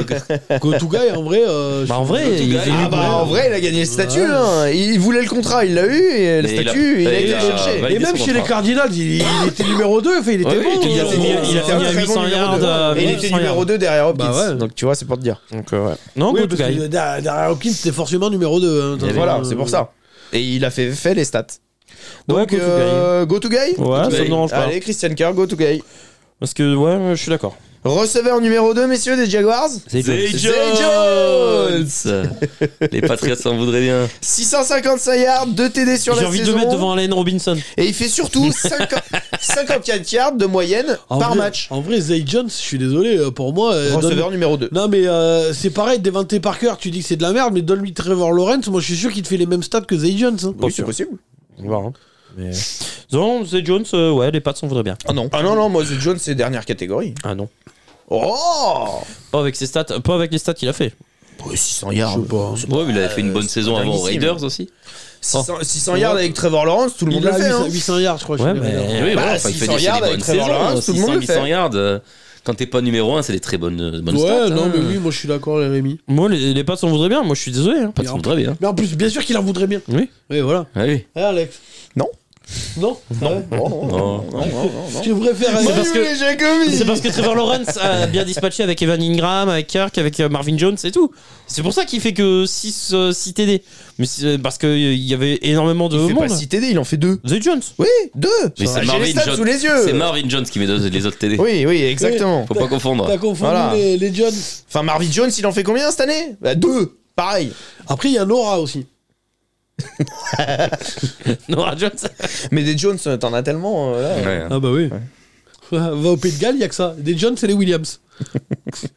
Go to guy, en vrai. Bah, en vrai, il est Ah bah en vrai il a gagné le statut Ouais. là. Il voulait le contrat, il l'a eu et le Et il a- statut il a et été il a- cherché. validé Et même son chez les contrat. Cardinals, il était numéro 2. Enfin, il était Oui, bon. il Il a Oh, fini C'était à un très bon 800 numéro yards. deux. Et il était numéro 2 derrière Hopkins. Bah ouais. Donc tu vois, c'est pour te dire. Donc, ouais. Non, Oui, go to parce guy. que derrière Hopkins, c'était forcément numéro 2. Voilà, c'est pour ça. Et il a fait les stats. Ouais, Donc go to guy. Ouais, ça me dérange pas. Allez, Christian Kirk, go to guy. Parce que, ouais, je suis d'accord. Receveur numéro 2, messieurs, des Jaguars. C'est Zay Zay Jones. Les Patriots s'en voudraient bien. 655 yards, 2 TD sur J'ai la envie saison. de le mettre devant Allen Robinson. Et il fait surtout 54 yards de moyenne par match. En vrai, Zay Jones, je suis désolé, pour moi. Receveur numéro 2. Non, mais c'est pareil, Devante Parker, tu dis que c'est de la merde, mais donne-lui Trevor Lawrence, moi je suis sûr qu'il te fait les mêmes stats que Zay Jones. Hein. Oui, c'est possible. On va voir. Hein. Mais... Non, Zay Jones, ouais, les Pats s'en voudraient bien. Ah non, moi The Jones c'est dernière catégorie. Ah non. Oh Pas avec ses stats, pas avec les stats qu'il a fait. 600 yards. Je sais pas. Ouais, mais il avait fait une bonne saison avant aux dinguissime. Raiders aussi. 600 yards avec Trevor Lawrence, tout le monde Il le a fait. 800, hein. 800 yards, je crois. Ouais, chez les mais- Raiders. Oui, voilà, Bah, enfin, il fait 600 des, c'est yards des bonnes avec Trevor saisons. Lawrence, tout le monde le 800 fait. yards. Quand t'es pas numéro 1, c'est des très bonnes Ouais, stats. non, hein. mais oui, moi je suis d'accord, les Rémi. Moi, les Pats s'en voudraient bien. Moi, je suis désolé. Hein. Pas de très bien. Mais en plus, bien sûr qu'il en voudrait bien. Oui. Oui, voilà. Ah oui. Eh, Alex. Non. Non, non. Tu préfères. C'est parce que- Manu Jacobi. C'est parce que Trevor Lawrence a bien dispatché avec Evan Ingram, avec Kirk, avec Marvin Jones et tout. C'est pour ça qu'il fait que 6 TD. Mais c'est parce qu'il y avait énormément de Il fait monde. pas 6 TD, il en fait 2. The Jones. Oui, 2. Mais c'est J'ai Marvin les stats Jones. sous les yeux. C'est Marvin Jones qui met les autres TD. Oui, exactement. Faut pas confondre. T'as confondu Voilà. les Jones. Enfin, Marvin Jones, il en fait combien cette année? 2. Pareil. Après, il y a Nora aussi. Nora Jones. Mais des Jones, t'en as tellement. Là. Ouais. Ah bah oui. Va au Pays de Galles, il y a que ça. Des Jones et les Williams.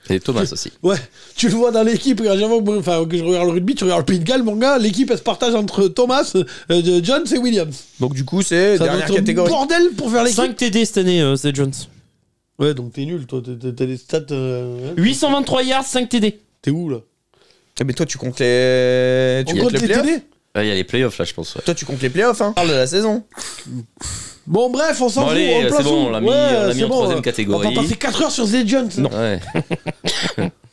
Et Thomas aussi. Ouais, tu le vois dans l'équipe. Chaque fois que je regarde le rugby, tu regardes le Pays de Galles, mon gars. L'équipe, elle se partage entre Thomas, Jones et Williams. Donc, du coup, c'est Ça doit dernière être un catégorie. bordel pour faire l'équipe. 5 TD cette année, The Jones. Ouais, donc t'es nul, toi. T'as des stats. 823 yards, 5 TD. T'es où là? Mais toi, tu comptes les. Tu On compte les playoffs? TD. Ah, il y a les playoffs là, je pense. Ouais. Toi, tu comptes les playoffs, hein? Parle de la saison. Bon, bref, on s'en Bon, fout. allez, on place c'est bon, où on l'a mis en troisième catégorie. On va pas passer 4 heures sur The Jones. Non. Ouais.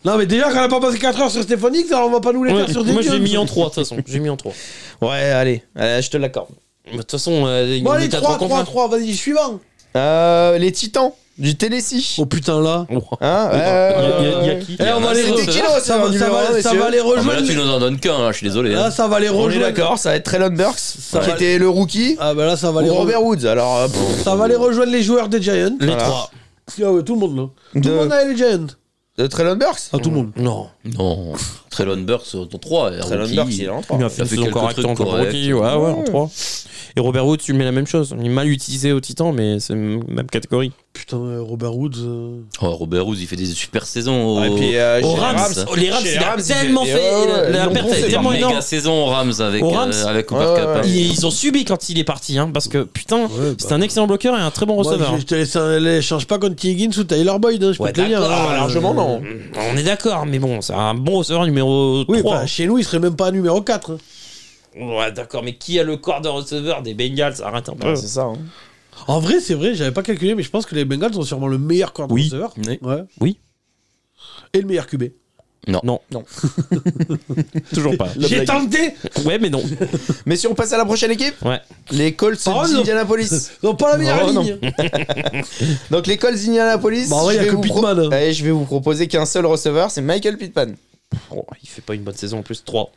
Non, mais déjà, quand on a pas passé 4 heures sur Stéphanie, alors on va pas nous les Ouais, faire sur The moi, je Jones. l'ai mis en 3, de toute façon. J'ai mis en 3. Ouais, allez, je te l'accorde. De toute façon, Bon, on allez, était à 3, vas-y, suivant. Les Titans du Tennessee. Oh putain, là. Hein? Il y a qui Eh, on va les C'était qui, là, ça va les messieurs rejoindre. Ah, bah là, tu nous en donnes qu'un, là, je suis désolé. Là, Hein. ça va les On est rejoindre. d'accord, ça va être Traylon Burks, Ça qui va- était le rookie, Ah, bah là, ça va ou les Robert Woods. Alors, Ça va les rejoindre les joueurs des Giants. Les Voilà. 3. Ah ouais, tout le monde là. Tout De- le monde a les Giants. Traylon Burks. Ah, tout le monde. Non. Non. Traylon Burks, dans 3. Traylon Burks, il est en 3. Il a fait Il a une fait saison quelques correcte trucs en tant que corrects. rookie. Ouais, en 3. Et Robert Woods, tu mets la même chose. Il est mal utilisé au Titan, mais c'est même catégorie. Putain, Robert Woods. Oh, Robert Woods, il fait des super saisons. Et puis, Au chez Rams, les Rams, Chez il a Rams, il tellement fait- fait. ouais, La ils l'ont perte poncé est par tellement méga énorme. saison aux Rams avec, Aux Rams. avec Cooper Ouais, Cup. ouais. hein. Ils ont subi quand il est parti, hein, parce que putain, c'est un excellent bloqueur et un très bon Moi, receveur. je te laisse, change pas contre T. Higgins ou Tyler Boyd, hein, je Ouais, peux te le dire. d'accord. hein. Ah, largement, non. On est d'accord, mais bon, c'est un bon receveur numéro 3. Oui, enfin, chez nous, il serait même pas numéro 4. hein. Ouais, d'accord, mais qui a le corps de receveur des Bengals? Arrête un peu. Ouais, c'est ça. Hein. En vrai, c'est vrai, j'avais pas calculé, mais je pense que les Bengals ont sûrement le meilleur corps de Oui. receveur. Oui. Ouais. Oui. Et le meilleur QB. Non. Toujours pas. J'ai tenté. Ouais, mais non. Mais si on passe à la prochaine équipe, Ouais. les Colts Oh, non. d'Indianapolis. Non, pas la meilleure Oh, non. ligne. Donc les Colts d'Indianapolis, Bah, en vrai, y a je vais que vous Pittman, hein. Allez, je vais vous proposer qu'un seul receveur, c'est Michael Pittman. Oh, il fait pas une bonne saison en plus. 3.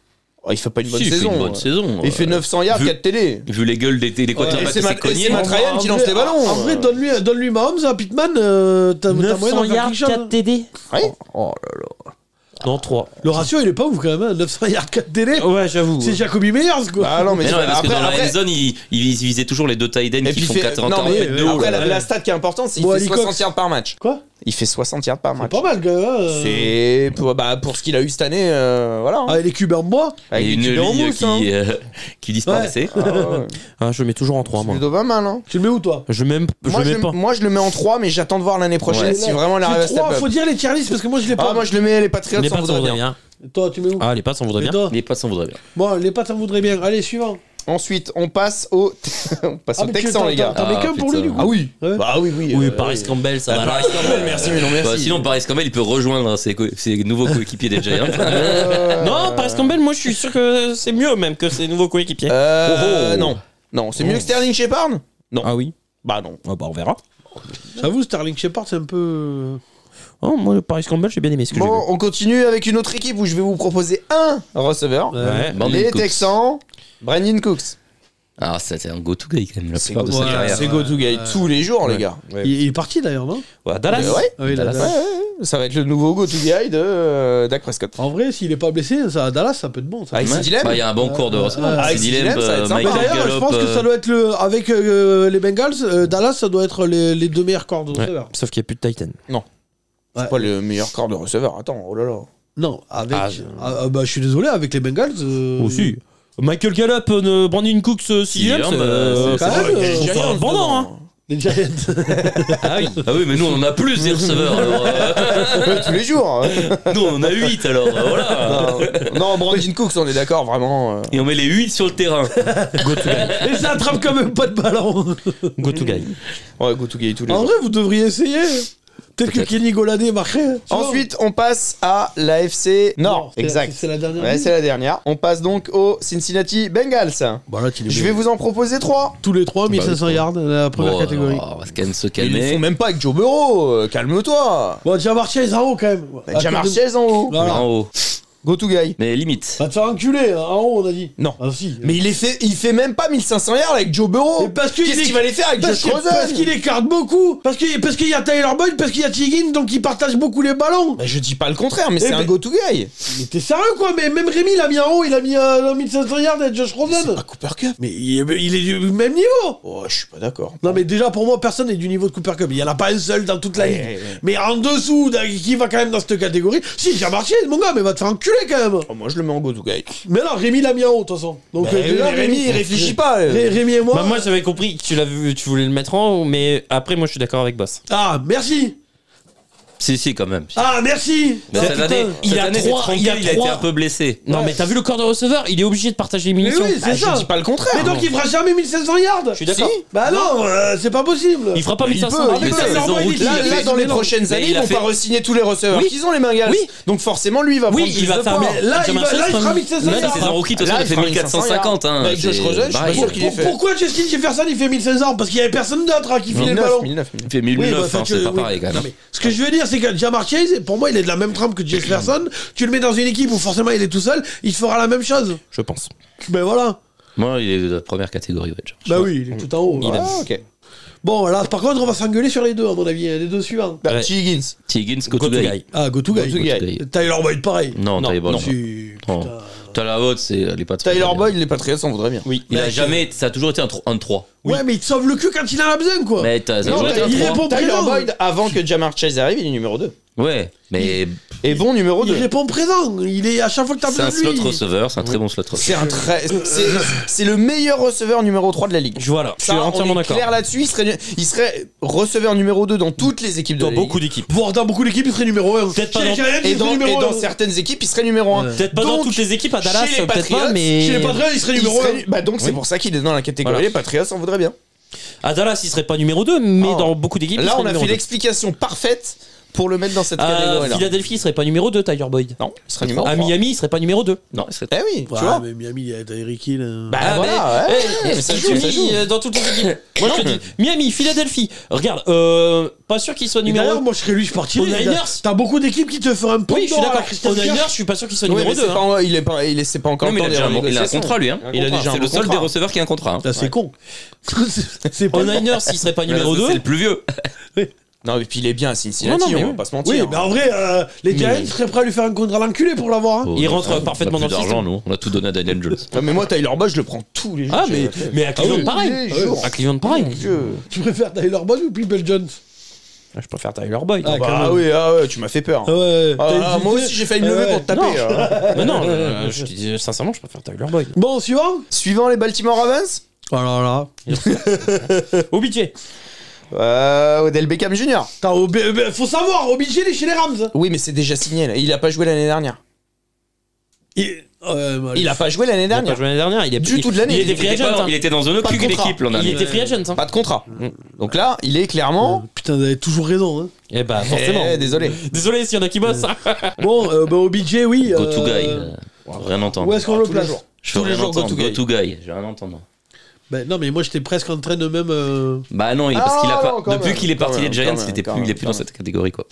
Oh, il fait pas une bonne Si, il fait saison. une bonne saison. Il fait 900 yards, Vu- 4 TD. Vu les gueules des Et quarterbacks c'est qui s'est cogné. Matt Ryan qui lance les ballons. En vrai, donne-lui Mahomes à Pittman. T'as moyen 900 d'en faire yards, quelque chose. 4 TD. Ouais. Oh là là. Non, 3. Le ratio, il est pas ouf quand même. Hein. 900 yards 4 TD. Ouais, j'avoue. C'est Jacoby Meyers, quoi. Ah non, mais, Mais non, mais parce que dans la après, red zone, il visait toujours les deux tight ends et qui puis font fait, 4 non, mais de haut, après, là. la stat qui est importante, c'est qu'il Bon, fait Ali 60 Cox. yards par match. Quoi? Il fait 60 yards par C'est match. pas mal, quand même. Hein. C'est pour ce qu'il a eu cette année, voilà. hein. Ah, et les cubes en bois. Avec Et des une QB en ligne mousse, hein. qui disparaissait. Ah, ouais. Ah, je le mets toujours en 3, C'est moi. plutôt pas mal, hein. Tu le mets où, toi? Je mets pas. Moi, je le mets en 3, mais j'attends de voir l'année prochaine Ouais. si vraiment il arrive à C'est step 3, up. faut dire les tier lists parce que moi, je l'ai pas. Ah, moi, je le mets les Patriots Les sans Pats, ça voudrait voudrait bien. bien. Toi, tu mets où? Ah, les Pats, ça voudrait Et bien. toi? Les pas, ça voudrait bien. Bon, les pattes, ça voudrait bien. Allez, suivant. Ensuite, on passe au on passe Ah, au mais Texan, les gars. T'en mets Ah, qu'un pour lui, putain. du coup? Ah oui. Ouais. Bah oui, oui. Oui, Paris Campbell, ça va. Paris Campbell, merci, mais non, merci. Bah, sinon, Paris Campbell, il peut rejoindre ses nouveaux coéquipiers des Giants. Non, Paris Campbell, moi je suis sûr que c'est mieux même que ses nouveaux coéquipiers. Non. Non, c'est mieux que Sterling Shepard? Non. Ah oui. Bah non. Ah bah on verra. J'avoue, Sterling Shepard, c'est un peu. Oh, moi, le Paris Campbell, j'ai bien aimé ce que j'ai vu. Bon, on continue avec une autre équipe où je vais vous proposer un receveur. Ouais. Brandon Les Cooks. Texans, Brandon Cooks. Ah, c'était un go-to guy quand même. La C'est plupart de sa ouais, carrière. C'est go to guy tous les jours, les gars. Il est parti d'ailleurs, non? Ouais, Dallas. Ouais. Ah oui, Dallas. Dallas. Ouais, ça va être le nouveau go to guy de Dak Prescott. En vrai, s'il est pas blessé, ça, à Dallas, ça peut être bon. Ça. Avec Ouais. Sidilem. Bah, il y a un bon cours de receveur. avec Sidilem, Sidilem, ça va être sympa. Michael D'ailleurs, je Gallup. pense que ça doit être avec les Bengals, Dallas, ça doit être les deux meilleurs corps de Ouais, receveur. sauf qu'il n'y a plus de Titan. C'est pas le meilleur corps de receveur. Attends, oh là là. Non, avec. Ah, bah, je suis désolé, avec les Bengals. Aussi. Michael Gallup, Brandon Cooks, Sidilem, Sidilem, c'est quand même, c'est un bon nom, hein. Les Giants. Ah oui. Ah oui, mais nous on en a plus des receveurs. Alors, Ouais, tous les jours. nous on en a 8 alors. Voilà. Non, Brandon Cooks, on est d'accord, vraiment. Et on met les 8 sur le terrain. Go to guy. Et ça attrape quand même pas de ballon. Go to guy. Ouais, go to guy tous les En jours. vrai, vous devriez essayer. Peut-être que Peut-être. Kenny Golladay marquerait. tu vois. Ensuite, on passe à l'AFC Nord. c'est- Exact. C'est la dernière. Ouais, c'est la dernière. On passe donc aux Cincinnati Bengals. Bah là, tu les Je mets. vais vous en proposer 3. Tous les 3, 1500 Bah, yards, la première Bon, catégorie. on va quand même se Ils le calmer. font même pas avec Joe Burrow. Calme-toi. Bon, Jamar Chase en haut quand même. Jamar Chase en haut. Voilà. En haut. Go to guy. Mais limite. Va te faire enculer, hein, en haut, on a dit. Non. Ah si. Mais il fait même pas 1500 yards avec Joe Burrow. Mais parce qu'il Qu'est-ce est- qu'il va les faire avec Parce Josh qu'il Rosen? écarte beaucoup. Parce qu'il y a Tyler Boyd, parce qu'il y a Higgins, donc il partage beaucoup les ballons. Bah, je dis pas le contraire, mais c'est Eh un ben- go to guy. Mais t'es sérieux quoi? Mais même Rémi l'a mis en haut, il a mis 1500 yards avec Josh C'est Rosen. pas Cooper Cup. Mais il est du même niveau. Oh, je suis pas d'accord. Non mais déjà pour moi personne n'est du niveau de Cooper Cup. Il y en a pas un seul dans toute la Ouais, ligue. ouais, ouais. Mais en dessous, qui va quand même dans cette catégorie? Si, Jamar Chase, mon gars, mais va te faire enculer quand même. Oh, moi, je le mets en go to guy. Mais non, Rémi l'a mis en haut de toute façon. Donc Bah, déjà, Rémi, il réfléchit pas. Rémi et moi. Bah, moi, j'avais compris que tu voulais le mettre en haut, mais après, moi, je suis d'accord avec Boss. Ah, merci. Si, quand même. Ah, merci. Mais Ah, cette putain. année, il a c'est trois- tranquille, il a il a été trois- un peu blessé. Non, Ouais. mais t'as vu le corps de receveur? Il est obligé de partager les Mais munitions. oui, c'est Ah, ça. je dis pas le contraire. Mais donc il fera jamais 1500 yards. Je suis d'accord. Si. Bah non, c'est pas possible. Il fera pas Mais il 1500. peut, Avec il sa peut. saison Normal, rookie. il Là, fait- dans les mais non. prochaines Mais années, il ils a vont fait- pas re-signer tous les receveurs Oui. qu'ils ont, les Bengals. Oui. Donc forcément, lui, il va Oui, prendre il va plus de faire. points. Mais Là, Jamar il Chase, fera comme- 1500 Là, Là, yards. sa saison rookie, de toute Là, façon, il elle fait fera 1450. Hein, Avec Josh c'est Rosen, je suis pas pareil. sûr qu'il ait fait. Pourquoi Justin Jefferson il fait 1500? Parce qu'il y avait personne d'autre qui filait le 1009, ballon. 1009. Il fait Oui, 1009, bah, hein, c'est pas oui. pareil quand Non, même. mais ce que je veux dire, c'est que Jamar Chase, pour moi, il est de la même trempe que Jefferson. Tu le mets dans une équipe où forcément il est tout seul, il fera la même chose. Je pense. Ben voilà. Moi, il est de la première catégorie, ouais. Bah oui, il est tout en haut. Il Ah. Ah, ok. Bon, là, par contre, on va s'engueuler sur les deux, à mon avis, les deux suivants. Bah, Ouais. T. Higgins. T. Higgins, go Go to to guy. guy. Ah, go to guy. Go to guy. Tyler Boyd, pareil. Non, Non, Tyler Boyd. non. Si, Non. putain. Tyler Boyd, elle est pas très Tyler bien. Boyd, les Patriots s'en voudraient bien. Oui. Il a Mais jamais, ça a toujours été un 3. Oui. Ouais, mais il te sauve le cul quand il en a besoin, quoi. Mais ça a Non, toujours été un il 3. répond Tyler présent. Boyd, avant que Jamar Chase arrive, il est numéro 2. Ouais, mais Et bon numéro Il 2. répond présent. Il est à chaque fois que t'as c'est besoin un de lui. slot receveur, c'est un très bon slot C'est receveur. un très. C'est le meilleur receveur numéro 3 de la ligue. Voilà. Je suis Ça, entièrement on est d'accord. clair là-dessus, il serait receveur numéro 2 dans toutes les équipes de Dans la ligue. beaucoup d'équipes. Voire dans beaucoup d'équipes, il serait numéro 1. Peut-être pas dans- Et dans certaines équipes, il serait numéro 1. Peut-être pas dans Donc, toutes les équipes à Dallas, chez les peut-être pas, Patriots, mais. Chez les Patriots, il serait numéro 1. Bah donc c'est Oui. pour ça qu'il est dans la catégorie. Voilà. Les Patriots en voudraient bien. À Dallas, il serait pas numéro 2, mais Oh. dans beaucoup d'équipes, il Là, serait on a numéro fait 2. l'explication parfaite pour le mettre dans cette catégorie-là. Philadelphie, il serait pas numéro 2, Tyler Boyd. Non, il serait numéro À 3. Miami, il serait pas numéro 2. Non, il serait Eh oui, tu Ouais, vois. mais Miami, il y a Tyreek Hill. Bah Ah, voilà, mais- ouais. eh, Mais ça si joue, tu ça dis, joue. dans toutes les équipes. Moi, je te dis, Miami, Philadelphie. Regarde, pas sûr qu'il soit Et numéro d'ailleurs, 1. moi, je serais lui, je partirais. Aux Niners. T'as beaucoup d'équipes qui te feraient un peu Oui, je suis d'accord. Christian Aux Niners, Kirk. je suis pas sûr qu'il soit Oui, numéro mais 2. c'est pas, c'est pas encore Non, mais le temps il a des un renégociations. contrat, lui. Hein. Il a déjà un C'est le seul contrat. des receveurs qui a un contrat. hein. Ah, c'est con. C'est pas Aux Niners, il serait pas numéro C'est 2. le plus vieux. Non, et puis il est bien à Cincinnati, Non, non, mais on va oui. pas se Oui, mentir. mais en vrai, les Giants seraient prêts à lui faire un contrat à l'enculé pour l'avoir. Hein. Oh, Il non, rentre on a parfaitement plus dans le d'argent, système. nous. On a tout donné à Daniel Jones. Ouais, mais moi, Tyler Boyd, je le prends tous les jours. Ah, mais à Cleveland, oui, pareil. tous les jours. À Cleveland, pareil. Dieu. Tu préfères Tyler Boyd ou People Jones? Je préfère Tyler Boyd. Ah, quand Bah même. oui, tu m'as fait peur. Ah ouais. Ah, moi aussi, j'ai failli me lever Ouais. pour te taper. hein. Mais non, je te dis sincèrement, je préfère Tyler Boyd. Bon, suivant. Suivant les Baltimore Ravens, Voilà, là. OBJ. Odell Beckham Jr. Faut savoir, OBJ, il est chez les Rams. Oui, mais c'est déjà signé. Là. Il a pas joué l'année dernière. Il a pas joué l'année Il a pas dernière. joué l'année dernière. Il est Du tout de l'année. Il était free Il était agent. pas- hein. il était dans Pas de aucune contrat. équipe l'an Il dernier. était free agent. hein. Pas de contrat. Donc là, il est clairement. Putain, vous avez toujours raison. Hein. Eh bah, forcément. Désolé. Désolé s'il y en a qui bossent. Bon, OBJ, oui. Go to guy. Rien entendre. Où est-ce qu'on le place? Je veux tous les rien jours, go entendre. to Go guy. to guy. Je veux rien entendre. Ben, non, mais moi, j'étais presque en train de même. Bah non, parce qu'il a Ah, pas. non, quand Depuis même, qu'il est quand parti même, des Giants, quand même, il était quand plus, il est même, plus quand dans cette catégorie quoi.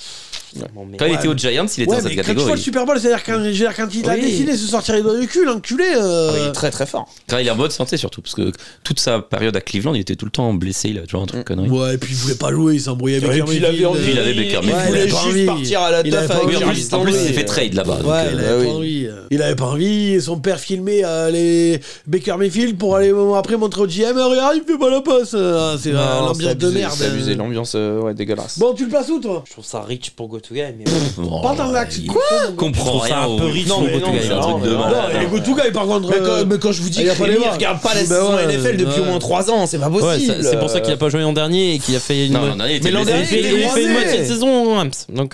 Bon, mais- Quand il Ouais, était aux mais- Giants, il était Ouais, dans mais cette quand tu vois le catégorie. Super Bowl, c'est-à-dire quand il a Oui. décidé de se sortir les doigts du cul, l'enculé. Il est très très fort. Quand il est en bonne santé surtout, parce que toute sa période à Cleveland, il était tout le temps blessé, il a toujours un truc connerie. Ouais, et puis il voulait pas jouer, il s'embrouillait avec Et puis il avait envie. Il avait Baker Il Mayfield. voulait Ouais, il avait pas juste envie. partir à la Il teuf avait pas avec envie. Oui, en Jarvis plus, il Landry. s'est fait trade là-bas. donc, Ouais, il avait oui. pas envie. Il avait pas envie. Son père filmait les Baker Mayfield pour aller après montrer au GM. Regarde, il fait pas la passe. Ah, c'est Non, l'ambiance c'est de abusé, merde. C'est abusé, l'ambiance ouais, dégueulasse. Bon, tu le places où, toi? Je trouve ça rich pour GoToGuy, mais bon, Pas dans l'axe. il Quoi? comprend Je trouve ça rien. un peu riche Non, pour mais non, GoToGuy. C'est un non, truc de mais Non, malade. et Go To Guy, par contre. Mais quand je vous dis il y a que pas les Rémi bras. regarde pas la Bah saison ouais, NFL depuis au moins 3 ans, c'est pas Ouais, possible. c'est pour ça qu'il a pas joué l'an dernier et qu'il a fait une. Non, l'an dernier, il était Mais l'an blessé. dernier, il il était fait une blessé. moitié de saison en Rams. Donc,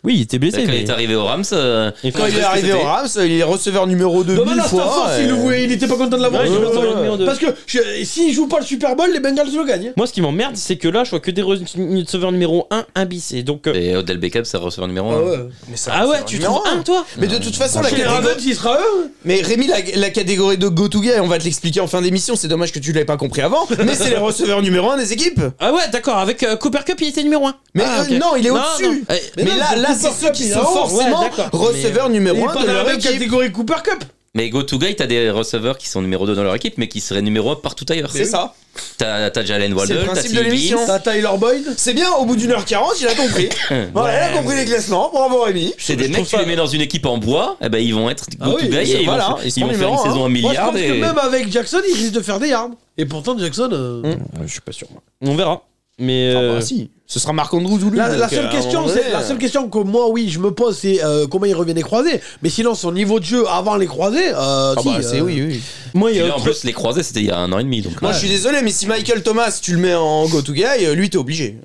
Oui, il était blessé. Quand il Mais... est arrivé aux Rams, Quand il est arrivé au Rams, il est receveur numéro 2 Dommage 1000 à fois. Stafford, il était pas content de l'avoir. Ouais, il est receveur numéro 2. Parce que s'il joue pas le Super Bowl, les Bengals le gagnent. Moi, ce qui m'emmerde, c'est que là, je vois que des receveurs numéro 1 imbissés. Donc. et Odell Beckham, c'est receveur numéro 1. Ah ouais. Mais c'est Ah ouais, receveur tu numéro trouves 1 toi? Mais de toute façon, la Chez les catégorie. Ravens, il sera eux. Mais Rémi, la catégorie de go-to-guy, on va te l'expliquer en fin d'émission. C'est dommage que tu l'avais pas compris avant. Mais c'est les receveurs numéro 1 des équipes. Ah ouais, d'accord, avec Cooper Cup, il était numéro 1. Mais Ah, ok. non, il est Non, au-dessus. non. Mais non, là, Cooper c'est ceux Cup, qui il est sont en haut. forcément Ouais, d'accord. receveurs Il numéro est 1 pas de dans la leur même équipe. catégorie Cooper Cup. Mais go-to-guy, t'as des receveurs qui sont numéro 2 dans leur équipe, mais qui seraient numéro 1 partout ailleurs. C'est ça. T'as Jalen Waddle, C'est le t'as principe de T. l'émission. Higgins. T'as Tyler Boyd. C'est bien, au bout d'une heure 40, il a compris. Voilà, il a compris les classements. Bravo Rémi. C'est des mecs, tu les mets dans une équipe en bois, eh ben ils vont être Ah oui, go-to-guy et ils voilà, vont, ils ils seront vont faire numéro une un. saison à Moi, je milliard. pense que même avec Jackson, il risque de faire des yards. Et pourtant, Jackson. Je suis pas sûr. On verra. Mais. Ah bah si, ce sera Marc Andrews ou lui. La donc, seule à un question, moment c'est donné, la seule question que moi, oui, je me pose, c'est comment il revient des croisés. Mais sinon, son niveau de jeu avant les croisés, Ah si, bah c'est oui. Moi, il y Et a là, en plus, les croisés, c'était il y a 1 an et demi. Donc, Moi je suis désolé, mais si Michael Thomas, tu le mets en go-to-guy, lui t'es obligé.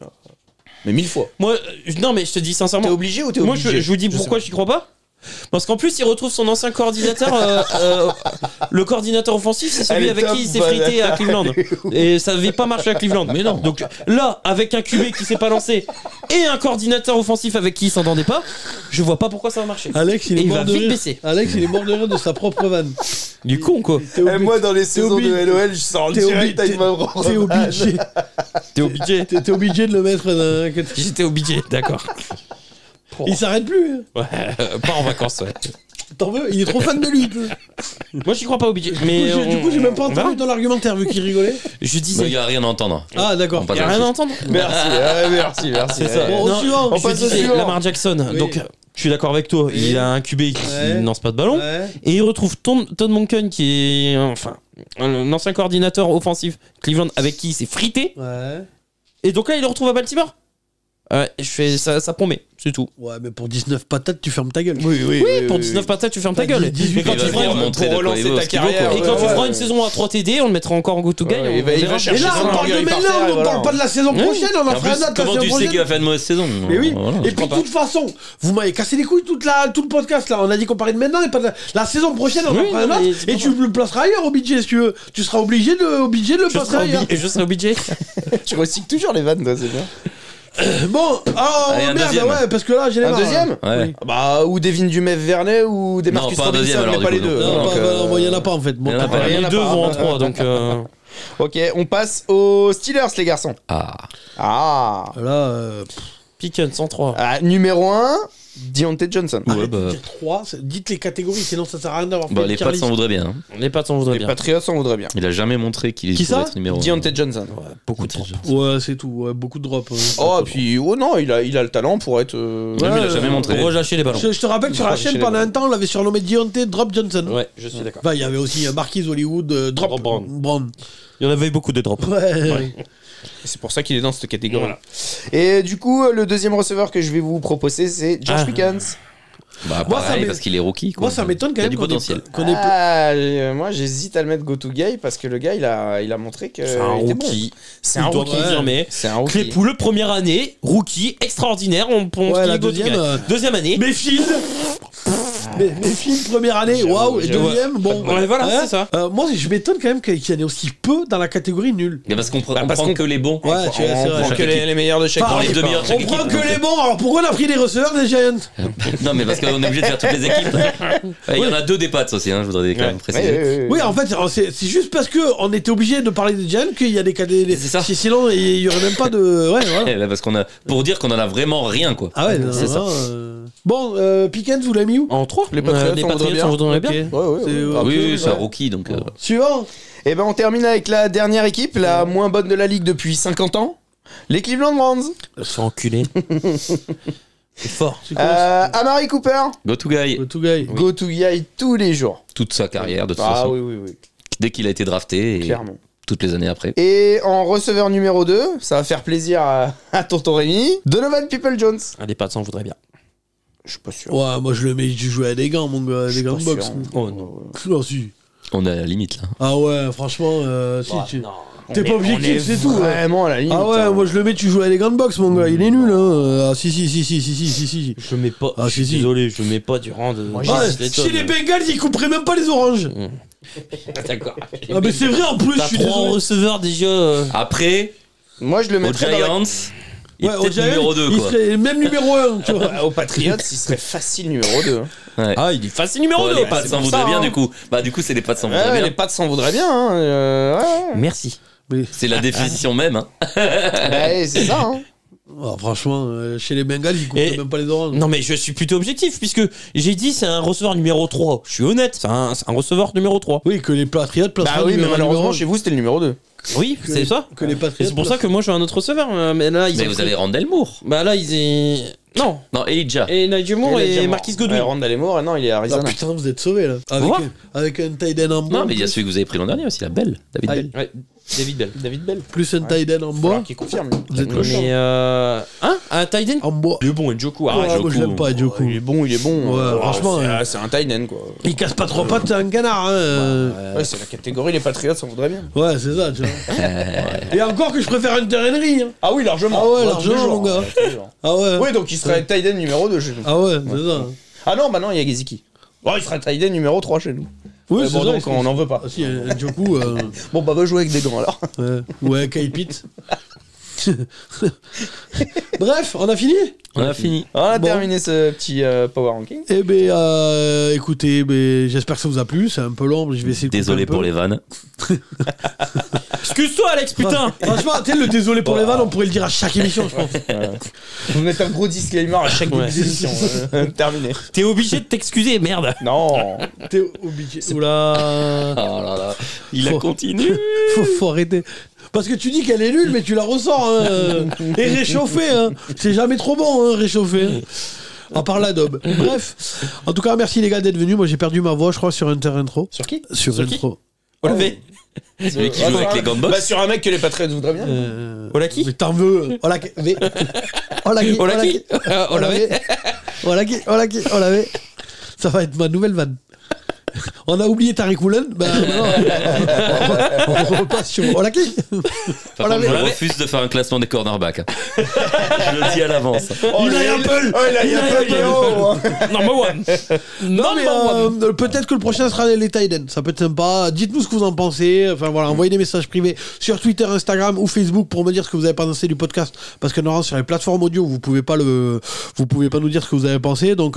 Mais 1000 fois. Moi, non, mais je te dis T'es sincèrement. obligé ou t'es Moi, obligé je vous dis sais pourquoi pas. j'y crois pas. Parce qu'en plus, il retrouve son ancien coordinateur. Le coordinateur offensif, c'est Elle celui est avec top, qui il s'est bonne. frité à Cleveland. Et ça n'avait pas marché à Cleveland. Mais non. Donc là, avec un QB qui s'est pas lancé et un coordinateur offensif avec qui il s'entendait pas, je vois pas pourquoi ça va marcher. Alex, il Et est il mort va de vite rire. baisser. Alex, il est mort de rire de sa propre vanne. Il est con, quoi. Eh, moi dans les saisons obligé- de LOL, je sors T'es direct avec ma T'es obligé. T'es obligé. T'es obligé de le mettre dans. J'étais obligé, d'accord. Il s'arrête plus. Ouais, pas en vacances, ouais. T'en veux? Il est trop fan de lui. Moi, j'y crois pas obligé. Mais Du coup, j'ai même pas on verra. entendu dans l'argumentaire vu qu'il rigolait. Je il disais. n'y a rien à entendre. Ah, d'accord. On passe Il y a à la rien à suite. entendre. Merci. C'est ça. Bon, au Non, suivant. on je passe au disais suivant. Lamar Jackson. Oui. Donc, je suis d'accord avec toi. Oui. Il a un QB qui Ouais. lance pas de ballon. Ouais. Et il retrouve Todd Monken, qui est un ancien coordinateur offensif Cleveland, avec qui il s'est frité. Ouais. Et donc là, il le retrouve à Baltimore. Ouais, je fais ça promet, c'est tout. Ouais, mais pour 19 patates, tu fermes ta gueule. Oui, Pour 19 patates, tu fermes ta gueule. 18 Et quand Il tu va feras venir une- montrer pour de quoi relancer il vaut, ta ce qu'il vaut, carrière, quoi. et quand tu ouais, feras ouais. une saison à 3 TD, on le mettra encore en go to guy. Ouais, il va verra. chercher Et là, son on parle de orgueil par maintenant, terre, et on voilà. parle pas de la saison Oui. prochaine, on Et en en fera plus, un autre la comment saison tu sais prochaine. qu'il va faire une mauvaise saison Mais oui, Voilà. et puis de toute façon, vous m'avez cassé les couilles tout le podcast là. On a dit qu'on parlait de maintenant et pas de la saison prochaine, on en Oui, fera un non, mais autre c'est et pas tu le placeras ailleurs au budget si tu veux. Tu seras obligé de le placer ailleurs. Je serai obligé. Tu recycles toujours les vannes, toi, c'est bien. Bon, alors Allez, un merde, deuxième. ouais, parce que là j'ai les Un marre, deuxième là. Ouais. Oui. Bah, ou Devin Dumev-Vernet ou des Non, Marcus pas un deuxième, Robinson, mais alors, pas du les coup. deux. Non, Donc, il y en a pas en fait. Bon, Il y en a t'as pas. pas. Il y en Les a deux pas. vont en 3, donc. Ok, on passe aux Steelers, les garçons. Ah. Là, Pickens en 3. Ah, numéro 1, Deontay Johnson. Ouais, arrête de bah. dire 3, dites les catégories, sinon ça sert à rien d'avoir Bah, fait les une Pats tier s'en list. voudraient bien. hein. Les pattes, on voudrait Les bien. Patriots s'en voudraient bien. Il a jamais montré qu'il Qui pouvait ça être numéro 1. Deontay Johnson. Beaucoup de drops. Ouais, c'est tout, ouais, beaucoup de drops. Oh, puis, oh non, il a le talent pour être. Même il a jamais montré. Pour relâcher les ballons. Je te rappelle que sur la Ouais, chaîne, chez les pendant un temps, on l'avait surnommé Deontay Drop Johnson. Ouais, je suis d'accord. Enfin, il y avait aussi Marquise Hollywood Drop Brown. Brown. Il y en avait beaucoup de drops. Ouais. C'est pour ça qu'il est dans cette catégorie. Et du coup, le deuxième receveur que je vais vous proposer, c'est Josh Ah. Pickens. Bah, Moi, ça pareil, m'est- parce qu'il est rookie. quoi. Moi, ça m'étonne quand Il a même du qu'on ait potentiel. Moi, j'hésite à le mettre go-to-guy parce que le gars, il a montré que. C'est un il était bon. rookie. C'est un Il doit rookie. confirmer. C'est un rookie. Claypool, première année, rookie, extraordinaire. On pense Ouais, qu'il la est go to deuxième, guy. Deuxième année. Mayfield Mayfield, première année, J'avoue, waouh, et j'avoue. deuxième, bon. Ouais, voilà, Hein c'est ça. Moi, je m'étonne quand même qu'il y en ait aussi peu dans la catégorie nulle. Mais parce qu'on prend parce prend qu'on- que les bons. Ouais, tu vois, c'est On prend vrai. que les meilleurs de chaque Enfin, équipe. les demi-heures de chaque On prend équipe, que donc, les bons, alors pourquoi on a pris les receveurs des Giants? Non, mais parce qu'on est obligé de faire toutes les équipes. Il y en a deux des Pats aussi, hein, je voudrais quand même préciser. Oui, en fait, c'est juste parce qu'on était obligé de parler des Giants qu'il y a des catégories. C'est ça. Sinon, il y aurait même pas de. Ouais, voilà. Là, parce qu'on a pour dire qu'on en a vraiment rien, quoi. Ah ouais, non, c'est ça. non, Bon, Pickens, vous l'avez mis où? En 3. Les Patriots, les on voudrait Patriots, on voudrait bien. Ok. Ouais, ouais, C'est- ouais. Oui, oui, c'est un ouais. rookie, donc. Suivant. Et ben on termine avec la dernière équipe, la moins bonne de la ligue depuis 50 ans, les Cleveland Browns. Se fait enculer. C'est fort. C'est quoi Amari Cooper, Go to guy. ce Two Guy. go to guy tous les jours. Toute sa carrière, de toute Ah façon. oui, oui, oui, Dès qu'il a été drafté et clairement. toutes les années après. Et en receveur numéro 2, ça va faire plaisir à tonton Rémi, Donovan People-Jones. Ah, les Pats, on voudrait bien. Je suis pas sûr. Ouais, moi je le mets, je jouais à des gants, mon gars, Je des suis gants pas de boxe. sûr. Oh non. Non, si. On est à la limite là. Ah ouais, franchement, si Bah, tu. non. T'es pas objectif, c'est tout. Vraiment à la limite. Ah ouais, hein. moi je le mets, tu joues à Elegant Box, mon gars, il est nul, hein. Ah si. Je mets pas. Ah, je suis si. désolé, je mets pas durant de. Moi, Ah, Letton. chez les Bengals, ils couperaient même pas les oranges. D'accord. Ah, mais c'est vrai en plus, je T'as suis 3 désolé. receveurs déjà. Après, Moi, je le aux mettrais dans la- Giants, il est Ouais, au peut-être Giants, numéro 2 il quoi. serait même numéro 1, tu vois. Aux Patriots, il serait facile numéro 2. Ouais. Ah, il est facile numéro Ouais, 2. les pattes s'en voudraient bien du coup. Bah du coup c'est les pattes s'en voudraient Ouais, bien. les pattes s'en voudraient bien. Hein. Ouais. Merci. C'est la définition même. Hein. Ouais, c'est ça. Hein. Ah, franchement, chez les Bengals, ils couperaient Et- même pas les oranges. Non, mais je suis plutôt objectif puisque j'ai dit c'est un receveur numéro 3. Je suis honnête, c'est un receveur numéro 3. Oui, que les Patriots placeraient Bah oui, mais numéro malheureusement, 1. chez vous, c'était le numéro 2. Oui, c'est ça. Que les Et Patriots. c'est pour ça que moi je suis un autre receveur. Mais là, ils Mais ont vous pris- avez Randall Moore. Bah là, ils est. Non. Non, Elijah. Et Nigel Moore et Marquis Godwin. Randall est mort, et non, il est à Ah Arizona. putain, vous êtes sauvés là. Quoi Avec un tight end en bois. Non mais il y a celui que vous avez pris l'an dernier aussi, la Belle. David Aïe. Bell. Ouais, David Bell. David Bell. Plus un tight end en bois. Voilà, qui confirme. Vous êtes cochons. Mais un tight end. En bois. Il est bon, Njoku. Ouais, Arrête. moi je l'aime pas, Joku. Il est bon, il est bon. Ouais, franchement, c'est un tight end, quoi. Il casse pas trop pattes, c'est un canard. Hein. Ouais, c'est la catégorie, les Patriots, ça voudrait bien. Ouais, c'est ça, tu vois. Et encore que je préfère Hunter Henry. Hein. Ah oui, largement. Ah ouais, tous les largement, jours. mon gars. Ouais, tous les jours. Ah ouais. Oui, donc il serait tight end numéro 2 chez nous. Ah ouais, c'est ça. Ah non, bah non, il y a Gesicki. Oh, il serait tight end numéro 3 chez nous. Oui, Ouais, c'est bon, ça. donc on n'en veut pas. Ah si, Joku. Bon, bah va jouer avec des gants alors. Ouais, Kyle Pitt. Bref, on a fini. On a fini. On a Bon. terminé ce petit power ranking. Eh ben, écoutez, j'espère que ça vous a plu. C'est un peu long, mais je vais essayer de couper Désolé un peu. pour les vannes. Excuse-toi, Alex, putain. Franchement, tu sais, le désolé pour les vannes, on pourrait le dire à chaque émission, je pense. Vous mettez un gros disclaimer à chaque début d'émission. Terminé. T'es obligé de t'excuser, merde. Non. T'es obligé. Oula. Oh là là. Il a Faut- continué. Faut arrêter. Parce que tu dis qu'elle est nulle, mais tu la ressors. Hein. Et réchauffée. Hein. C'est jamais trop bon, hein, réchauffé. Hein. À part l'Adobe. Bref. En tout cas, merci les gars d'être venus. Moi, j'ai perdu ma voix, je crois, sur Hunter Intro. Sur qui Sur Sur qui Intro. Olevé. Celui qui joue avec les Gambos. Bah sur un mec que les Patriots voudraient bien. Olaki. Mais t'en veux. Olaki. Olaki. Olavé. Olaki. Ça va être ma nouvelle vanne. On a oublié Tariq Woolen. Ben non. On repasse sur Olaki. Par contre, je Olavé. refuse de faire un classement des cornerbacks. Je le dis à l'avance. Il a un peu. Oh, il a un peu Léo. Number one. Non mais Number one. peut-être que le prochain sera les tight ends. Ça peut être sympa. Dites-nous ce que vous en pensez. Enfin voilà, envoyez des messages privés sur Twitter, Instagram ou Facebook pour me dire ce que vous avez pensé du podcast. Parce que normalement sur les plateformes audio, vous pouvez pas nous dire ce que vous avez pensé. Donc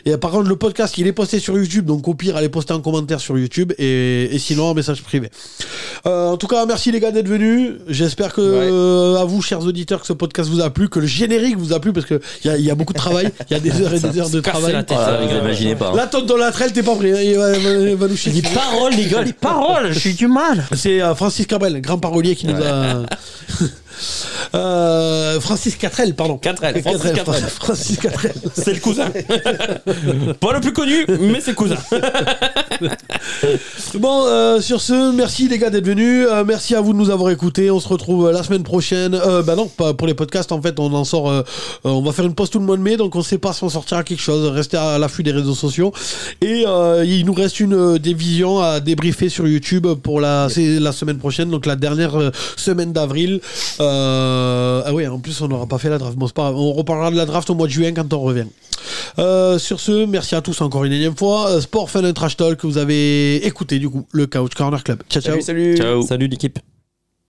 et par contre le podcast il est posté sur YouTube. Donc au pire allez poster un commentaire sur YouTube et sinon un message privé. En tout cas merci les gars d'être venus. J'espère que à vous chers auditeurs que ce podcast vous a plu, que le générique vous a plu parce que il y a beaucoup de travail. Il y a des heures et des heures de Casser travail. la tête. Voilà, vous imaginez pas. hein. Là, Tonton Latrelle, t'es pas prêt. Hein. Il va nous chier. Les paroles, les gars, les paroles. Je suis du mal. C'est Francis Cabrel, grand parolier qui nous a. Francis Catrel, pardon. Catrel, Francis Catrel. Francis Catrel. C'est le cousin. Pas le plus connu, mais c'est le cousin. Bon, sur ce, merci les gars d'être venus. Merci à vous de nous avoir écoutés. On se retrouve la semaine prochaine. Bah non, pas pour les podcasts. En fait, on en sort. On va faire une pause tout le mois de mai, donc on sait pas si on sortira quelque chose. Restez à l'affût des réseaux sociaux. Et il nous reste une division à débriefer sur YouTube pour c'est la semaine prochaine, donc la dernière semaine d'avril. Ah oui, en plus on n'aura pas fait la draft. Bon, c'est pas grave. On reparlera de la draft au mois de juin quand on revient. Sur ce, merci à tous encore une énième fois. Sport, Fun and Trash Talk, vous avez écouté du coup le Couch Corner Club. Ciao, ciao. Salut. Ciao. Salut l'équipe.